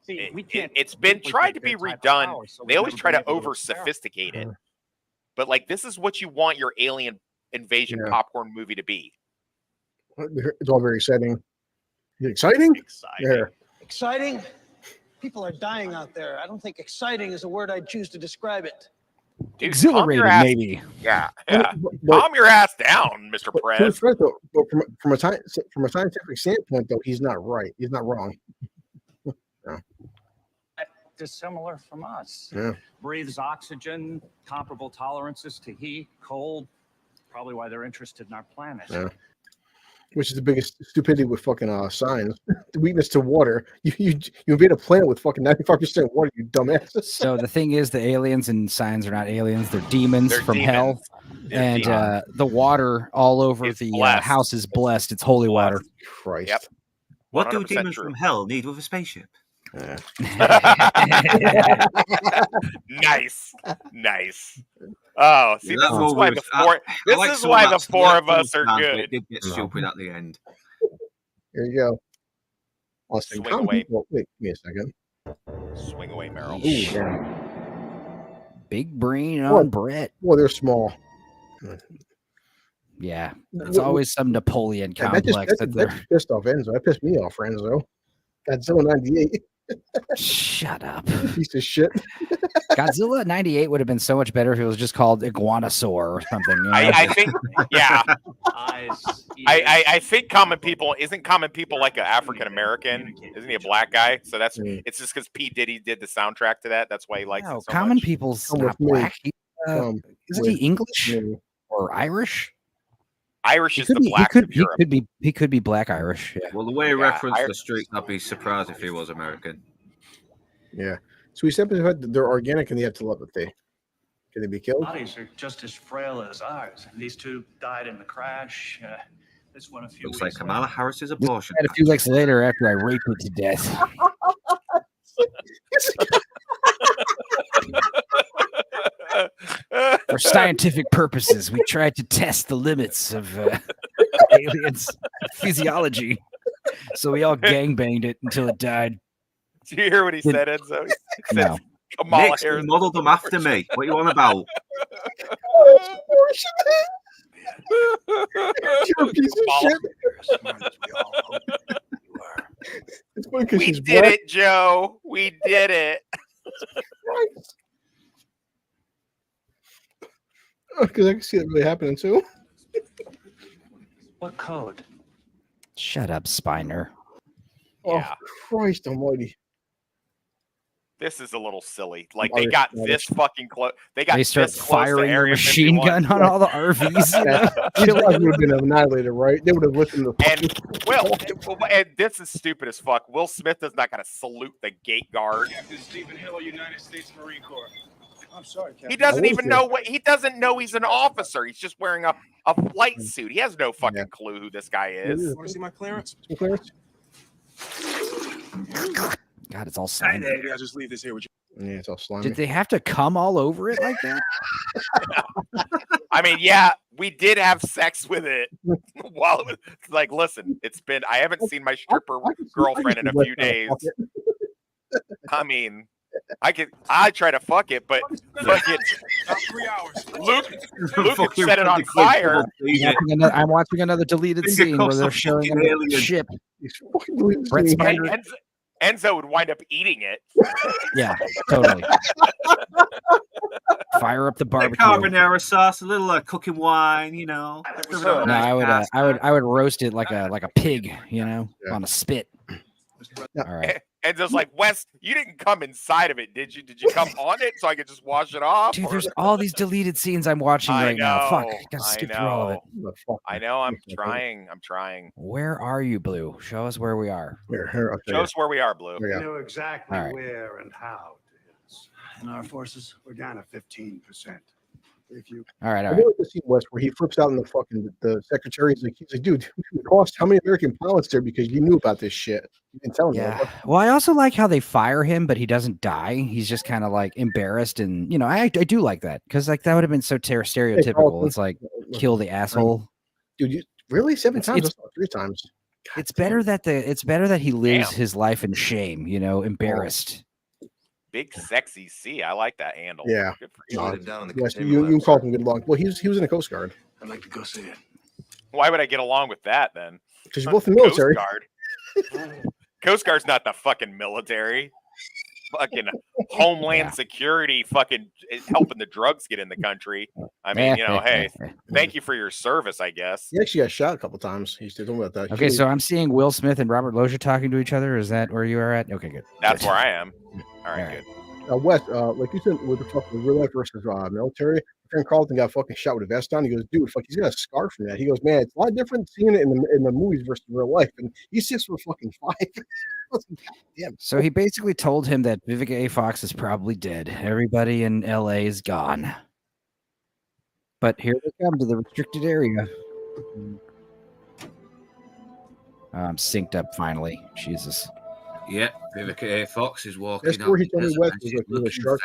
it's been tried to be redone. They always try to over sophisticate it. But this is what you want your alien invasion popcorn movie to be. It's all very exciting. Exciting? Exciting. Yeah. Exciting? People are dying out there. I don't think exciting is a word I'd choose to describe it. Dude, exhilarating, maybe. Yeah. Calm your ass down, Mr. Prez. But from a scientific standpoint, though, he's not right. He's not wrong. No. Dissimilar from us. Yeah. Breathes oxygen, comparable tolerances to heat, cold. Probably why they're interested in our planet. Yeah. Which is the biggest stupidity with fucking science. The weakness to water. You invade a planet with fucking 95% water, you dumbasses. So the thing is, the aliens in science are not aliens; they're demons from hell. And the water all over the house is blessed. It's holy water. Christ. Yep. What do demons from hell need with a spaceship? Nice. Oh, see, this is why the four. This is why the four of us are good. It did get stupid at the end. Here you go. Austin, swing away. Wait, give me a second. Swing away, Meryl. Big brain on Brett. Well, they're small. Yeah, it's always some Napoleon complex that they're. That pissed off Enzo. That pissed me off, Enzo. Godzilla 98. Shut up. Piece of shit. Godzilla 98 would have been so much better if it was just called Iguanosaur or something. You know? I think, yeah. I think Common People isn't Common People like an African American. Isn't he a black guy? So that's it's just because P Diddy did the soundtrack to that. That's why he likes it so Common much. People's not black. Isn't he English or Irish? Irish is the black of Europe. He could be black Irish. Yeah. Well, the way he referenced the street, I'd be surprised if he was American. Yeah. So he said they're organic and they have telepathy. Can they be killed? Bodies are just as frail as ours. And these two died in the crash. This one a few Looks weeks like Kamala Harris's abortion. And a few weeks later, after I raped it to death. For scientific purposes, we tried to test the limits of aliens' physiology. So we all gangbanged it until it died. Do you hear what he said, Enzo? He said, No. Kamala Nick, Harris. you modeled them after me. What you on about? You're a piece of shit. It's funny because We she's did black. it, Joe. We did it. Because I can see it really happening too. What code? Shut up, Spiner. Yeah. Oh, Christ almighty. This is a little silly. Like they got this fucking close. They got They start this close to firing their Area machine 51. gun on all the RVs. You know? These guys would have been annihilated, right? They would have listened to And this is stupid as fuck. Will Smith is not going to salute the gate guard. Captain Stephen Hill, United States Marine Corps. I'm sorry, Captain. He doesn't even know what he doesn't know. He's an officer. He's just wearing a flight suit. He has no fucking clue who this guy is. Want to see my clearance? clearance. God, it's all slimy. Maybe I'll just leave this here with you. Yeah, it's all slimy. Did they have to come all over it like that? I mean, yeah, we did have sex with it. While it was, like, listen, I haven't seen my stripper girlfriend in a few days. I mean, I try to fuck it, but fucking About 3 hours. Luke had set it on fire. I'm watching another deleted scene where they're showing a ship. Brett Spiner. Enzo would wind up eating it. Yeah, totally. Fire up the barbecue. Carbonara sauce, a little cooking wine, you know. No, I would roast it like a pig, you know, on a spit. All right. Enzo's like, Wes, you didn't come inside of it, did you? Did you come on it so I could just wash it off? Dude, there's all these deleted scenes I'm watching right now. Fuck, gotta skip through all of it. I know. I'm trying. Where are you, Blue? Show us where we are. Here, Show us where we are, Blue. We know exactly All right. where and how it is. In our forces, we're down to 15%. If you All right. I know the scene West where he flips out in the secretary. He's like, dude, it cost how many American pilots there because you knew about this shit. You didn't tell me. Yeah. Well, I also like how they fire him, but he doesn't die. He's just kind of like embarrassed, and you know, I do like that because like that would have been so stereotypical. It's like kill the asshole, dude. You really 7 times? That's not 3 times. It's better that he lives his life in shame. You know, embarrassed. Big sexy C. I like that handle. Yeah. Good for you. Yes, you can call him good luck. Well, he was in the Coast Guard. I'd like to go see it. Why would I get along with that then? Because you're both in the military. Coast Guard. Coast Guard's not the fucking military. Fucking Homeland Security fucking helping the drugs get in the country. I mean, you know, hey, thank you for your service, I guess. He actually got shot a couple times. He's talking about that. Okay, so I'm seeing Will Smith and Robert Loggia talking to each other. Is that where you are at? Okay, good. That's where I am. All right, good. Wes, like you said, with the fucking real life versus military, friend Carlton got fucking shot with a vest on. He goes, dude, fuck, he's got a scar from that. He goes, man, it's a lot different seeing it in the movies versus real life. And he's 6'5". Damn. So he basically told him that Vivica A. Fox is probably dead. Everybody in LA is gone. But here they come to the restricted area. I'm synced up finally. Jesus. Yeah, Vivica A. Fox is walking. That's where he told me Wes was like, there was a shark.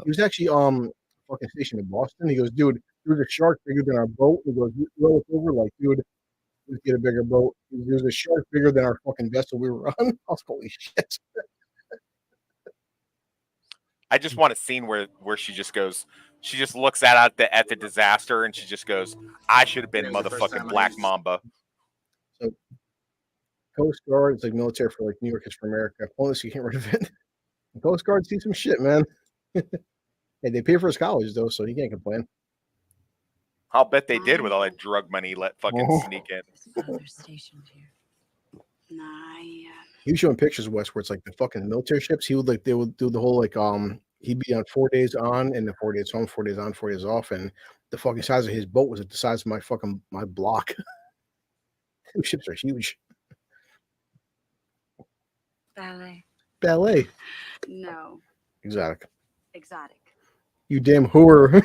He was actually fucking stationed in Boston. He goes, dude, there was a shark bigger than our boat. He goes, you roll it over, like, dude, let's get a bigger boat. There's a shark bigger than our fucking vessel we were on. I was holy shit. I just want a scene where she just goes, She just looks at the disaster and she just goes, "I should have been motherfucking Black Mamba." So, Coast Guard is like military for like New York is for America. Only you can't get rid of it. The Coast Guard see some shit, man. Hey, they pay for his college though, so he can't complain. I'll bet they did with all that drug money let fucking sneak in. He was showing pictures of West where it's like the fucking military ships. He would like they would do the whole like he'd be on 4 days on and then 4 days home, 4 days on, 4 days off, and the fucking size of his boat was the size of my block. Those ships are huge. Ballet. No. Exotic. Exotic. You damn whore.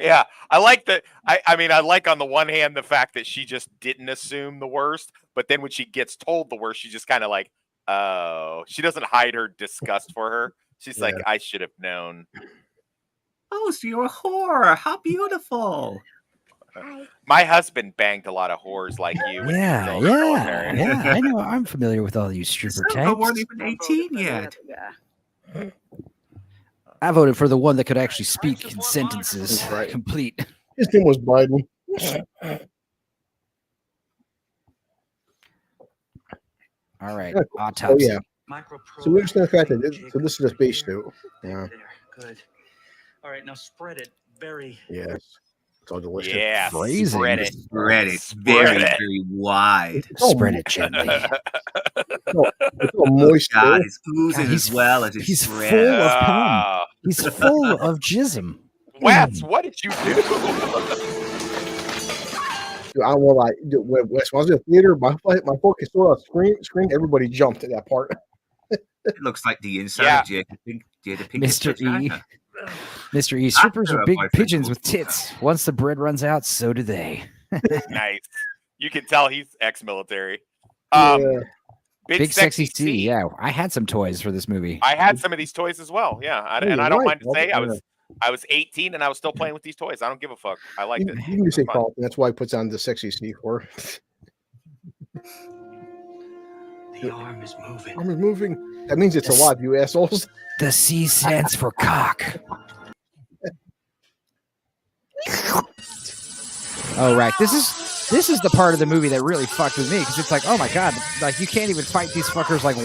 Yeah, I like that. I mean, I like on the one hand the fact that she just didn't assume the worst, but then when she gets told the worst, she just kind of like, oh, she doesn't hide her disgust for her. She's like, I should have known. Oh, so you're a whore. How beautiful. My husband banged a lot of whores like you. When he was still in the military. Yeah. I know. I'm familiar with all these stripper I types. weren't even 18 yet. I voted for the one that could actually speak in sentences, complete. His name was Biden. All right, Oh, autopsy. yeah. So we understand the fact that this is a space suit. Yeah. Good. All right, now spread it very. Yes. It's all delicious. Yeah, Phrasing. spread it. Spread it very, very wide. Spread it gently. It's all moist. God, it's oozing God, as well as it's he's spread. full of cum. He's full of jism. Wes, what did you do? Dude, I won't lie. Dude, when I was in the theater, my focus saw a screen. Everybody jumped at that part. It looks like the inside of Jada Pinkett Mr. E. vagina. Mr. E. Strippers After are a big boyfriend pigeons goes with tits. Once the bread runs out, so do they. Nice. You can tell he's ex-military. Big sexy C. Yeah, I had some toys for this movie. I had some of these toys as well. Yeah, and I don't mind to say I was 18 and I was still playing with these toys. I don't give a fuck. I liked it. You can just say Carlton. That's why he puts on the sexy C for. The arm is moving. Arm is moving. That means it's alive, you assholes. The C stands for cock. Oh, right. This is the part of the movie that really fucked with me because it's like, oh my god, like you can't even fight these fuckers like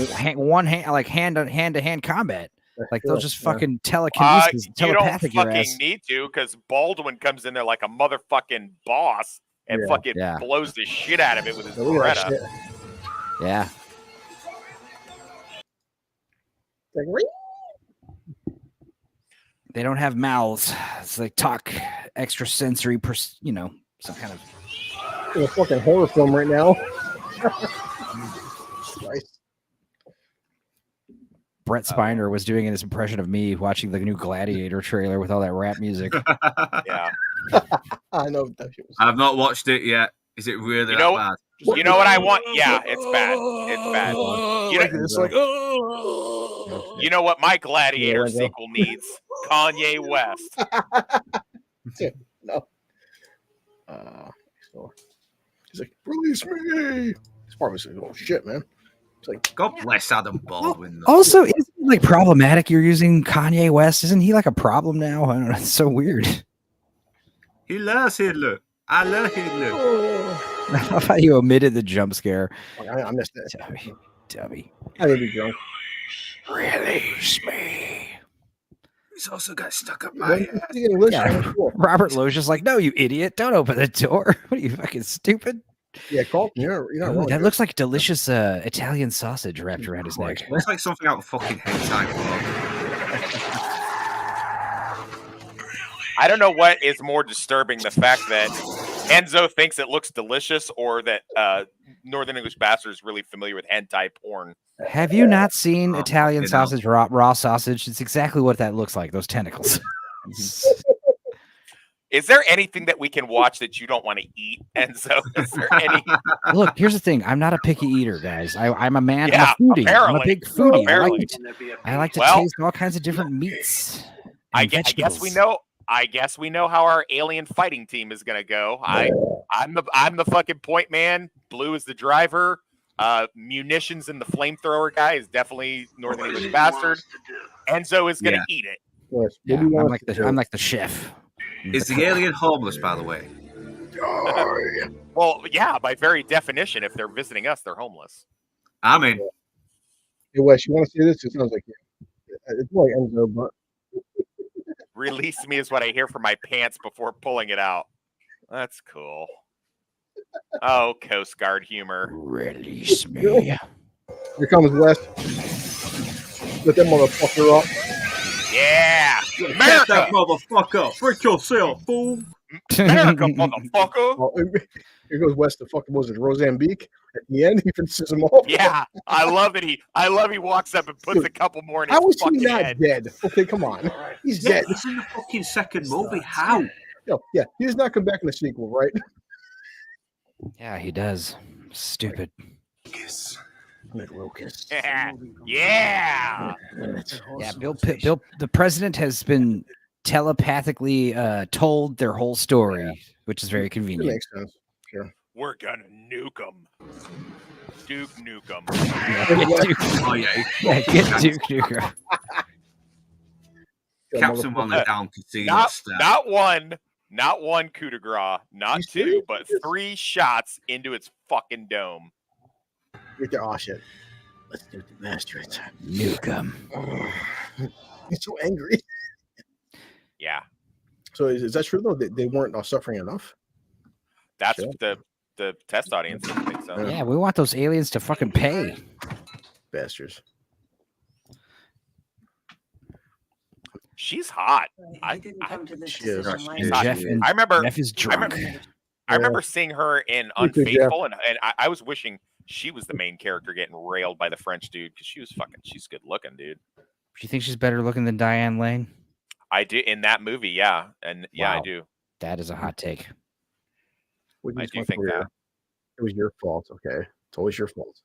hand to hand combat. Like they'll just fucking telekinesis, telepathic you don't your fucking ass. need to because Baldwin comes in there like a motherfucking boss and fucking blows the shit out of it with his Beretta. Yeah. They don't have mouths. It's like talk extrasensory, some kind of. It's a fucking horror film right now. Christ. Brett Spiner was doing his impression of me watching the new Gladiator trailer with all that rap music. Yeah. I know that shit was. I've not watched it yet. Is it really that bad? You know what I want? Yeah, it's bad. It's bad. You know what my Gladiator sequel needs? Kanye West. No. He's like, release me. This part was like, oh shit, man. It's like, God bless Adam Baldwin. Also, isn't it like problematic you're using Kanye West? Isn't he like a problem now? I don't know. It's so weird. He loves Hitler. I love Hitler. I love how you omitted the jump scare. I missed it. Dummy. I didn't be drunk. Release me. He's also got stuck up my ass. Yeah. Robert Lowe's just like, no, you idiot. Don't open the door. What are you, fucking stupid? Yeah, Carlton, you're not wrong. That looks like delicious Italian sausage wrapped around his neck. Looks like something out of fucking hentai porn. I don't know what is more disturbing, the fact that Enzo thinks it looks delicious or that Northern English Bastard is really familiar with hentai porn. Have you not seen Italian sausage, raw sausage? It's exactly what that looks like, those tentacles. Is there anything that we can watch that you don't want to eat, Enzo? Is there any? Look, here's the thing. I'm not a picky eater, guys. I'm a man. Yeah, I'm a foodie. I'm a apparently. big foodie. Apparently. I like to taste all kinds of different meats. I guess we know. I guess we know how our alien fighting team is gonna go. I'm the fucking point man. Blue is the driver. Munitions and the flamethrower guy is definitely Northern English bastard. Enzo is gonna eat it. Yes. Yeah, I'm like the chef. Is the alien homeless, by the way? Well, yeah, by very definition, if they're visiting us, they're homeless. I'm in. Hey, Wes, you want to see this? It sounds like it's like Enzo, but Release me is what I hear from my pants before pulling it out. That's cool. Oh, Coast Guard humor. Release me. Here comes Wes. Let that motherfucker up. Yeah, Get America, that motherfucker. Freak yourself, fool. America, motherfucker. Oh, here goes Wes, the fucking was it Roseanne-Beek at the end. He finishes him off. Yeah, I love that he walks up and puts a couple more in his How is he fucking not head. dead? Okay, come on. He's Yeah, dead. it's in the fucking second movie. How? Yo, yeah, he does not come back in the sequel, right? Yeah, he does. Stupid. Yeah, yeah. Yeah, Bill. The president has been telepathically told their whole story, which is very It convenient. makes sense. Sure. We're gonna nuke him. Duke Nukem. Oh, yeah. Yeah, get Duke Nukem. Captain on the down casino Not one coup de grace, not two, but 3 shots into its fucking dome. Right there. Oh shit. Let's do the master. Nukem. He's so angry. Yeah, So is that true though? They weren't suffering enough. that's Sure. the test audience didn't think so. Yeah, we want those aliens to fucking pay. Bastards. She's hot. I didn't come to this She is. decision She like is. that. And I remember Jeff is drunk. I remember seeing her in Me too, Jeff. Unfaithful, and I was wishing she was the main character getting railed by the French dude because she's good looking, dude. Do you think she's better looking than Diane Lane? I do in that movie, yeah, and yeah, I Wow. do. That is a hot take. I do think that. It was your fault. Okay, it's always your fault.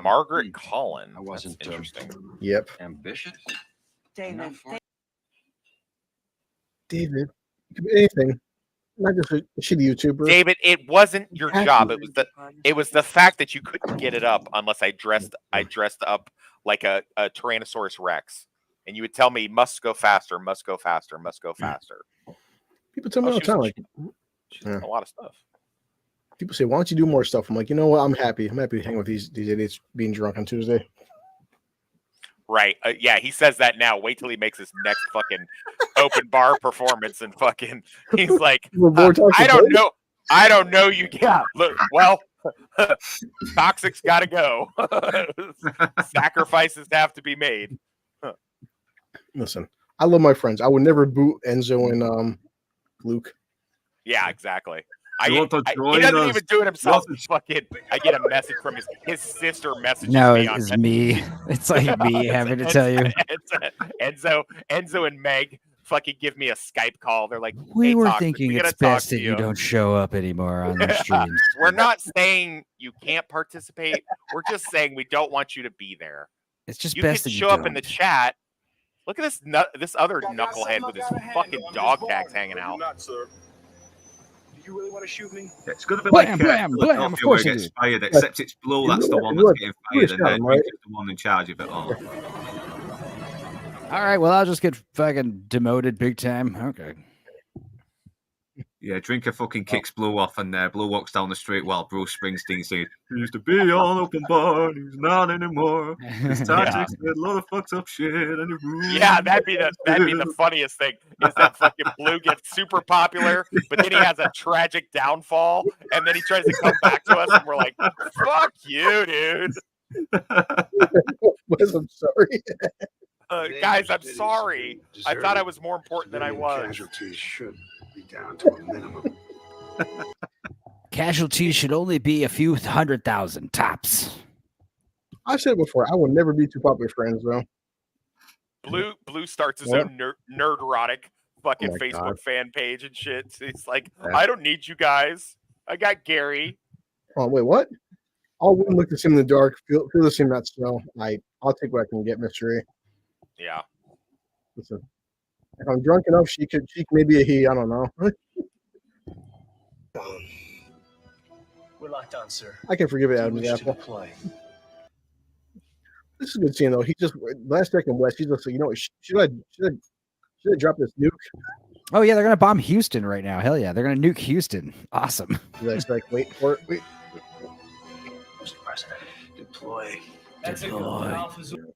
Margaret Collin. I wasn't That's interesting. Yep. ambitious. David, David, it could be anything. Not just a shitty YouTuber. David, it wasn't your Exactly. job. It was the fact that you couldn't get it up unless I dressed up like a Tyrannosaurus Rex, and you would tell me must go faster, must go faster, must go faster. People tell me all the time, like, She's done a lot of stuff. people say, "Why don't you do more stuff?" I'm like, you know what? I'm happy. I'm happy to hang with these idiots being drunk on Tuesday. Right. Yeah, he says that now. Wait till he makes his next fucking open bar performance and fucking he's like, I don't know you. Yeah, look, well, toxic's got to go. Sacrifices have to be made. Listen, I love my friends. I would never boot Enzo and Luke. Yeah, exactly. You want to he join doesn't us? even do it himself. Fucking, I get a message from his sister messages No, me on it's me. It's like me having to tell you. Enzo and Meg fucking give me a Skype call. They're like, We "Hey, were Toxic, thinking we gotta it's talk best to that you don't show up anymore on the streams. We're not saying you can't participate. We're just saying we don't want you to be there. It's just You best can that you show up in don't. the chat. Look at this other knucklehead with his fucking dog tags hanging out. Not, sir. Do you really want to shoot me? Yeah, it's going to be Blam, like blam, blam, Philadelphia of course where I it gets do. fired, except it's Blue that's the one that's getting fired, and then right? Drink is the one in charge of it all. All right, well, I'll just get fucking demoted big time. Okay. Yeah, Drinker fucking kicks Blue off, and Blue walks down the street while Bruce Springsteen says, "He used to be on open bar, he's not anymore. His tactics did a lot of fucked up shit, and it ruined." Yeah, that'd be the funniest thing is that fucking Blue gets super popular, but then he has a tragic downfall, and then he tries to come back to us, and we're like, "Fuck you, dude." Wes, I'm sorry. Guys, I'm sorry. I thought I was more important than I was. Casualties should be down to a minimum. Casualties should only be a few 100,000 tops. I've said it before. I will never be too popular for Enzo. Blue starts his own nerd-erotic fucking Facebook God. fan page and shit. He's like, Yeah. I don't need you guys. I got Gary. Oh wait, what? I'll look to see in the dark. Feel the same not smell. I'll take what I can get, mystery. Yeah. Listen, if I'm drunk enough, she could maybe a he. I don't know. We're locked on, sir. I can forgive it, Adam Wish to Apple. deploy. This is a good scene though. He just last second West. He's just like, you know, should I drop this nuke? Oh yeah, they're gonna bomb Houston right now. Hell yeah, they're gonna nuke Houston. Awesome. He's like, wait for it. Wait. Mr. President, deploy. That's a good Deploy. one, Alpha Zulu.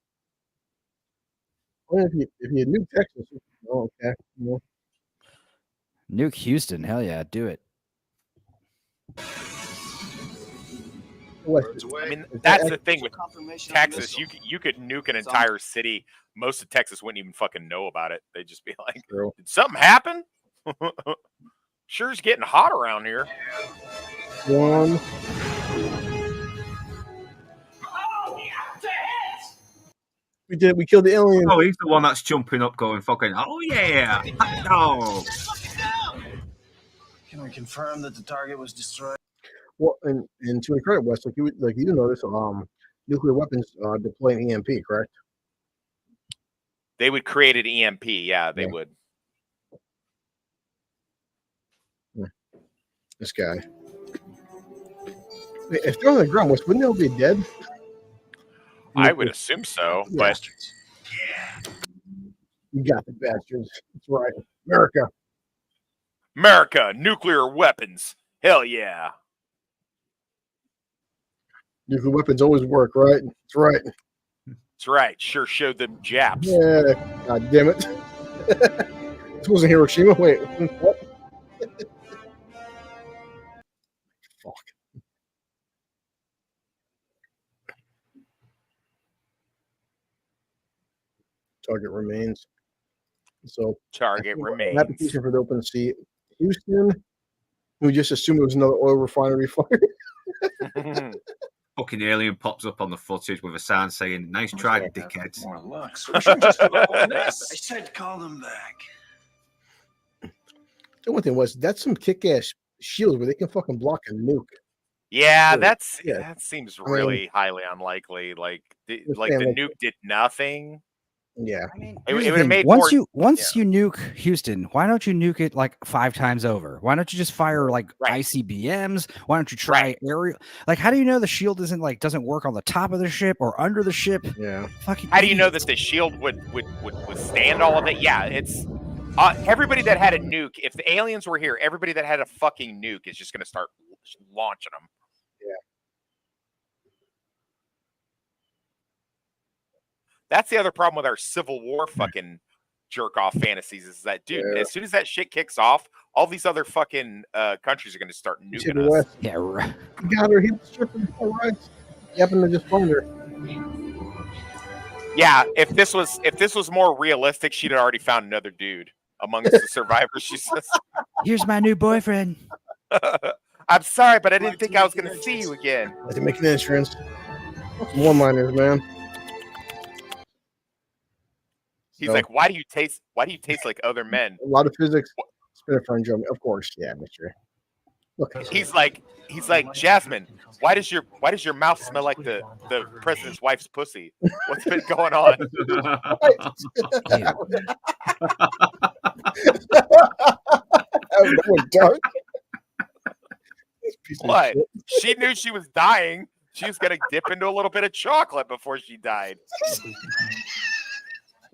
Well, if you nuke Texas, oh, okay. You know. Nuke Houston. Hell yeah, do it. I mean, that's the thing with Texas. You could nuke an entire city. Most of Texas wouldn't even fucking know about it. They'd just be like, "Did something happen?" Sure, it's getting hot around here. One. We killed the alien. Oh, he's the one that's jumping up, going fucking. Oh yeah, no. Can we confirm that the target was destroyed? Well, and to your credit, West, like you notice, nuclear weapons deploy an EMP, correct? They would create an EMP. Yeah, they would. This guy. If they're on the ground, West, wouldn't they be dead? I would assume so, but you got the bastards. That's right, America, nuclear weapons. Hell yeah. Nuclear weapons always work, right? That's right. That's right. Sure showed them Japs. Yeah. God damn it. This wasn't Hiroshima. Wait, what? Fuck. Target remains. So target remains. Application for the open sea. Houston. We just assumed it was another oil refinery fire. Fucking alien pops up on the footage with a sign saying, "Nice try, dickheads." More looks. We should just go on this. I said call them back. The one thing was that's some kick-ass shields where they can fucking block a nuke. Yeah, Really? that seems really highly unlikely. Like the nuke did nothing. Yeah, I mean, it here's the would have thing. made once more. you nuke Houston, why don't you nuke it like 5 times over? Why don't you just fire like ICBMs? Why don't you try aerial? Like, how do you know the shield doesn't work on the top of the ship or under the ship? Yeah. Fucking How do you know idiots. that the shield would withstand all of it? Yeah, it's everybody that had a nuke. If the aliens were here, everybody that had a fucking nuke is just going to start launching them. Yeah. That's the other problem with our Civil War fucking jerk off fantasies is that, dude, as soon as that shit kicks off, all these other fucking countries are going to start nuking us. Yeah, right. You got her hit the strip and all right. You happen to just find her. Yeah, if this was more realistic, she'd have already found another dude amongst the survivors. She says, Here's my new boyfriend. "I'm sorry, but I didn't think I was going to see you again." I had to make an entrance. One-liners, man. He's like, why do you taste like other men? A lot of physics. Spin a friend drum, of course. Yeah, Mister. Look, He's like, Jasmine, why does your mouth smell like the president's wife's pussy? What's been going on? that went dark. What? She knew she was dying. She was gonna dip into a little bit of chocolate before she died.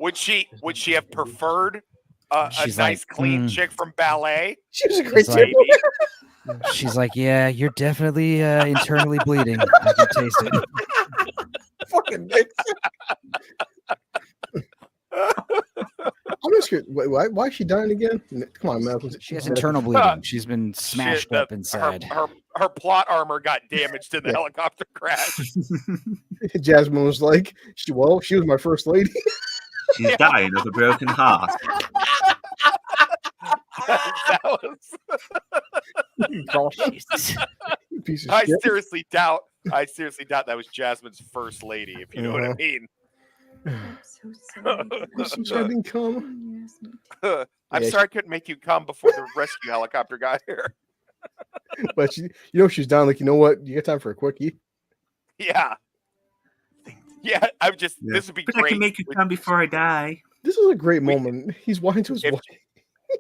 Would she have preferred a She's nice, like, clean chick from ballet? She was a great like- table. She's like, yeah, you're definitely internally bleeding. I can taste it. Fucking dicks. I'm just curious. Why is she dying again? Come on, man. She has internal bleeding. She's been smashed up inside. Her plot armor got damaged in the helicopter crash. Jasmine was like, she was my first lady. She's dying of a broken heart. That was. Piece of I shit. seriously doubt that was Jasmine's first lady, if you know what I mean. So sorry. I'm sorry I didn't come. I'm Yeah, sorry I couldn't make you come before the rescue helicopter got here. But she's down. Like, you know what? You got time for a quickie? Yeah. Yeah, I'm just. This would be But great. I can make you come before I die. This is a great moment. He's walking to his wife.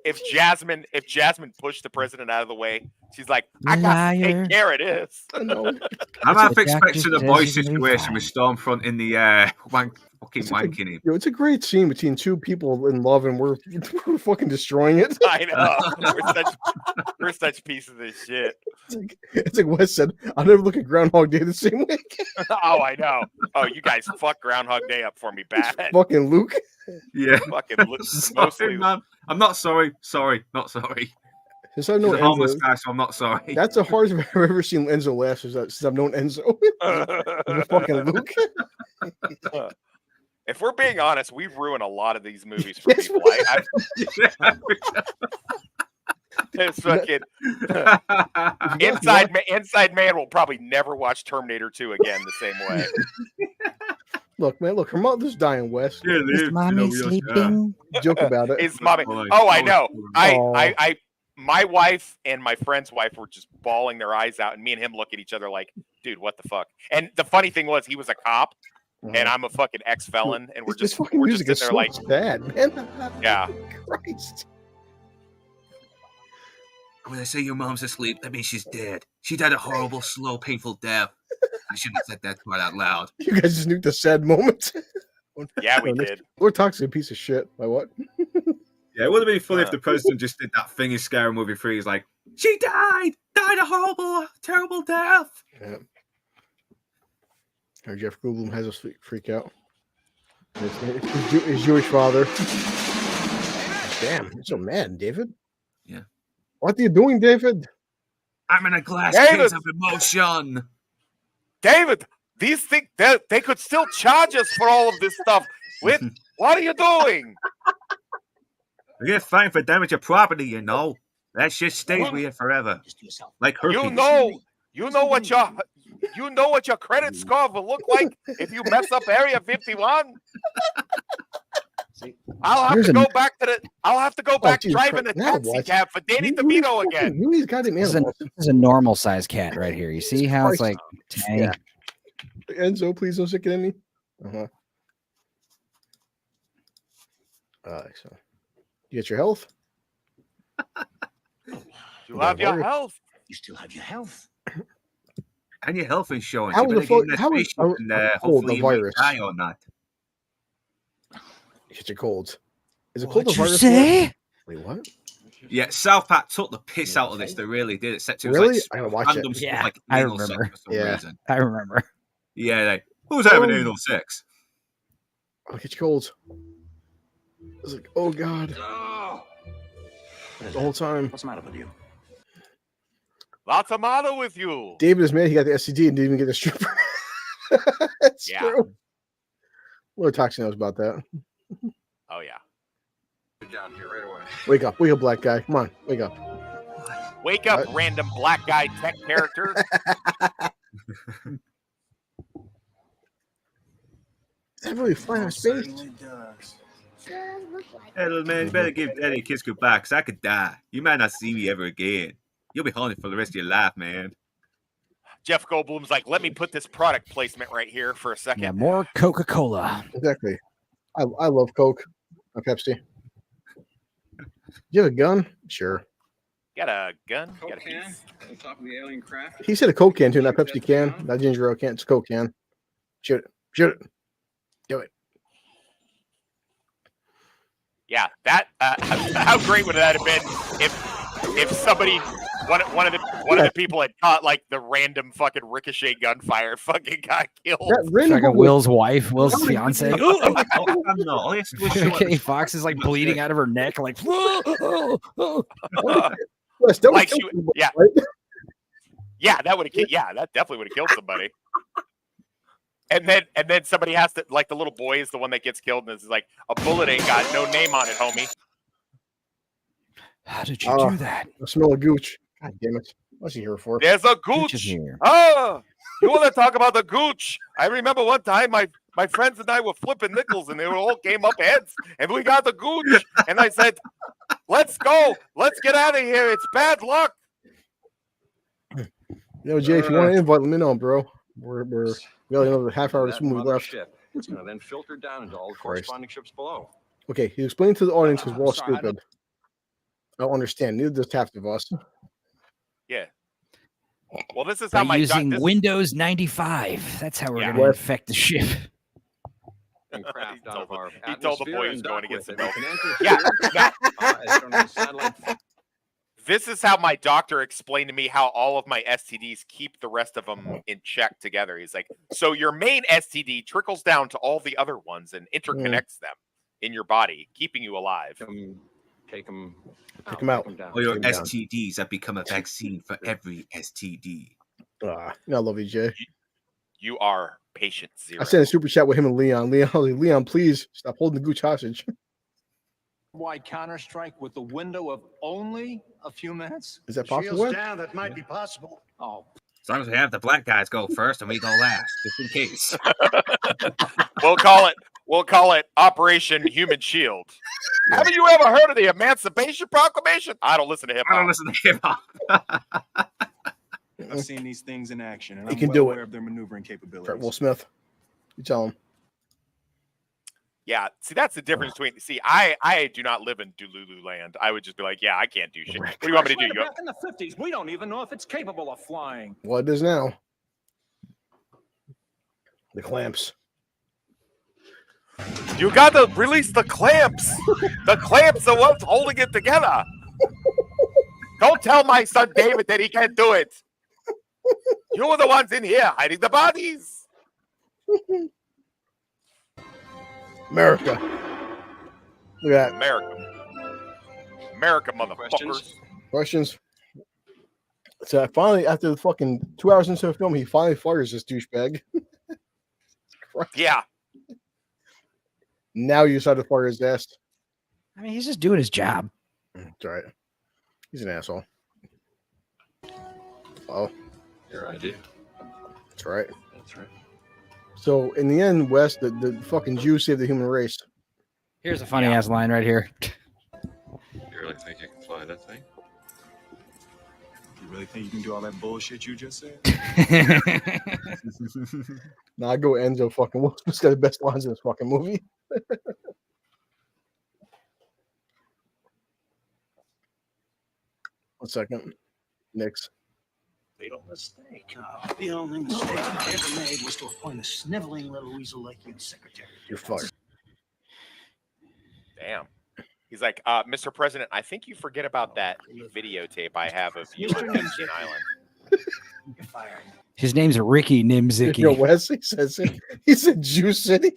if Jasmine pushed the president out of the way, she's like, I got to take care of this. I'm half expecting a boy situation with Stormfront in the fucking wanking him. It's a great scene between two people in love, and we're fucking destroying it. I know. We're such pieces of shit. It's like Wes said, I'll never look at Groundhog Day the same way again. Oh, I know. Oh, you guys fuck Groundhog Day up for me bad. Fucking Luke. Yeah. Fucking mostly. Man. I'm not sorry. Sorry, not sorry. Since I've known He's a homeless Enzo, guy, so I'm not sorry. that's the hardest I've ever seen Enzo laugh since I've known Enzo. The fucking Luke. If we're being honest, we've ruined a lot of these movies for people. It's fucking Inside Man will probably never watch Terminator 2 again the same way. Look, man, her mother's dying, Wes. Is mommy sleeping? Joke about it. Is mommy? Oh, I know. My wife and my friend's wife were just bawling their eyes out, and me and him look at each other like, dude, what the fuck? And the funny thing was, he was a cop, and I'm a fucking ex-felon, and we're just sitting there like, bad, man. Yeah. Christ. When I say your mom's asleep, that means she's dead. She died a horrible, slow, painful death. I shouldn't have said that part out loud. You guys just nuked the sad moment. Yeah, we did. Lord Toxic, a piece of shit. By what? Yeah, it would have been funny if the president just did that thing in Scary Movie 3. He's like, she died a horrible, terrible death. Yeah. Or Jeff Goldblum has us freak out. His Jewish father. Damn, you're so mad, David. Yeah. What are you doing, David? I'm in a glass case of emotion. David, these things, they could still charge us for all of this stuff. What are you doing? We get fined for damage of property, you know. That shit stays with you forever. Like herpes. You know what your credit score will look like if you mess up Area 51. I'll have to go back driving the taxi cab for Danny DeVito again. You need goddamn animals. This is a normal sized cat right here. You see how it's like, yeah. Enzo, please don't stick it in me. So you get your health. You have your health. You still have your health. And your health insurance. How you is the virus? Die or not. Get your colds. Is it cold the virus? Say? Wait, what? Yeah, South Park took the piss out of this. They really did. Except it was really? like I gotta watch it. Yeah, like I anal remember. sex for some reason. I remember. Yeah, like, who's having anal sex? I'll get your colds. I was like, oh god. The whole time. What's the matter with you? What's the matter with you? David is mad he got the STD and didn't even get the stripper. That's true. Lord Toxic knows about that. Oh yeah. Down here right away. Wake up, black guy. Come on, wake up. Wake up, random black guy tech character. Is that really flying in space? Hey, little man, you better give Eddie a kiss goodbye, because I could die. You might not see me ever again. You'll be haunted for the rest of your life, man. Jeff Goldblum's like, let me put this product placement right here for a second. Yeah, more Coca-Cola. Exactly. I love Coke. Or Pepsi. You have a gun? Sure. Got a gun? Coke Got a can piece. on top of the alien craft. He said a Coke can too, not Pepsi can. Not ginger ale can. It's a Coke can. Shoot it. Shoot it. Do it. Yeah, that. How great would that have been if somebody, one of the people had caught like the random fucking ricochet gunfire, fucking got killed. Like a Will's wife, Will's fiance. No, Katie Fox is like bleeding out of her neck, like. Yeah, that would have killed. Yeah, that definitely would have killed somebody. And then somebody has to, like, the little boy is the one that gets killed, and it's like, a bullet ain't got no name on it, homie. How did you do that? I smell a gooch. God damn it. What's he here for? There's a gooch. Oh, you want to talk about the gooch? I remember one time my friends and I were flipping nickels, and they all came up heads, and we got the gooch. And I said, let's go. Let's get out of here. It's bad luck. Yo, Jay, if you want to invite, let me know, bro. We got another half hour of this movie left. It's going to then filter down into all the corresponding ships below. Okay, he explained to the audience because we're all stupid. I don't understand. Neither does half of us. Yeah. Well, this is By how my using this Windows 95. That's how we're Yeah. going to infect the ship. And craft out of our he told the atmosphere boy he and was going to dock get some with it. milk. We can enter Yeah. here, Now, as shown on the satellite. this is how my doctor explained to me how all of my STDs keep the rest of them in check together. He's like, so your main STD trickles down to all the other ones and interconnects them in your body, keeping you alive. Take them out. Or your Take 'em down. STDs that become a vaccine for every STD. I love you, Jay. You are patient zero. I sent a super chat with him and Leon. Leon, please stop holding the gooch hostage. Wide counter-strike with the window of only a few minutes? Is that Shields possible? down, that might be possible. Oh, As long as we have the black guys go first and we go last, just in case. We'll call it Operation Human Shield. Haven't you ever heard of the Emancipation Proclamation? I don't listen to hip hop. I don't listen to hip hop. I've seen these things in action, and He I'm can well do aware it. of their maneuvering capabilities. Will Smith. You tell him. Yeah, see, that's the difference between. See, I do not live in Dululu land. I would just be like, yeah, I can't do shit. What do you want me to do? back in the 50s, we don't even know if it's capable of flying. Well, it is now. The clamps. You got to release the clamps. The clamps are what's holding it together. Don't tell my son David that he can't do it. You're the ones in here hiding the bodies. America. Look at that. America, motherfuckers. Questions? So finally, after the fucking 2 hours into the film, he finally fires this douchebag. Yeah. Now you decided to fire his ass. I mean, he's just doing his job. That's right. He's an asshole. Oh. Your idea. That's right. That's right. So in the end, Wes, the fucking Jews saved the human race. Here's a funny ass line right here. You really think you can fly that thing? You really think you can do all that bullshit you just said? Now I go Enzo fucking Will Smith's got the best lines in this fucking movie. 1 second. Next. Fatal mistake. The only mistake I ever made was to appoint a sniveling little weasel like you secretary. You're fired. Damn. He's like, Mr. President, I think you forget about that videotape I have of you at Epstein Island. You're fired. His name's Ricky Nimzicki. Yo, Wes, he says it. He said Jew City.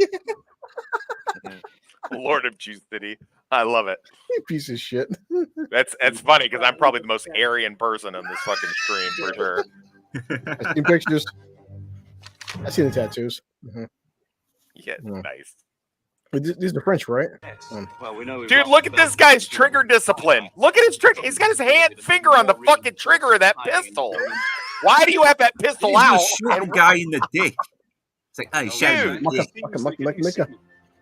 Lord of Jew City. I love it. You piece of shit. That's funny because I'm probably the most Aryan person on this fucking stream for sure. I seen pictures. I seen the tattoos. Mm-hmm. Yeah, nice. These are French, right? Well, we know. Dude, look at this guy's trigger discipline. Look at his trigger. He's got his finger on the fucking trigger of that pistol. Why do you have that pistol out? Shoot the guy in the dick. It's like, hey, shout Maka.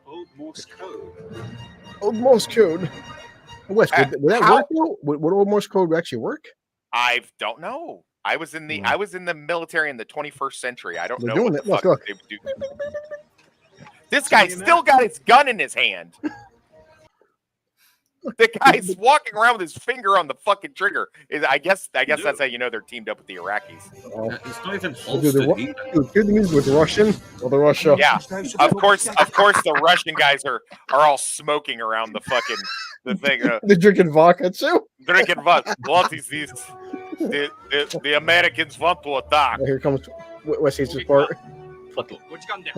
Old Morse code. Old Morse code. Wes, would that work? Would Old Morse code actually work? I don't know. I was in the military in the 21st century. I don't They're know doing what the it. fuck Look. they would do. This guy still got his gun in his hand. The guy's walking around with his finger on the fucking trigger. I guess that's how you know they're teamed up with the Iraqis. It's not even Dude, the music with the Russian or the Russia. Yeah, of course, the Russian guys are all smoking around the thing. They're drinking vodka too. Drinking vodka. What is this? The Americans want to attack. Here comes Wesley's part.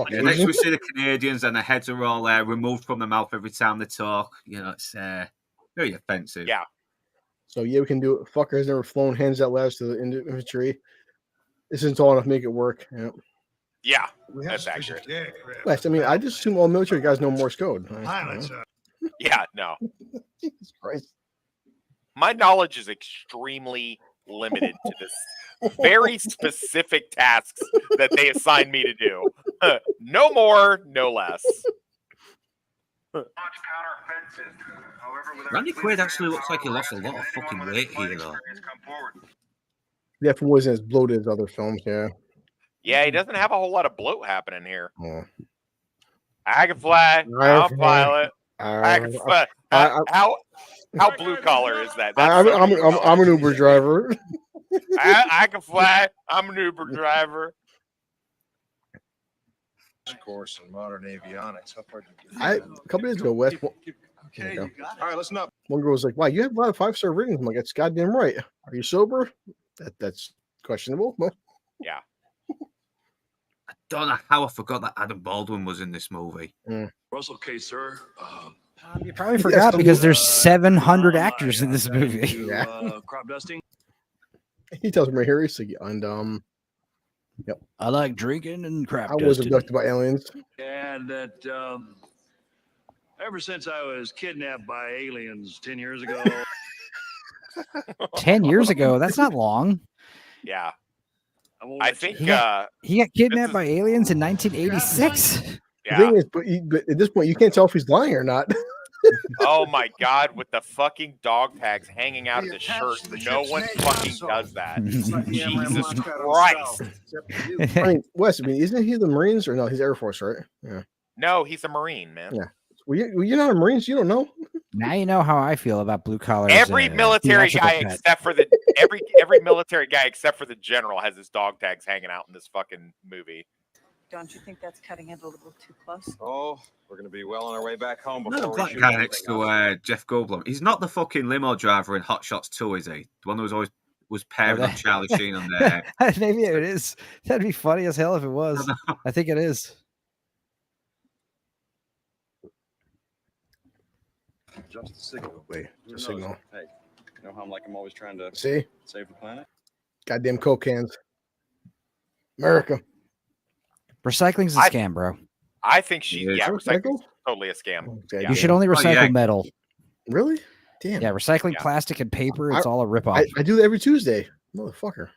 Yeah, next we see the Canadians and their heads are all removed from the mouth every time they talk. You know, it's very offensive. Yeah. So yeah, we can do it. Fucker has never flown hands that ladders to the infantry. This isn't tall enough to make it work. Yeah, that's accurate. West, I mean, I just assume all military guys know Morse code. Yeah, no. Jesus Christ. My knowledge is extremely limited to this very specific tasks that they assign me to do. No more, no less. Randy Quaid actually looks like he lost a lot of fucking weight here, though. Yeah, for wasn't as bloated as other films, yeah. Yeah, he doesn't have a whole lot of bloat happening here. Oh. I can fly. I'll pilot. I can fly. How blue collar is that? I'm an Uber driver. I can fly. I'm an Uber driver. Course in modern avionics. How far did you A couple days ago, Wes. Okay, you got it. All right, listen up. One girl was like, "Wow, you have a lot of 5-star ratings." I'm like, "That's goddamn right." Are you sober? That's questionable. But Yeah. I don't know how I forgot that Adam Baldwin was in this movie. Russell K. Sir. You probably forgot because there's 700 actors in this movie. Yeah. Crop dusting. He tells me right here, he's like, and yep. I like drinking and crap. I was abducted by aliens. And that ever since I was kidnapped by aliens 10 years ago. 10 years ago? That's not long. Yeah. I think he got kidnapped by aliens in 1986. The thing is, but at this point, you can't tell if he's lying or not. Oh my God! With the fucking dog tags hanging out of the shirt, no one fucking does that. Jesus Christ! I mean, Wes. I mean, isn't he the Marines or no? He's Air Force, right? Yeah. No, he's a Marine, man. Yeah. Well, you're not a Marine, so you don't know. Now you know how I feel about blue collar. Every military guy except for the every military guy except for the general has his dog tags hanging out in this fucking movie. Don't you think that's cutting it a little too close? Oh, we're going to be well on our way back home No, before we that shoot guy anything next else. to Jeff Goldblum. He's not the fucking limo driver in Hot Shots 2, is he? The one who was always pairing on Charlie Sheen on there. Maybe it is. That'd be funny as hell if it was. I think it is. Just a signal. Wait, Who just a knows? signal. Hey, you know how I'm always trying to See? save the planet? Goddamn Coke cans. America. Recycling's a scam, bro. I think recycling's Recycle? totally a scam. Okay. You should only recycle metal. Really? Damn. Yeah, recycling plastic and paper, it's all a ripoff. I do that every Tuesday, motherfucker.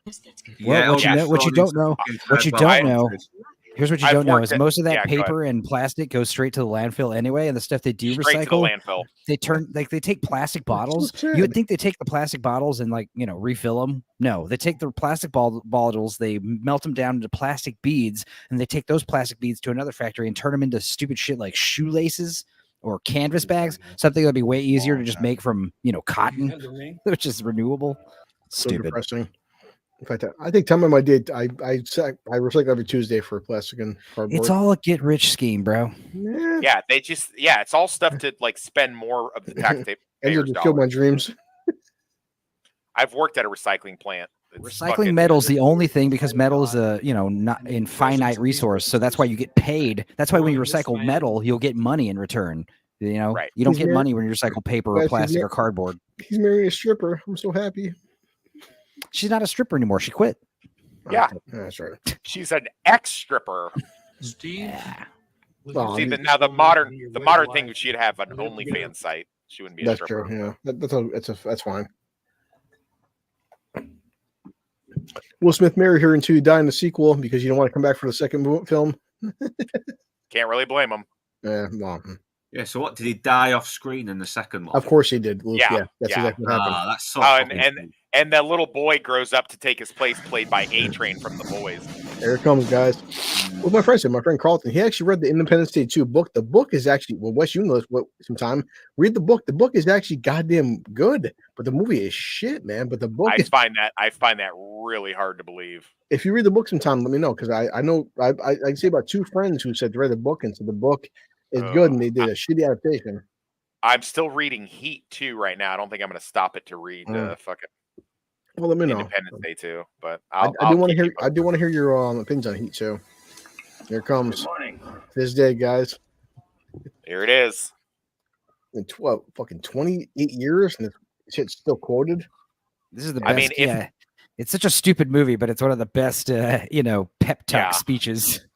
Well, what you don't know, here's what you don't know is most of that paper and plastic goes straight to the landfill anyway, and the stuff they do Straight to the recycle, landfill. they take plastic bottles. You would think they take the plastic bottles and refill them. No, they take the plastic bottles, they melt them down into plastic beads, and they take those plastic beads to another factory and turn them into stupid shit like shoelaces or canvas bags, something that'd be way easier to just make from cotton, which is renewable. So Stupid. depressing. In fact, I think time I did. I recycle every Tuesday for plastic and cardboard. It's all a get rich scheme, bro. Yeah, it's all stuff to spend more of the taxpayers' and to kill my dreams. I've worked at a recycling plant. Recycling metal is the only thing because metal is a not infinite resource, so that's why you get paid. That's why when you recycle metal, you'll get money in return. You don't get money when you recycle paper or plastic or cardboard. He's marrying a stripper. I'm so happy. She's not a stripper anymore. She quit. Yeah, that's right. She's an ex-stripper. Steve. Well, See, now the modern thing is she'd have an OnlyFans site. She wouldn't be a That's stripper. true. Yeah, that's fine. Will Smith married her until he died in the sequel because you don't want to come back for the second film. Can't really blame him. Yeah, well, Yeah, so what, did he die off screen in the second one? of course he did. Luke. Yeah, That's yeah. exactly what happened. That's so and that little boy grows up to take his place, played by A-Train from The Boys. There it comes, guys. Well, my friend Carlton, he actually read the Independence Day 2 book. The book is actually, well, Wes, you know this sometime. Read the book. The book is actually goddamn good, but the movie is shit, man. But the book I find that really hard to believe. If you read the book sometime, let me know, because I know I can say about 2 friends who said they read the book and said the book is good and they did a shitty adaptation. I'm still reading Heat 2 right now. I don't think I'm going to stop it to read fucking Well, let me know. Independence Day 2, but I do want to hear. I do want to hear your opinions on Heat 2. Here it comes. This day, guys. Here it is. In fucking 28 years, and this shit's still quoted. This is the best. It's such a stupid movie, but it's one of the best, pep talk speeches.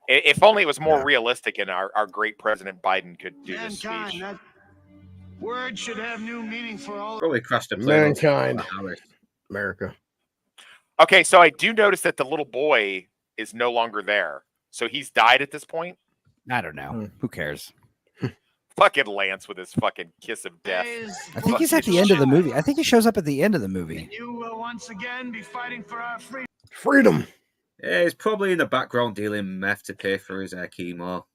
If only it was more realistic, and our great President Biden could do this speech. That word should have new meaning for all. Probably crashed a plane. Mankind. America. Okay, so I do notice that the little boy is no longer there. So he's died at this point? I don't know. Who cares? Fucking Lance with his fucking kiss of death. I think he's at the end of the movie. I think he shows up at the end of the movie. You will once again be fighting for our freedom. Freedom. Yeah, he's probably in the background dealing meth to pay for his chemo.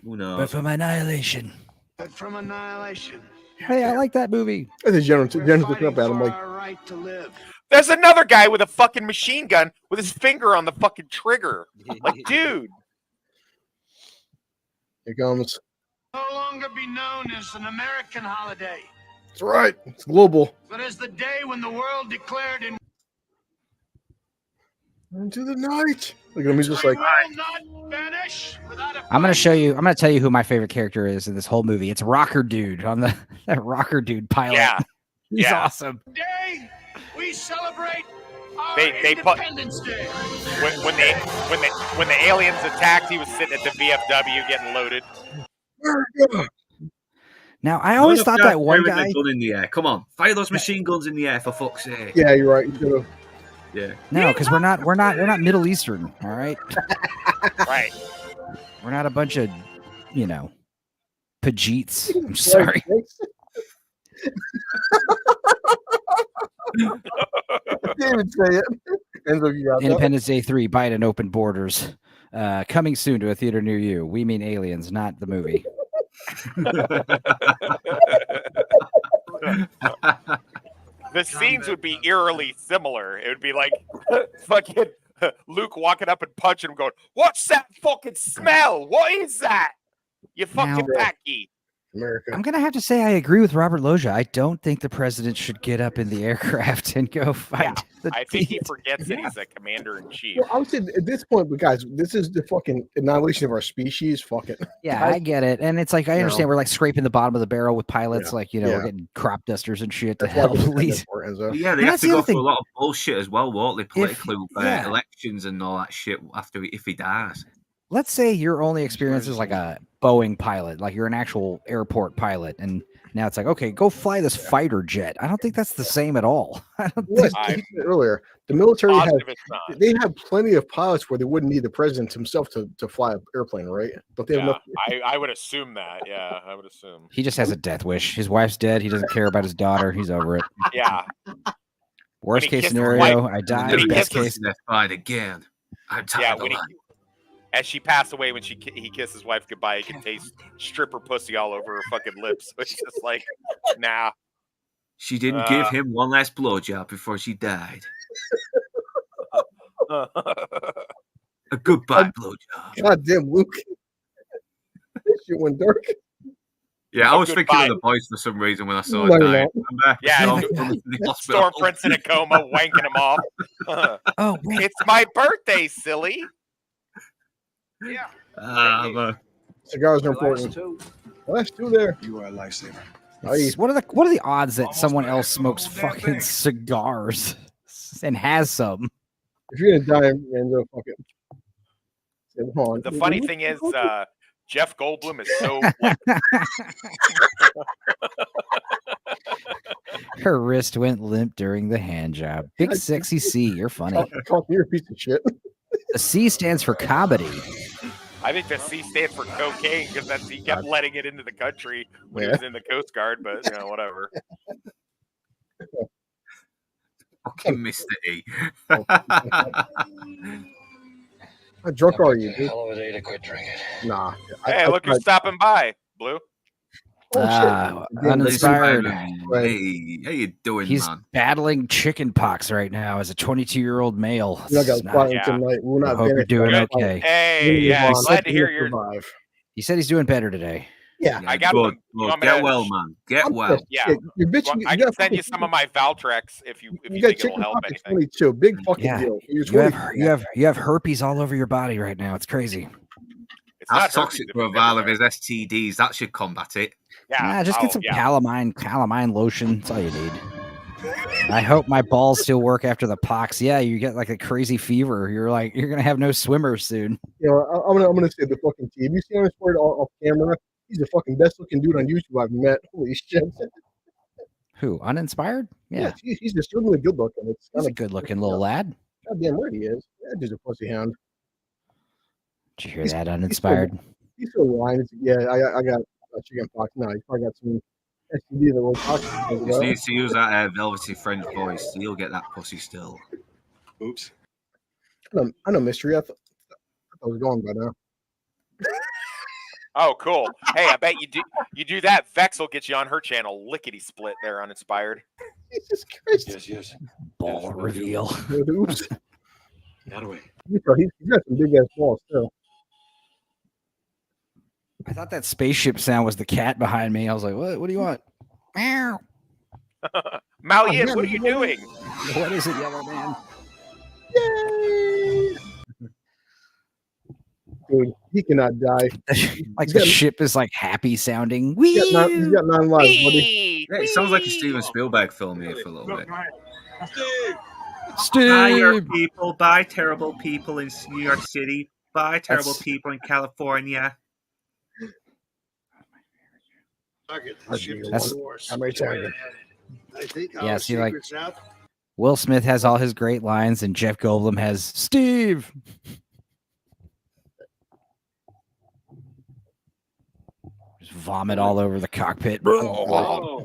Who knows? But from annihilation. But from annihilation. Hey, I like that movie. That's a general We're up fighting at him for like, our right to live. There's another guy with a fucking machine gun with his finger on the fucking trigger. Like, dude. here comes. No longer be known as an American holiday, That's right. It's global. but as the day when the world declared in Into the night. Look at him. He's just we like, will not vanish without a I'm gonna show you. I'm gonna tell you who my favorite character is in this whole movie. It's Rocker Dude on that Rocker Dude pilot. Yeah. He's Yeah. awesome. day we celebrate our They put Independence Day. when the aliens attacked, he was sitting at the VFW getting loaded. Now I always thought that one guy. Gun in the air. Come on, fire those machine guns in the air for fuck's sake. yeah, you're right. He's gonna... Yeah. No, because we're not Middle Eastern. All right. Right. We're not a bunch of, Pajeets. I'm sorry. David say it. Enzo, you got that? Independence Day 3, Biden open borders. Coming soon to a theater near you. We mean aliens, not the movie. The scenes would be eerily similar. It would be like fucking Luke walking up and punching him, going, "What's that fucking smell? What is that? You fucking packy." America. I'm gonna have to say I agree with Robert Loggia. I don't think the president should get up in the aircraft and go fight. I think he forgets that he's a commander in chief. Well, I would say at this point, but guys, this is the fucking annihilation of our species. Fucking Yeah, I get it, and it's like I understand No. we're like scraping the bottom of the barrel with pilots, Yeah. like Yeah. we're getting crop dusters and shit to That's why help this is police. important, Enzo. Yeah, they And have that's to the go other through thing. a lot of bullshit as well, won't they? Politically, yeah. elections and all that shit after if he dies. Let's say your only experience is like a Boeing pilot, like you're an actual airport pilot, and now it's like, okay, go fly this fighter jet. I don't think that's the same at all. I don't Yes, think. he said earlier, the military has Positive it's not. they have plenty of pilots where they wouldn't need the president himself to fly an airplane, right? But they have Yeah, enough. I would assume that. Yeah, I would assume. He just has a death wish. His wife's dead. He doesn't care about his daughter. He's over it. Yeah. Worst he case kissed his scenario, wife- I die. when he Best kisses- case, They're fine again. I'm Yeah, tired when of he, life. as she passed away, when he kissed his wife goodbye, he could taste stripper pussy all over her fucking lips. It's just like, nah. She didn't give him one last blowjob before she died. A goodbye blowjob. God damn, Luke. This shit went dark. Yeah, I was thinking goodbye. of the boys for some reason when I saw No, it you're dying. not. I'm back. Yeah, Storm he- from the hospital. Storm Prince in a coma, wanking him off. oh, wait. It's my birthday, silly. Yeah. Man. Cigars are Your last important. two. Last two there. You are a lifesaver. Nice. what are the odds that someone else smokes fucking cigars and has some? If you're gonna die, Enzo, fuck it. Come on. The funny thing is, Jeff Goldblum is so. Her wrist went limp during the hand job. Big sexy C, you're funny. Call me a piece of shit. The C stands for comedy. I think the C stands for cocaine because he kept letting it into the country when he Yeah. was in the Coast Guard. But whatever. Fucking Mr. E. How drunk are you, dude? Hell of a day to quit drinking. Nah. Hey, look who's stopping by, Blue. Oh, Uninspired. Hey, how you doing, He's man? battling chicken pox right now as a 22-year-old male. I got It's not- fighting tonight. We're I not hope you're finished. doing Good. okay. Hey, yeah, Move on. glad to hear your. Survive. He said he's doing better today. Yeah. I got Good, them. good. Get well, man. Get well. Yeah, You're bitching. I can send you some of my Valtrex if you You got think it'll chicken help pox at anything. 22. Big fucking Yeah. deal. You're You have herpes all over your body right now. It's crazy. It's not That's herpes toxic if for a you've vial never of his STDs. That should combat it. Yeah, Nah, just get some yeah. calamine lotion. That's all you need. I hope my balls still work after the pox. Yeah, you get like a crazy fever. You're gonna have no swimmers soon. You know, I'm gonna say the fucking T. Have you seen him swear off camera? He's the fucking best looking dude on YouTube I've met. Holy shit. Who? Uninspired? Yeah. He's disturbingly good looking. It's He's kind a good looking little lad. goddamn right he is. That dude's a pussy hound. Did you hear that? Uninspired. He's so lying. Yeah, I got chicken pox. No, he's probably got some STD that we'll talk He about. needs to use that velvety French voice. You'll get that pussy still. Oops. I know mystery. I thought I was going by now. Oh, cool. Hey, I bet you do that. Vex will get you on her channel. Lickety split there, uninspired. Jesus Christ. Yes, yes. Ball reveal. Oops. That way. He's got some big ass balls too. I thought that spaceship sound was the cat behind me. I was like, what? What do you want? Meow. Malian, what are you doing? What is it, Yellow Man? Yay! Dude, he cannot die. Like the ship is like happy sounding. He's got 9 lives, buddy. Yeah, it sounds like a Steven Spielberg film here for a little bit. Steve! Bye, people. Bye, terrible people in New York City. Bye, terrible people in California. I'm retired. I think Yeah, our see, like secret's out. Will Smith has all his great lines, and Jeff Goldblum has Steve. Just vomit all over the cockpit. So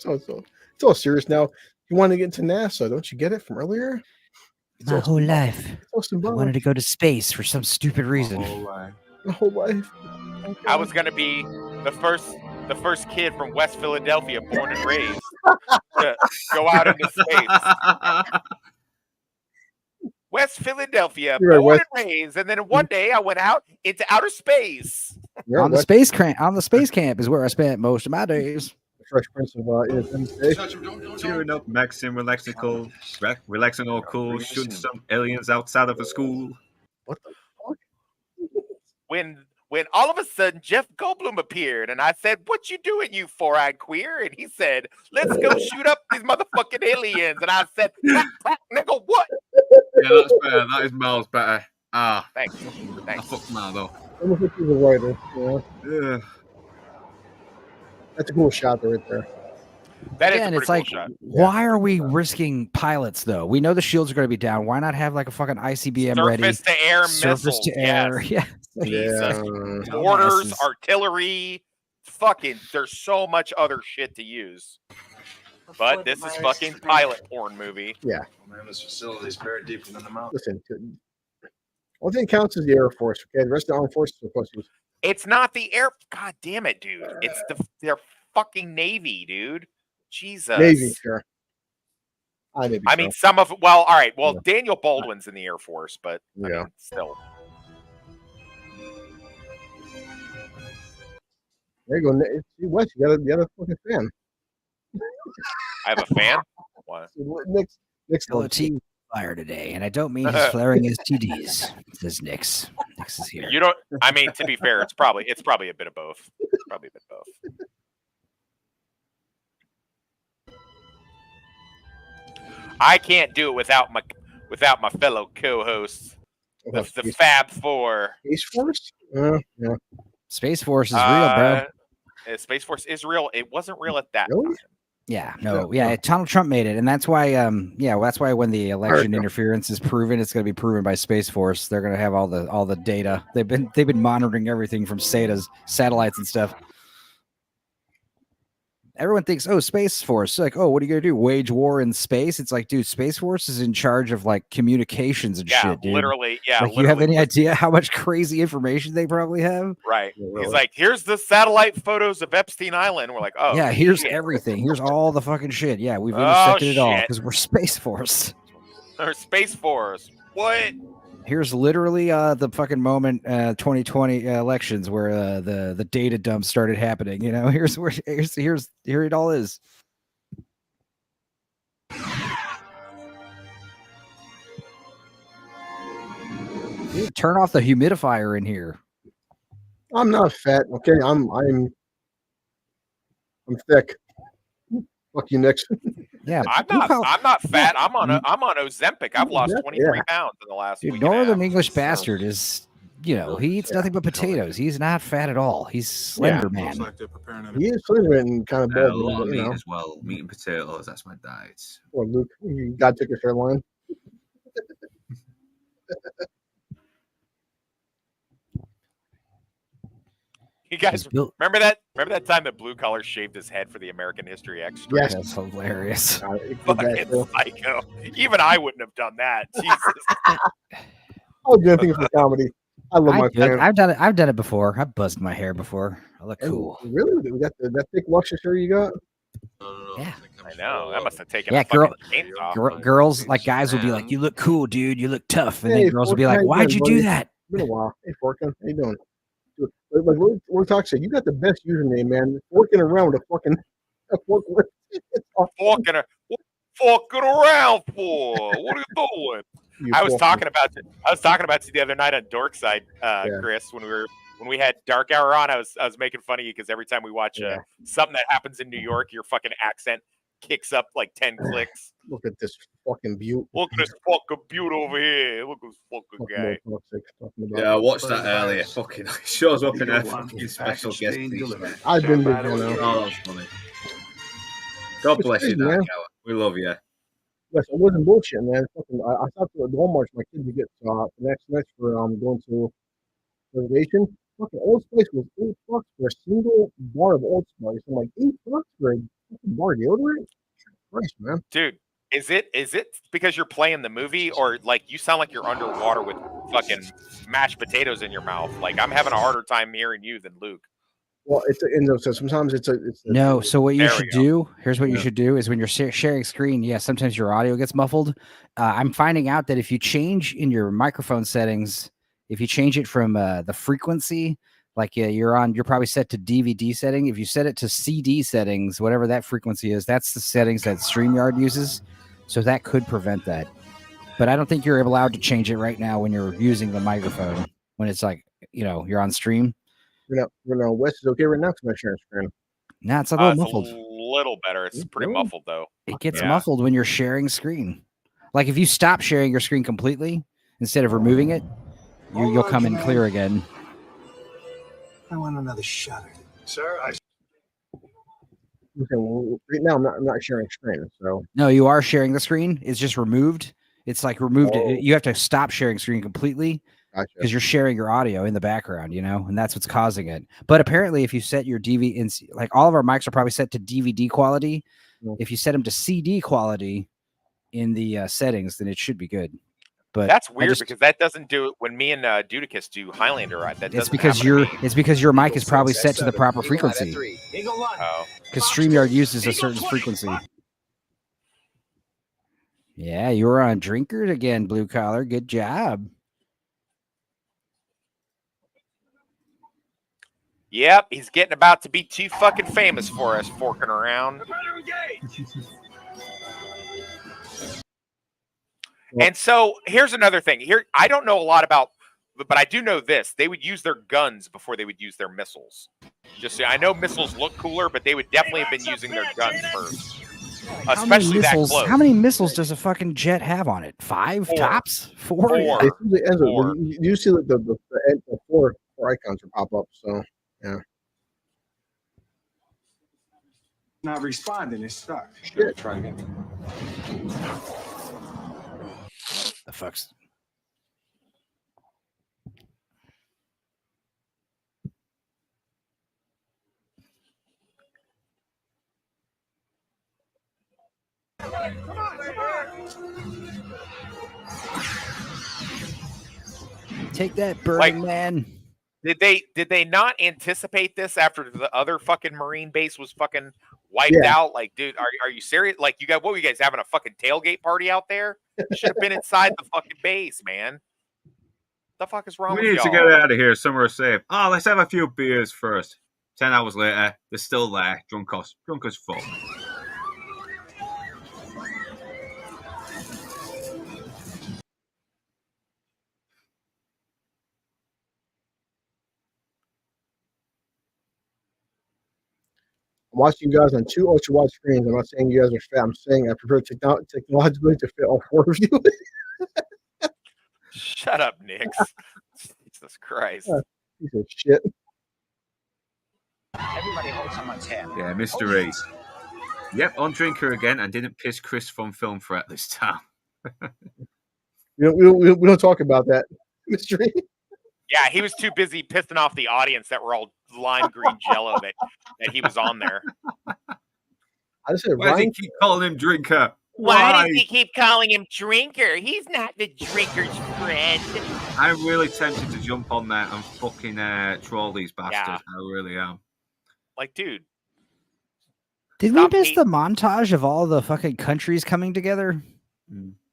it's all serious now. You want to get into NASA, don't you get it from earlier? My whole life, so I symbolic. wanted to go to space for some stupid reason. My whole life. I was gonna be the first kid from West Philadelphia, born and raised, to go out into space. West Philadelphia, You're right, born West. and raised, and then one day I went out into outer space. You're On the right, space camp is where I spent most of my days. Fresh Prince of Independence Day. Cheering up, Maxim, relaxing all cool, shooting some aliens outside of a school. What the fuck? When all of a sudden Jeff Goldblum appeared, and I said, "What you doing, you four-eyed queer?" And he said, "Let's go shoot up these motherfucking aliens." And I said, "Nigga, what?" Yeah, that's better. That is miles better. Ah, Thanks. I fucked mad though. Almost like he's a writer. Yeah. Yeah. That's a cool shot right there. That is Yeah, a and pretty it's cool like, shot. why are we risking pilots though? We know the shields are going to be down. Why not have like a fucking ICBM ready? Surface to air Surface missiles. to air. Yes. Yeah. Jesus. Yeah. Mortars, artillery, fucking. There's so much other shit to use. But this is fucking pilot porn movie. Yeah. Oh, man, this facility is buried deep within the mountain. Listen, one thing counts is the Air Force. Okay, the rest of the armed forces are pussies. It's not the air. God damn it, dude. It's their fucking Navy, dude. Jesus. Navy, sure. I mean, some of well, all right. Well, Daniel Baldwin's in the Air Force, but I Yeah. mean, still. There you go. See, Wes, you got a fucking fan. I have a fan. What? Nick's T fire today, and I don't mean he's flaring his TDs. Says Nix. Nix is here. You don't. I mean, to be fair, it's probably a bit of both. Probably a bit of both. I can't do it without my fellow co-hosts, the Fab Four. Space Force? Yeah. Space Force is real, bro. Space Force is real. It wasn't real at that Really? time. Yeah, no, yeah. Donald Trump made it, and that's why, that's why when the election interference is proven, it's going to be proven by Space Force. They're going to have all the data. They've been monitoring everything from satellites and stuff. Everyone thinks, oh, Space Force. Like, oh, what are you going to do? Wage war in space? It's like, dude, Space Force is in charge of like communications and shit, dude. Literally. Like, you have any idea how much crazy information they probably have? Right. He's like, here's the satellite photos of Epstein Island. We're like, oh, yeah, here's shit. everything. Here's all the fucking shit. Yeah, we've intersected it all shit. because we're Space Force. Or Space Force. What? Here's literally the fucking moment 2020 elections where the data dump started happening. You know, here it all is. Turn off the humidifier in here. I'm not fat. Okay, I'm thick. Fuck you, Nick. Yeah, I'm not fat. I'm on Ozempic. I've lost 23 pounds in the last week. Northern English bastard is, he eats nothing but potatoes. He's not fat at all. He's slender, man. He is slender and kind of A bald. lot of you meat know. as well. Meat and potatoes. That's my diet. Well, Luke, God took your fair line. You guys remember that time that Blue Collar shaved his head for the American History X? strip? Yes, that's hilarious. Fucking psycho. Even I wouldn't have done that. Jesus. I'll do anything for comedy. I love my fan. I've done it before. I've buzzed my hair before. I look cool. Really? We got that thick luscious hair you got? Yeah. I know. That must have taken Yeah, a fucking chainsaw. girls like guys will be like, "You look cool, dude. You look tough," and then girls will be Forkin, like, how you "Why'd doing, you buddy? do that?" It's been a while. Hey, Forkin, how you doing? Like we're talking. You got the best username, man. Forking around with a forklift. Fucking around for? What are you doing? I was talking about you the other night on Dorkside, Chris, when we had Dark Hour on. I was making fun of you because every time we watch something that happens in New York, your fucking accent kicks up like 10 clicks. Look at this fucking beaut. Look at this fucking beaut over here. Look at this fucking guy. Yeah, I watched that earlier. Fucking shows up in a fucking special guest piece. I've been big now. Oh, that's funny. God bless you, Dark Hour. We love you. Yes, it wasn't bullshit, man. Fucking, I stopped at Walmart for my kids to get snacks for going to reservation. Fucking Old Spice was $8 for a single bar of Old Spice. I'm like, $8 for a fucking bar of deodorant? Christ, man. Dude, is it because you're playing the movie, or like you sound like you're underwater with fucking mashed potatoes in your mouth? Like I'm having a harder time hearing you than Luke. Well, so sometimes it's no. So what you should do, here's what you should do is when you're sharing screen, sometimes your audio gets muffled. I'm finding out that if you change in your microphone settings, if you change it from the frequency, like you're probably set to DVD setting. If you set it to CD settings, whatever that frequency is, that's the settings that StreamYard uses. So that could prevent that. But I don't think you're allowed to change it right now when you're using the microphone, when it's like, you're on stream. West is okay right now because I'm sharing screen. No, it's a little muffled. It's a little better. It's pretty muffled though. It gets muffled when you're sharing screen. Like if you stop sharing your screen completely instead of removing it, you'll come in clear again. I want another shot. Sir, Okay, well, right now I'm not sharing screen, so no, you are sharing the screen. It's just removed. It's like removed. You have to stop sharing screen completely because you're sharing your audio in the background, and that's what's causing it. But apparently, if you set your DVD, like all of our mics are probably set to DVD quality. If you set them to CD quality in the settings, then it should be good. But that's weird because that doesn't do it when me and Dudicus do Highlander. Right? It's because your mic is probably set to the proper frequency. Because StreamYard uses a certain frequency. Yeah, you were on Drinkers again, Blue Collar. Good job. Yep, he's getting about to be too fucking famous for us, forking around. And so here's another thing. Here, I don't know a lot about, but I do know this: they would use their guns before they would use their missiles. Just so I know missiles look cooler, but they would definitely have been using their guns first. Especially that close. How many missiles does a fucking jet have on it? 5 tops? 4? You see the four icons pop up. So yeah. Not responding. It's stuck. Shit. Try again. The fuck's. Take that, Burning Man. Did they not anticipate this after the other fucking Marine base was fucking wiped out? Like, dude, are you serious? Like, what were you guys having a fucking tailgate party out there? Should have been inside the fucking base, man. The fuck is wrong with y'all? We need to get out of here somewhere safe. Oh, let's have a few beers first. 10 hours later, they're still there, drunk as fuck. I'm watching you guys on 2 ultra wide screens. I'm not saying you guys are fat. I'm saying I prefer technologically to fit all 4 of you. Shut up, Nix. Jesus Christ. Piece of shit. Everybody hold someone's hand. Yeah, Mr. E. Yep, on Drinker again, and didn't piss Chris from Film Threat this time. we don't talk about that, Mr. E. Yeah, he was too busy pissing off the audience that were all lime green jello that he was on there. I said, why does he keep calling him Drinker? Why does he keep calling him Drinker? He's not the Drinker's friend. I'm really tempted to jump on there and fucking troll these bastards. I really am. Like, dude. Did we miss the montage of all the fucking countries coming together?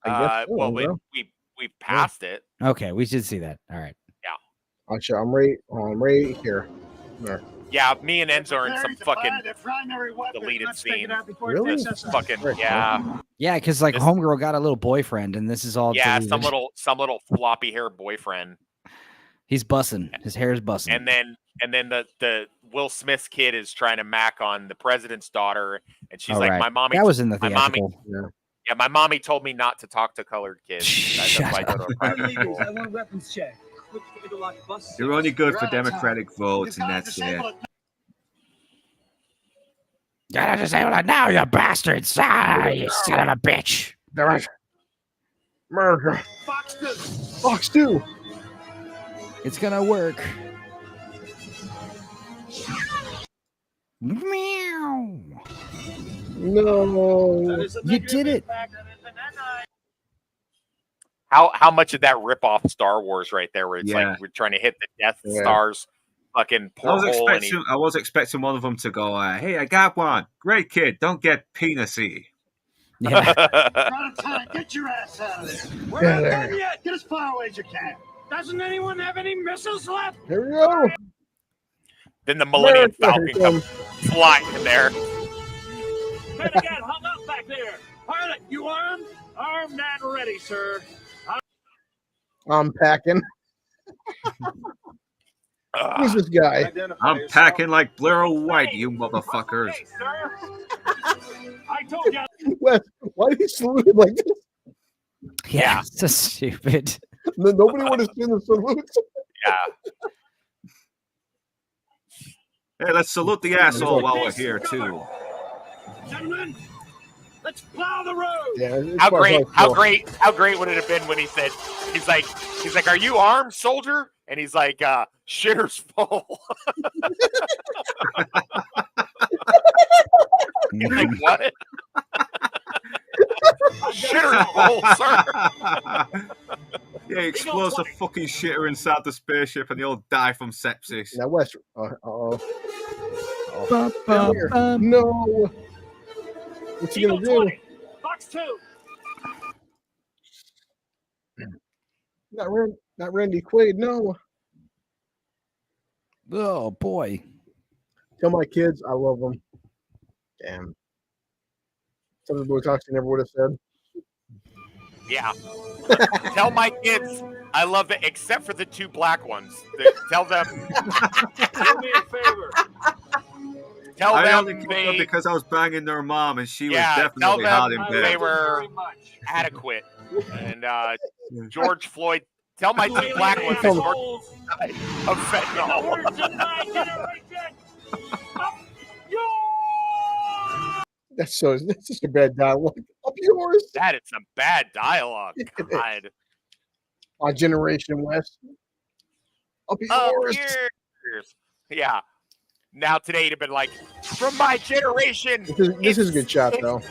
Well, we passed it. Okay, we should see that. All right. Yeah. Actually, I'm right here. There. Yeah, me and Enzo are in some fucking deleted scene. Really? This fucking yeah. Yeah, because like homegirl got a little boyfriend, and this is all deleted. some little floppy hair boyfriend. He's bussing. His hair is bussing. And then the Will Smith's kid is trying to mac on the president's daughter, and she's like, right. my mommy. That was in the my mommy. theatrical. Yeah, my mommy told me not to talk to colored kids. That's why I go to a private school. I want a weapons check. You're only good for Democratic votes, and that's it. Gotta disable it now, you bastards! You son of a bitch! America. Fox 2. It's gonna work. Meow. No. You did it. How much of that rip off Star Wars right there, where it's like we're trying to hit the Death Star's fucking porthole. I was expecting one of them to go, "Hey, I got one. Great kid. Don't get penisy." Yeah. Out of time. Get your ass out of there. We're not done yet. Get as far away as you can. Doesn't anyone have any missiles left? Here we go. Then the Millennium Falcon comes flying in there. Hey, again, hung up back there. Pilot, you armed? Armed and ready, sir. I'm packing. Who's this guy? I'm packing like Blair White, you motherfuckers. Okay, sir. I told you. Wes, why did he salute him like this? Yeah, so stupid. Nobody would have seen the salute. Yeah. Hey, let's salute the asshole while we're here too. Gentlemen, let's plow the road. Yeah, how great would it have been when he said, he's like, are you armed, soldier? And he's like, shitter's full. He's like, what? Shitter's full, sir. Yeah, he explodes the fucking shitter inside the spaceship and they all die from sepsis. Now, West. No. What's he gonna do? Fox 2. Not Randy Quaid. No. Oh boy. Tell my kids I love them. Damn. Something Botoxy never would have said. Yeah. Tell my kids I love it, except for the two black ones. Tell them. Do me a favor. Tell I them only called them because I was banging their mom and she was tell definitely hot in them bed. they were adequate. And George Floyd, tell my two black ones that George died of fentanyl. That's just a bad dialogue. Up yours. That is some bad dialogue. God. Our generation, West. Up yours. Yeah. Now today it'd have been like, from my generation. This is a good shot though.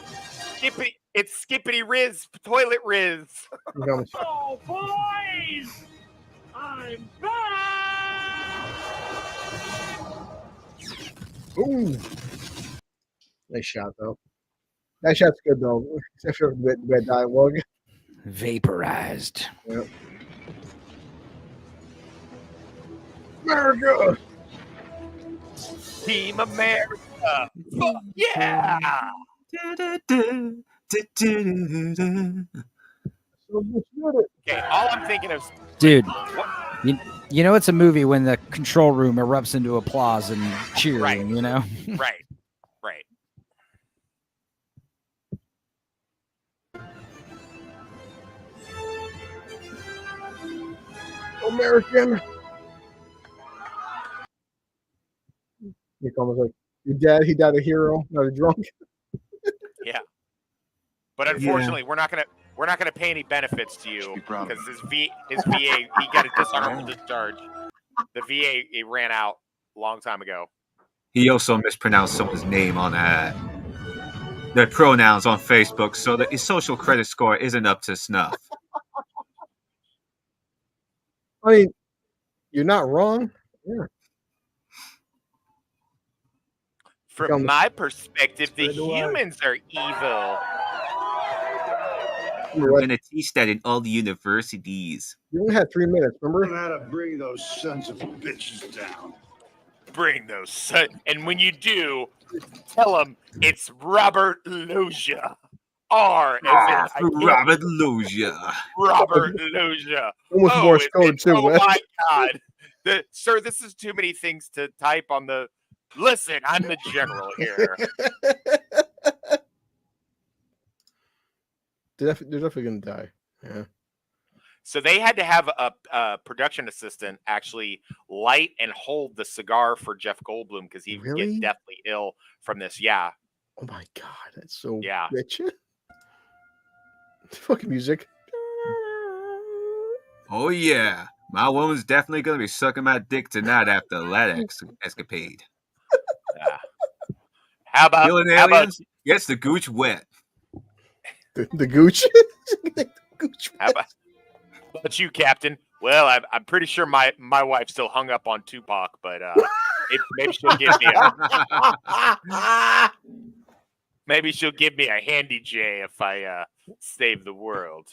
It's Skippity Riz, Toilet Riz. Oh boys, I'm back. Ooh. Nice shot though. That shot's good though. Except for bad dialogue. Vaporized. Yep. America. Team America. Fuck yeah. Okay, all I'm thinking of, dude. You know it's a movie when the control room erupts into applause and cheering. Right. You know. Right. American. He comes like, your dad, he died a hero, not a drunk. Yeah. But unfortunately, we're not gonna pay any benefits to you because his VA, he got a dishonorable discharge. The VA, it ran out a long time ago. He also mispronounced someone's name on their pronouns on Facebook so that his social credit score isn't up to snuff. I mean, you're not wrong. Yeah. From my perspective, the humans are evil. I'm going to teach that in all the universities. You only had 3 minutes, remember? How to bring those sons of bitches down. Bring those and when you do, tell them it's Robert Loggia. Robert Loggia. Robert Loggia. Almost Morse code too. Oh my God, sir, this is too many things to type on the. Listen, I'm the general here. They're definitely gonna die. Yeah. So they had to have a production assistant actually light and hold the cigar for Jeff Goldblum because he would get deathly ill from this. Yeah. Oh my God, that's so yeah. rich. Fucking music. Oh yeah, my woman's definitely gonna be sucking my dick tonight after that escapade. Yeah. How about aliens? Gets the gooch wet. The gooch. The gooch wet. How about you, Captain? Well, I'm pretty sure my wife's still hung up on Tupac, but maybe she'll give me maybe she'll give me a handy J if I save the world.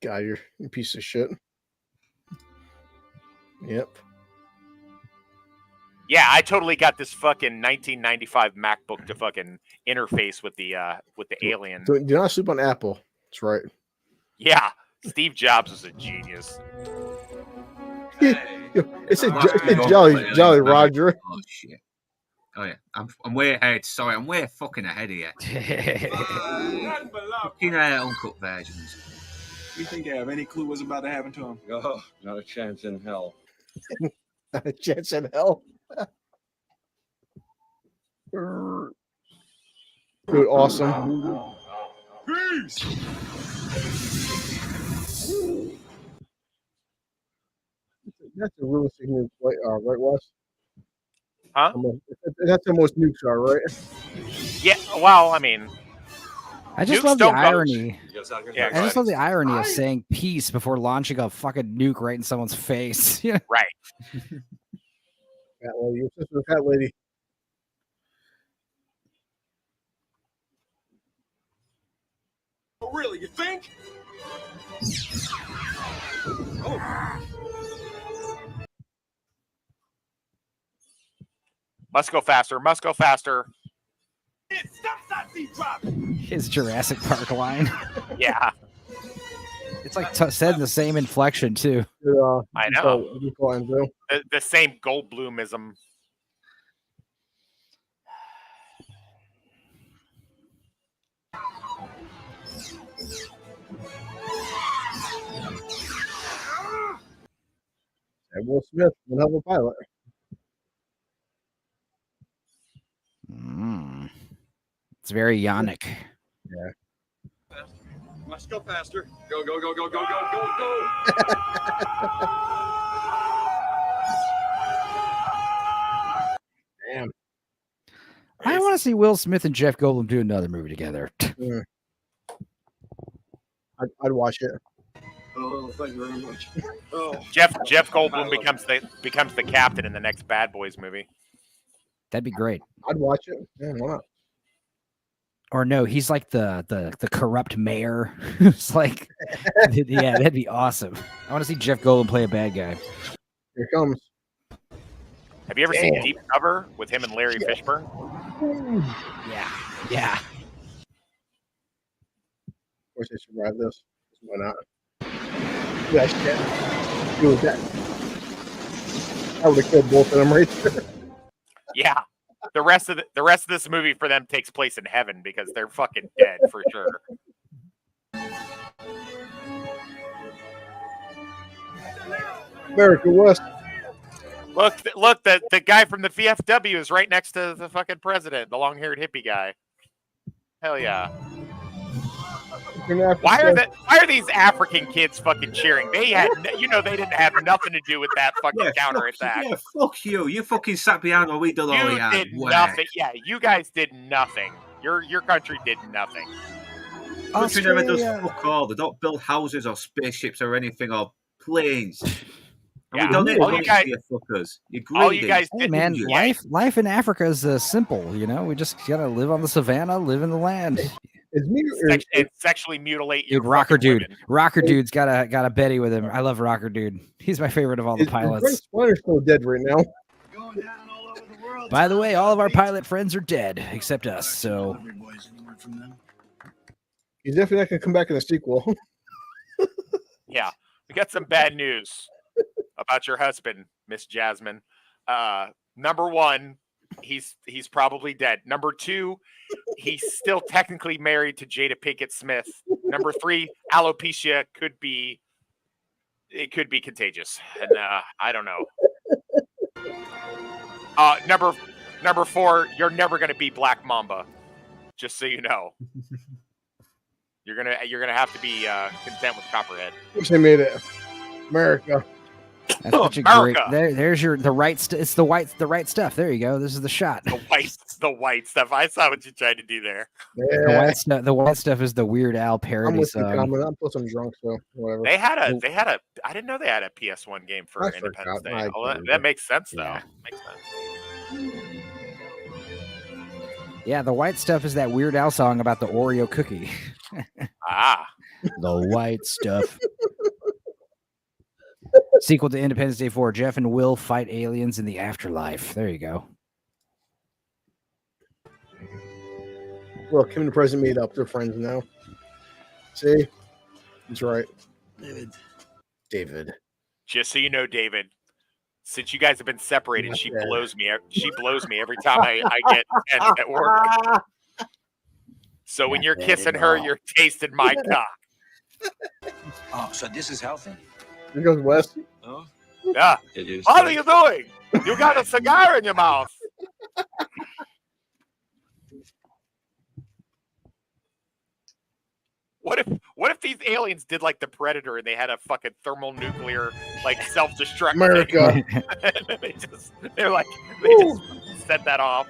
God, you're a piece of shit. Yep. Yeah, I totally got this fucking 1995 MacBook to fucking interface with the alien. Do not sleep on Apple. That's right. Yeah, Steve Jobs was a genius. It's Jolly Roger. Oh shit. Oh yeah, I'm way ahead. Sorry, I'm way fucking ahead of you. Fucking uncut versions. You think I have any clue what's about to happen to him? Oh, not a chance in hell. Not a chance in hell. Dude, awesome. Peace. That's a realistic nuke, right, Wes? Huh? That's the most nukes are, right? Yeah. Well, I mean, I just nukes love the don't go- irony. Yeah, I just love the irony of saying peace before launching a fucking nuke right in someone's face. Yeah. Right. Fat lady, your sister's a fat lady. Oh, really? You think? Oh. Must go faster. Must go faster. His Jurassic Park line. Yeah. It's like said in the same inflection too. I know. The same Goldblumism. And Will Smith, one hell of a pilot. It's very Yannick. Yeah. Must go faster. Go, go, go, go, go, go, go, go. Damn. I want to see Will Smith and Jeff Goldblum do another movie together. Yeah. I'd watch it. Oh, thank you very much. Oh. Jeff Goldblum becomes the captain in the next Bad Boys movie. That'd be great. I'd watch it. Yeah, why not? Or no, he's like the corrupt mayor. It's like, yeah, that'd be awesome. I want to see Jeff Goldblum play a bad guy. Here it comes. Have you ever seen Deep Cover with him and Larry Fishburne? Yeah. Of course, they survived this. Why not? Yeah, shit. Dude, I would have killed both of them right there. Yeah. The rest of this movie for them takes place in heaven because they're fucking dead for sure. America West. Look! The guy from the VFW is right next to the fucking president, the long-haired hippie guy. Hell yeah! Why are these African kids fucking cheering? They didn't have nothing to do with that fucking counterattack. Yeah, fuck you! You fucking sat behind while we did all You that did work. nothing. Yeah, you guys did nothing. Your country did nothing. Country never does fuck all. They don't build houses or spaceships or anything or planes. And Yeah. we donate All you money guys- to you fuckers. You're greedy. all you guys Hey man, life in Africa is simple. You know, we just gotta live on the savannah, live in the land. and sexually mutilate your Dude, Rocker fucking Dude. women. Rocker Dude's got a Betty with him. I love Rocker Dude. He's my favorite of all the pilots. Splinter's still dead right now. By the way, all of our pilot friends are dead except us. So He's definitely not gonna come back in the sequel. Yeah, we got some bad news about your husband, Miss Jasmine. Number one, he's probably dead. Number two, he's still technically married to Jada Pinkett Smith. Number three, alopecia could be contagious, and I don't know. Number four, you're never gonna be Black Mamba, just so you know. You're gonna have to be content with Copperhead. Wish they made it. America. that's such a great. There's the right. It's the right stuff. There you go. This is the shot. The white stuff. I saw what you tried to do there. The white stuff is the Weird Al I'm parody with you, song. Common. I'm plus I'm drunk, so whatever. They had a. I didn't know they had a PS1 game for I Independence forgot. Day. I That makes sense though. Yeah. Makes sense. Yeah, the white stuff is that Weird Al song about the Oreo cookie. Ah, the white stuff. Sequel to Independence Day 4. Jeff and Will fight aliens in the afterlife. There you go. Well, Kim and the President made up. They're friends now. See? That's right. David. just so you know, David. Since you guys have been separated, she blows me. She blows me every time I get at work. So when you're kissing her, you're tasting my cock. Oh, so this is healthy? Here goes Wes. Oh, Yeah. it is. What are you doing? You got a cigar in your mouth. What if these aliens did like the Predator and they had a fucking thermonuclear like self-destruct America. thing? And they just set that off.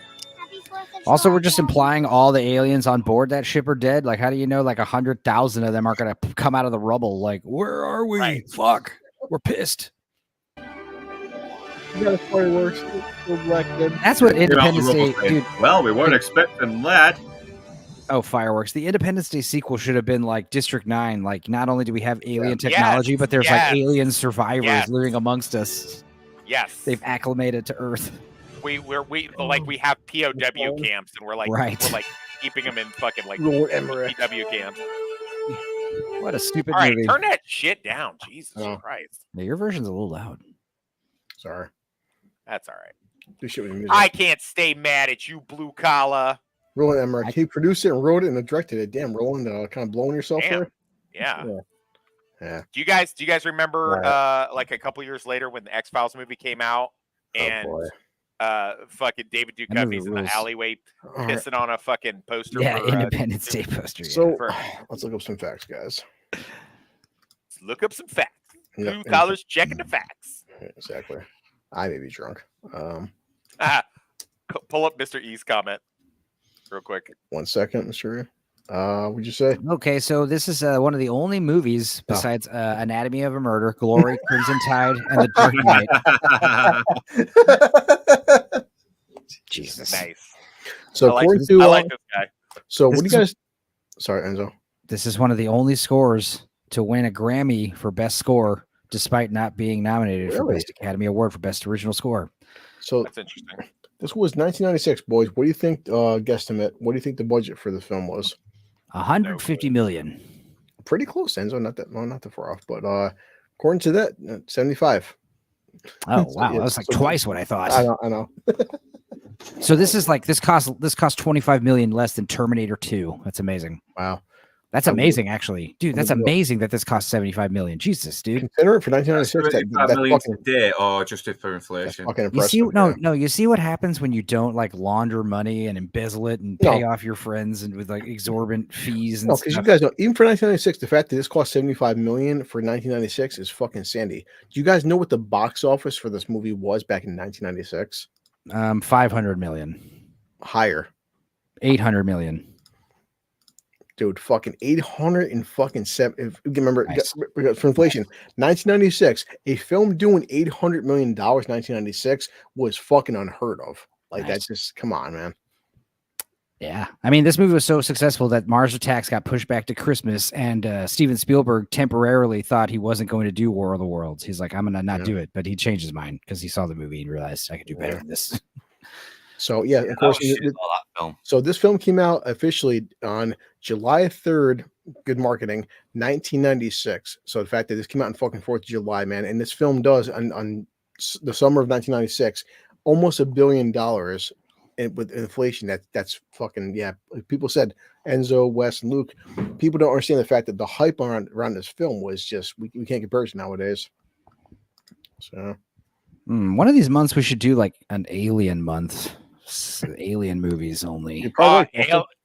Also, we're just implying all the aliens on board that ship are dead. Like, how do you know like 100,000 of them aren't going to come out of the rubble? Like, where are we? Right. Fuck. We're pissed. You got fireworks. That's what Independence Day, dude. Well, we weren't expecting that. Oh, fireworks. The Independence Day sequel should have been like District 9. Like, not only do we have alien technology, but there's like alien survivors living amongst us. Yes. They've acclimated to Earth. We have POW camps and we're like keeping them in fucking like POW camps. What a stupid All right, movie. turn that shit down. Jesus Christ. Yeah, your version's a little loud. Sorry. That's all right. This shit was music. I can't stay mad at you, blue collar. Roland Emmerich. He produced it and wrote it and directed it. Damn, Roland, kind of blowing yourself Damn. there. Yeah. Yeah. Do you guys remember like a couple years later when the X-Files movie came out and fucking David Duchovny's in the alleyway pissing on a fucking poster? Yeah, for, Independence Day poster. So let's look up some facts, guys. Let's look up some facts. Yep. Blue collars checking the facts. Exactly. I may be drunk. Pull up Mr. E's comment real quick. 1 second, Mr. What'd you say? Okay, so this is one of the only movies besides Anatomy of a Murder, Glory, Crimson Tide, and The Dark Knight. Jesus. Nice. So I according to like this guy. So what do you guys? Sorry, Enzo. This is one of the only scores to win a Grammy for Best Score, despite not being nominated for Best Academy Award for Best Original Score. So that's interesting. This was 1996, boys. What do you think? Guesstimate. What do you think the budget for the film was? 150 million. Pretty close, Enzo. Not that far off. But according to that, 75. Oh wow, that's like twice what I thought. I know. So this is like this cost 25 million less than Terminator 2. That's amazing. Wow. That's amazing, actually, dude. That's amazing that this cost 75 million. Jesus, dude. Consider it for 1996. That's fucking today, or just for inflation. Fucking You see, impressive. no. You see what happens when you don't like launder money and embezzle it and pay off your friends and with like exorbitant fees. And No, because you guys know, even for 1996, the fact that this cost 75 million for 1996 is fucking sandy. Do you guys know what the box office for this movie was back in 1996? 500 million. Higher. 800 million. Dude, fucking 807. If you can remember, Nice. for inflation, 1996, a film doing $800 million, 1996 was fucking unheard of. Like Nice. that's just come on, man. Yeah, I mean, this movie was so successful that Mars Attacks got pushed back to Christmas, and Steven Spielberg temporarily thought he wasn't going to do War of the Worlds. He's like, I'm gonna not do it, but he changed his mind because he saw the movie and realized I could do better than this. So yeah, of course. So this film came out officially on July 3rd. Good marketing, 1996. So the fact that this came out on fucking 4th of July, man, and this film does on the summer of 1996 almost $1 billion. And with inflation, that's fucking yeah. Like people said, Enzo, Wes, and Luke. People don't understand the fact that the hype around this film was just we can't compare it nowadays. So one of these months we should do like an alien month. Alien movies only.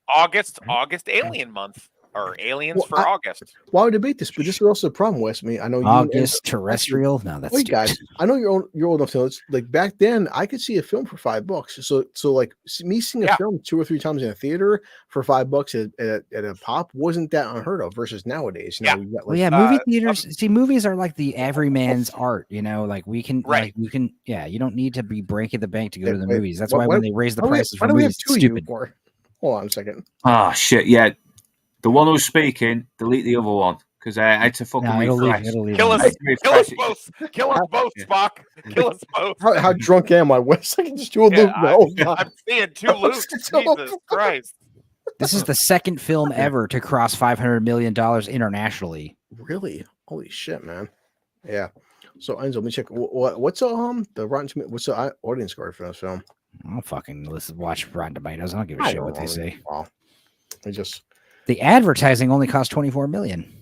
August alien month or aliens for August. Why would debate this? But this is also the problem, Wes. I know August terrestrial. No, that's wait, guys. I know you're old enough to know. It's like back then, I could see a film for $5. So like me seeing a film 2 or 3 times in a theater for $5 at a pop wasn't that unheard of. Versus nowadays, you know, we got, like, movie theaters. See, movies are like the everyman's art. You know, like we can, like you can, you don't need to be breaking the bank to go to the movies. That's why when they raise the prices for movies, it's stupid. Hold on a second. Oh shit! Yeah, the one who's speaking, delete the other one because I had to fucking refresh. Kill us both, Spock. Kill us both. How drunk am I, Wes? I can just do a loop now. I'm seeing 2 loops. Jesus Christ! This is the second film ever to cross $500 million internationally. Really? Holy shit, man! Yeah. So Enzo, let me check. What's the Rotten Tomatoes? What's the audience score for this film? I'll fucking watch Rotten Tomatoes. I don't give a shit what they say. Well, the advertising only cost $24 million.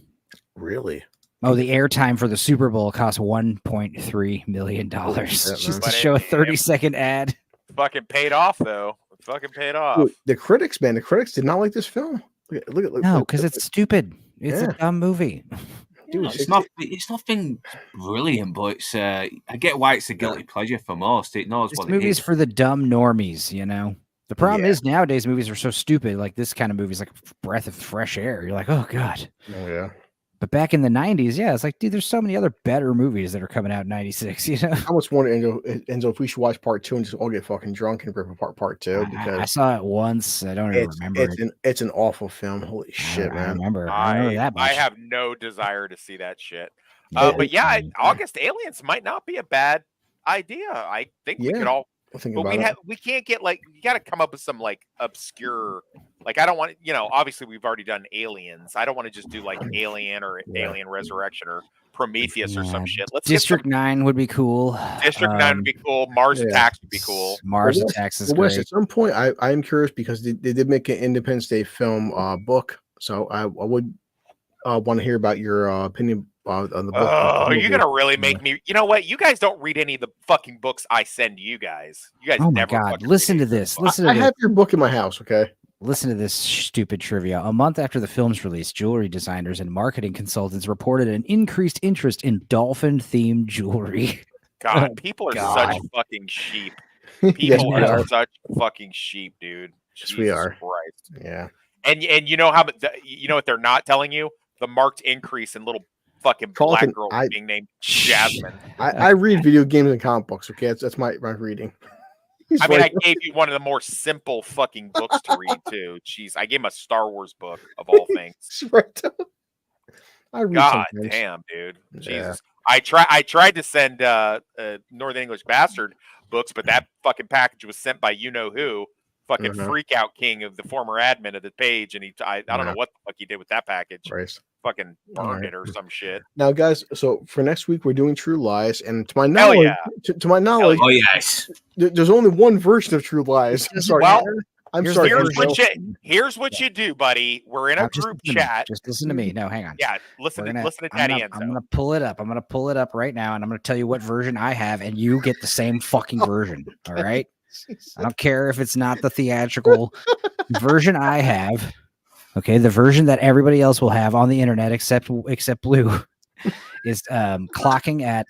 Really? Oh, the airtime for the Super Bowl cost $1.3 million just to show a 30-second ad. Fucking paid off though. Fucking paid off. Dude, the critics did not like this film. Look no, because it's stupid. It's a dumb movie. Dude, it's nothing brilliant, but it's I get why it's a guilty pleasure for most. It knows what it is. Movies for the dumb normies, you know. The problem is nowadays movies are so stupid. Like this kind of movie is like a breath of fresh air. You're like, oh god. Oh yeah. But back in the 90s, it's like, dude, there's so many other better movies that are coming out in 96, you know? I almost wonder, Enzo, if we should watch part 2 and just all get fucking drunk and rip apart part 2 because I saw it once. I don't even remember. It's an awful film. Holy shit, man. I remember that much. I have no desire to see that shit. But yeah, August Aliens might not be a bad idea. I think we could all. But we can't get like you got to come up with some like obscure. Like I don't want obviously we've already done Aliens. I don't want to just do like Alien or Alien Resurrection or Prometheus or some shit. Let's District 9 would be cool. District 9 would be cool. Mars Attacks would be cool. Mars Attacks is great. At some point, I am curious because they did make an Independence Day film book, so I would want to hear about your opinion on the book. Oh, you're gonna really make me. You know what? You guys don't read any of the fucking books I send you guys. You guys oh my never. God! Listen to this. Listen. I have your book in my house. Okay. Listen to this stupid trivia. A month after the film's release, jewelry designers and marketing consultants reported an increased interest in dolphin-themed jewelry. God, people are such fucking sheep. People are such fucking sheep, dude. Yes, we are. Christ. Yeah. And you know how you know what they're not telling you? The marked increase in little fucking Carlton, black girl being named Jasmine. I read video games and comic books. Okay, that's my reading. I mean, I gave you one of the more simple fucking books to read too. Jeez, I gave him a Star Wars book of all things. I read God damn, dude. Jesus. I tried to send Northern English Bastard books, but that fucking package was sent by you know who, fucking freak out king of the former admin of the page, and I don't know what the fuck he did with that package. Christ. Fucking burned it or some shit. Now, guys, so for next week we're doing True Lies, and to my knowledge, to my knowledge, oh yes, there's only one version of True Lies. I'm sorry. Well, I'm sorry. Here's what you do, buddy. We're in a group chat. Just listen to me. No, hang on. Yeah, listen to Daddy Enzo. I'm gonna pull it up. I'm gonna pull it up right now, and I'm gonna tell you what version I have, and you get the same fucking version. All right. I don't care if it's not the theatrical version I have. Okay, the version that everybody else will have on the internet except Blue is clocking at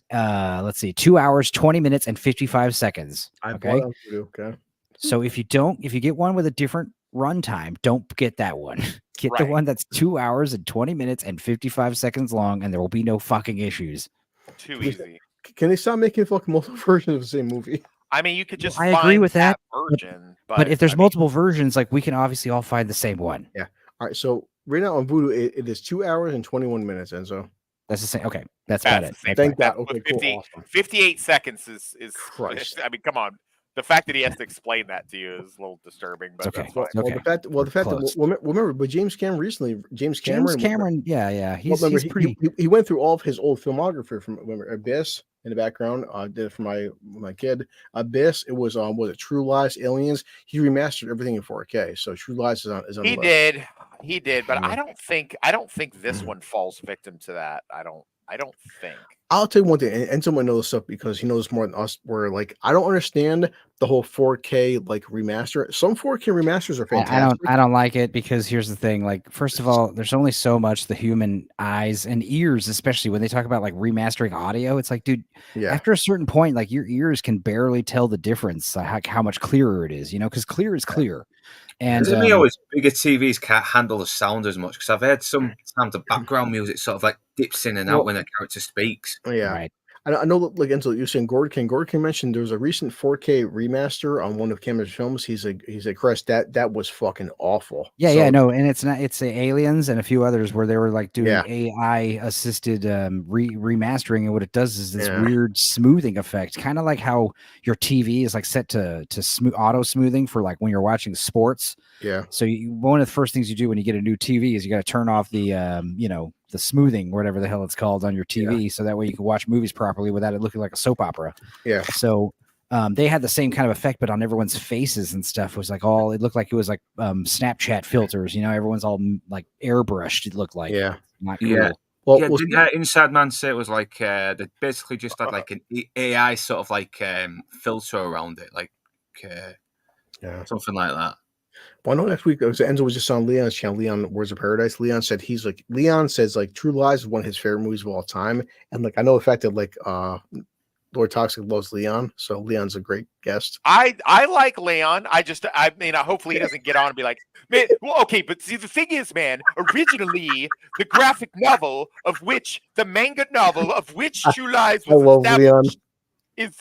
let's see, 2 hours, 20 minutes, and 55 seconds. Okay. Okay. So if you get one with a different runtime, don't get that one. Get the one that's 2 hours and 20 minutes and 55 seconds long, and there will be no fucking issues. Too easy. Can they stop making fucking multiple versions of the same movie? I mean, you could just I agree with that version, but if there's multiple versions, like we can obviously all find the same one. Yeah. All right. So right now on Vudu, it is 2 hours and 21 minutes, Enzo. That's the same. Okay, that's about it. Thank God. Okay, 50, cool. Awesome. 58 seconds is Christ. I mean, come on. The fact that he has to explain that to you is a little disturbing, but okay. that's fine. Well, the fact that remember, but James Cameron recently, James Cameron, yeah, he's pretty. He went through all of his old filmography from Abyss in the background. Did it for my kid. Abyss. It was was it True Lies, Aliens. He remastered everything in 4K. So True Lies is on. He did, but I don't think this one falls victim to that. I don't think. I'll tell you one thing, and someone knows stuff because he knows more than us. Where like I don't understand the whole 4K like remaster. Some 4K remasters are fantastic. I don't like it because here's the thing. Like, first of all, there's only so much the human eyes and ears, especially when they talk about like remastering audio. It's like, dude, after a certain point, like your ears can barely tell the difference, how much clearer it is. Because clear is clear. And to me, always bigger TVs can't handle the sound as much because I've heard sometimes the background music sort of like dips in and out when a character speaks. Yeah, right. I know. Like Enzo, you're saying Gordon mentioned there was a recent 4K remaster on one of Cameron's films. He's like, Chris, that was fucking awful. Yeah, no, and it's not. It's Aliens and a few others where they were like doing AI assisted remastering, and what it does is this weird smoothing effect, kind of like how your TV is like set to auto smoothing for like when you're watching sports. Yeah. So one of the first things you do when you get a new TV is you got to turn off the the smoothing, whatever the hell it's called, on your TV, so that way you can watch movies properly without it looking like a soap opera. Yeah. So they had the same kind of effect, but on everyone's faces and stuff. It was like it looked like it was like Snapchat filters. Everyone's all like airbrushed. It looked like not cool. Yeah. Well, didn't Inside Man say it was like they basically just had like an AI sort of like filter around it, like something like that. Well, I know next week Enzo was just on Leon's channel, Leon Words of Paradise. Leon says like True Lies is one of his favorite movies of all time, and like I know the fact that like Lord Toxic loves Leon, so Leon's a great guest. I like Leon. I mean, hopefully he doesn't get on and be like, man. Well, okay, but see, the thing is, man. Originally, the graphic novel of which True Lies was I love Leon. Is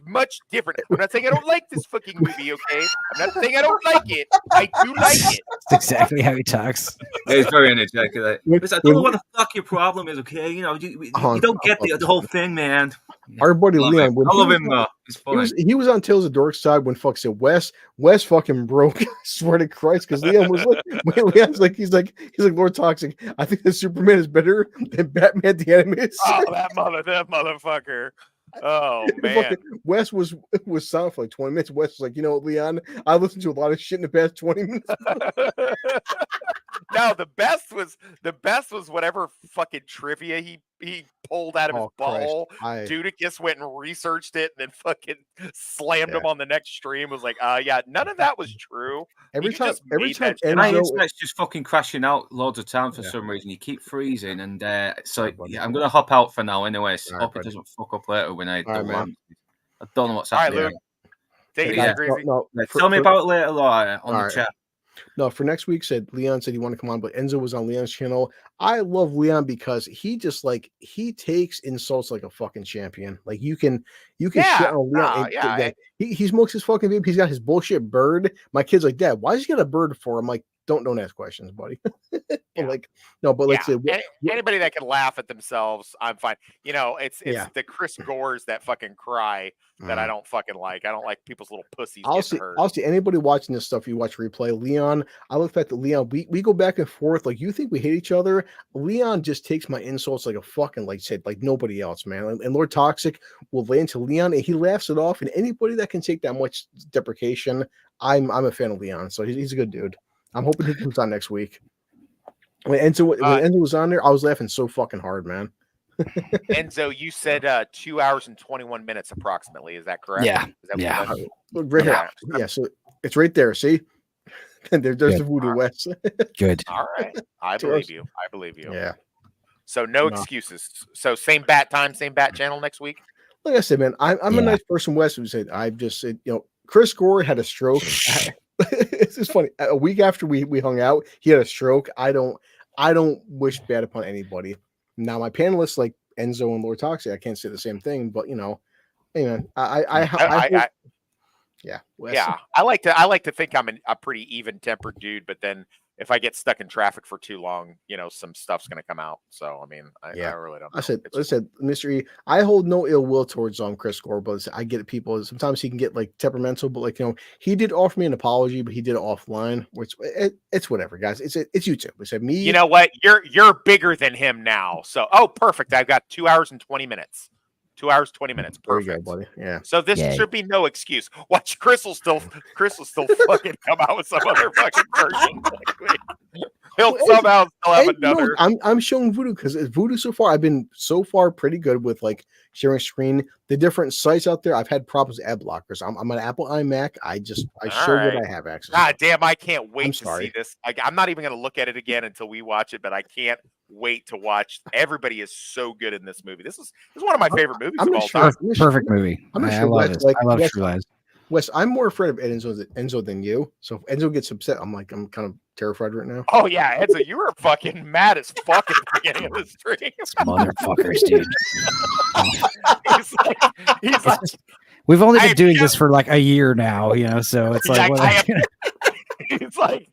much different. I'm not saying I don't like this fucking movie, okay? I'm not saying I don't like it. I do like it. That's exactly how he talks. It's very energetic. I don't know what the fuck your problem is, okay? You don't get the whole thing, man. Our buddy Leon, I love him though. He's funny. He was on Tales of the Dork side when fuck said Wes fucking broke. I swear to Christ, because Leon was like, Leon's like he's like Lord Toxic. I think that Superman is better than Batman the Animated Series. Oh, that motherfucker. Oh man, Wes was silent for like 20 minutes. Wes was like, Leon, I listened to a lot of shit in the past 20 minutes. No, the best was whatever fucking trivia he pulled out of his butthole. Dudicus went and researched it and then fucking slammed him on the next stream. Was like, yeah, none of that was true. Every time my internet's just fucking crashing out loads of times for some reason. You keep freezing, and so I'm gonna hop out for now anyway. So hope it doesn't fuck up later when I do land. I don't know what's happening. All right, Luke. Take it easy, crazy. Tell me about it later on the chat. No, for next week, Leon said he wanted to come on, but Enzo was on Leon's channel. I love Leon because he just he takes insults like a fucking champion. Like you can shit on Leon. He smokes his fucking vape. He's got his bullshit bird. My kid's like, Dad, why does he got a bird for? I'm like, don't ask questions, buddy. Anybody that can laugh at themselves, I'm fine. It's the Chris Gores that fucking cry that I don't fucking like. I don't like people's little pussies. I'll see anybody watching this stuff. You watch replay, Leon. I look back at Leon. We go back and forth. Like you think we hate each other. Leon just takes my insults like a fucking like nobody else, man. And Lord Toxic will lay into Leon, and he laughs it off. And anybody that can take that much deprecation, I'm a fan of Leon. So he's a good dude. I'm hoping he comes on next week. When Enzo was on there, I was laughing so fucking hard, man. Enzo, you said 2 hours and 21 minutes approximately. Is that correct? Yeah. Right here. Yeah, so it's right there. See? There's the Voodoo West. Good. All right. I believe you. Yeah. So no excuses. So same bat time, same bat channel next week? Like I said, man, I'm a nice person, Wes, who said, Chris Gore had a stroke. It's just funny. A week after we hung out, he had a stroke. I don't wish bad upon anybody. Now my panelists like Enzo and Lord Toxic, I can't say the same thing, but you know, hey man, I hope, yeah, Wes. Yeah, I like to think I'm a pretty even-tempered dude, but then if I get stuck in traffic for too long, you know, some stuff's going to come out. So I mean, I really don't know. I said, Mr. E, I hold no ill will towards Chris Gore, but I get it. People sometimes he can get like temperamental, but like, you know, he did offer me an apology, but he did it offline, which it's whatever, guys. It's YouTube. It said me. You know what? You're bigger than him now. So perfect. I've got 2 hours and 20 minutes. 2 hours, 20 minutes. Perfect. There you go, buddy. Yeah. So this should be no excuse. Watch Chris will still fucking come out with some other fucking version. He'll somehow still have another. No, I'm showing Voodoo because Voodoo so far, I've been so far pretty good with like sharing screen. The different sites out there, I've had problems with ad blockers. I'm an Apple iMac. I show what I have access. God damn, I can't wait to see this. I'm not even going to look at it again until we watch it, but I can't wait to watch. Everybody is so good in this movie. This is one of my favorite movies of all time. Perfect movie. I love it. I love True Lies. Wes, I'm more afraid of Enzo than you. So if Enzo gets upset, I'm kind of terrified right now. Oh yeah, Enzo, you were fucking mad as fuck at the beginning of the stream. These motherfuckers, dude. he's like, we've only been doing this for like a year now, you know. So it's like, he's like,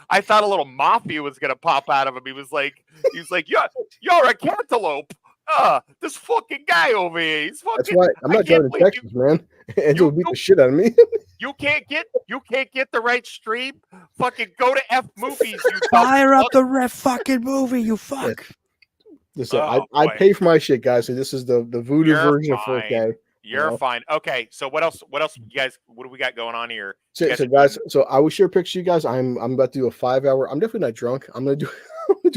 I thought a little mafia was gonna pop out of him. He was like, you're a cantaloupe. This fucking guy over here. He's fucking. That's why I'm not driving to Texas, man. Enzo beat the shit out of me. You can't get the right stream. Fucking go to F movies. You fire up the ref fucking movie. You fuck. Listen, I pay for my shit, guys. So this is the Voodoo version of 4K. You're fine. Okay, so what else? You guys? What do we got going on here? So guys, so I will share pictures. You guys, I'm about to do a 5-hour. I'm definitely not drunk. I'm gonna do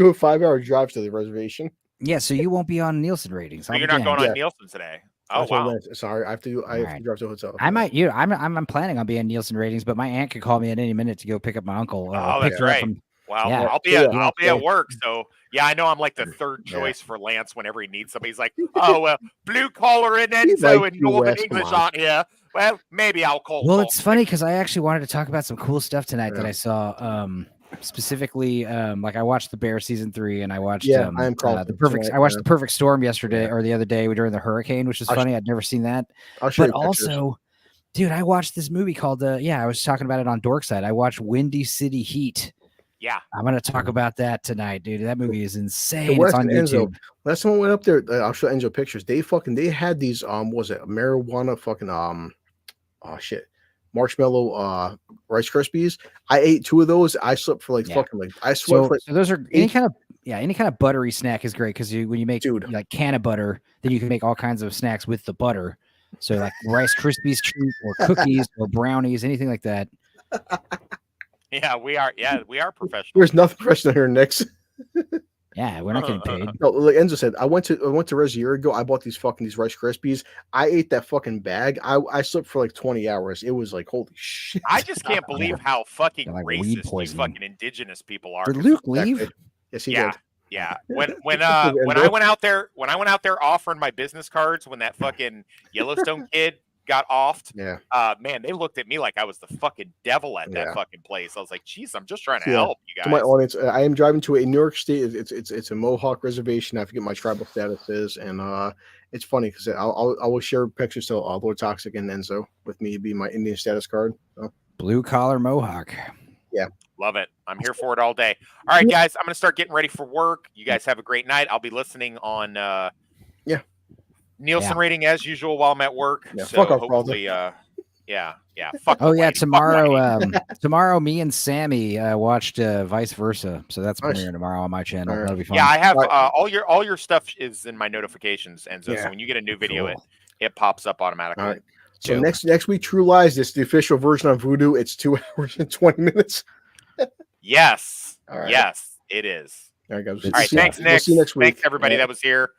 a 5-hour drive to the reservation. Yeah, so you won't be on Nielsen ratings. So you're not going on Nielsen today. Oh wow! Sorry, I have to drive to a hotel. I might. I'm planning on being Nielsen ratings, but my aunt could call me at any minute to go pick up my uncle. That's right. Well, yeah. I'll be at work, so yeah, I know I'm like the third choice for Lance whenever he needs somebody. He's like, blue collar and Enzo and Northern English on here. Well, maybe I'll call. Well, it's funny because I actually wanted to talk about some cool stuff tonight that I saw. Specifically, like I watched The Bear season 3, and I watched the Perfect Storm yesterday or the other day during the hurricane, which was funny. I'd never seen that. But also, dude, I watched this movie called I was talking about it on Dorkside. I watched Windy City Heat. Yeah, I'm gonna talk about that tonight, dude. That movie is insane. It's on YouTube. Last time I went up there, I'll show Enzo pictures. They had these what was it, marijuana fucking marshmallow Rice Krispies. I ate 2 of those. I slept for I slept so those are any kind of buttery snack is great because when you make like can of butter, then you can make all kinds of snacks with the butter. So like Rice Krispies treat or cookies or brownies, anything like that. Yeah, we are professional. There's nothing professional here, Nick. Yeah, we're not getting paid. No, like Enzo said, I went to Res a year ago. I bought these Rice Krispies. I ate that fucking bag. I slept for like 20 hours. It was like, holy shit. I just can't believe how fucking racist these fucking indigenous people are. Did Luke leave? Yes, he did. Yeah. When I went out there offering my business cards when that fucking Yellowstone kid got offed. Yeah. Man, they looked at me like I was the fucking devil at that fucking place. I was like, geez, I'm just trying to help you guys. To my audience, I am driving to a New York State. It's a Mohawk reservation. I forget my tribal status is, and it's funny because I will share pictures to Lord Toxic and Enzo with me be my Indian status card. So. Blue collar Mohawk. Yeah. Love it. I'm here for it all day. All right, guys, I'm gonna start getting ready for work. You guys have a great night. I'll be listening on Nielsen rating as usual while I'm at work. Yeah, so hopefully, fuck. Oh yeah, tomorrow me and Sammy watched Vice Versa, so that's premiering tomorrow on my channel. Right. That'll be fun. Yeah, I have all your stuff is in my notifications, and so when you get a new video, it pops up automatically. All right. So next week, True Lies, this is the official version on Voodoo. It's 2 hours and 20 minutes. Yes. All right. Yes, it is. All right, guys. All right, thanks, Nick. We'll see you next week. Thanks, everybody that was here.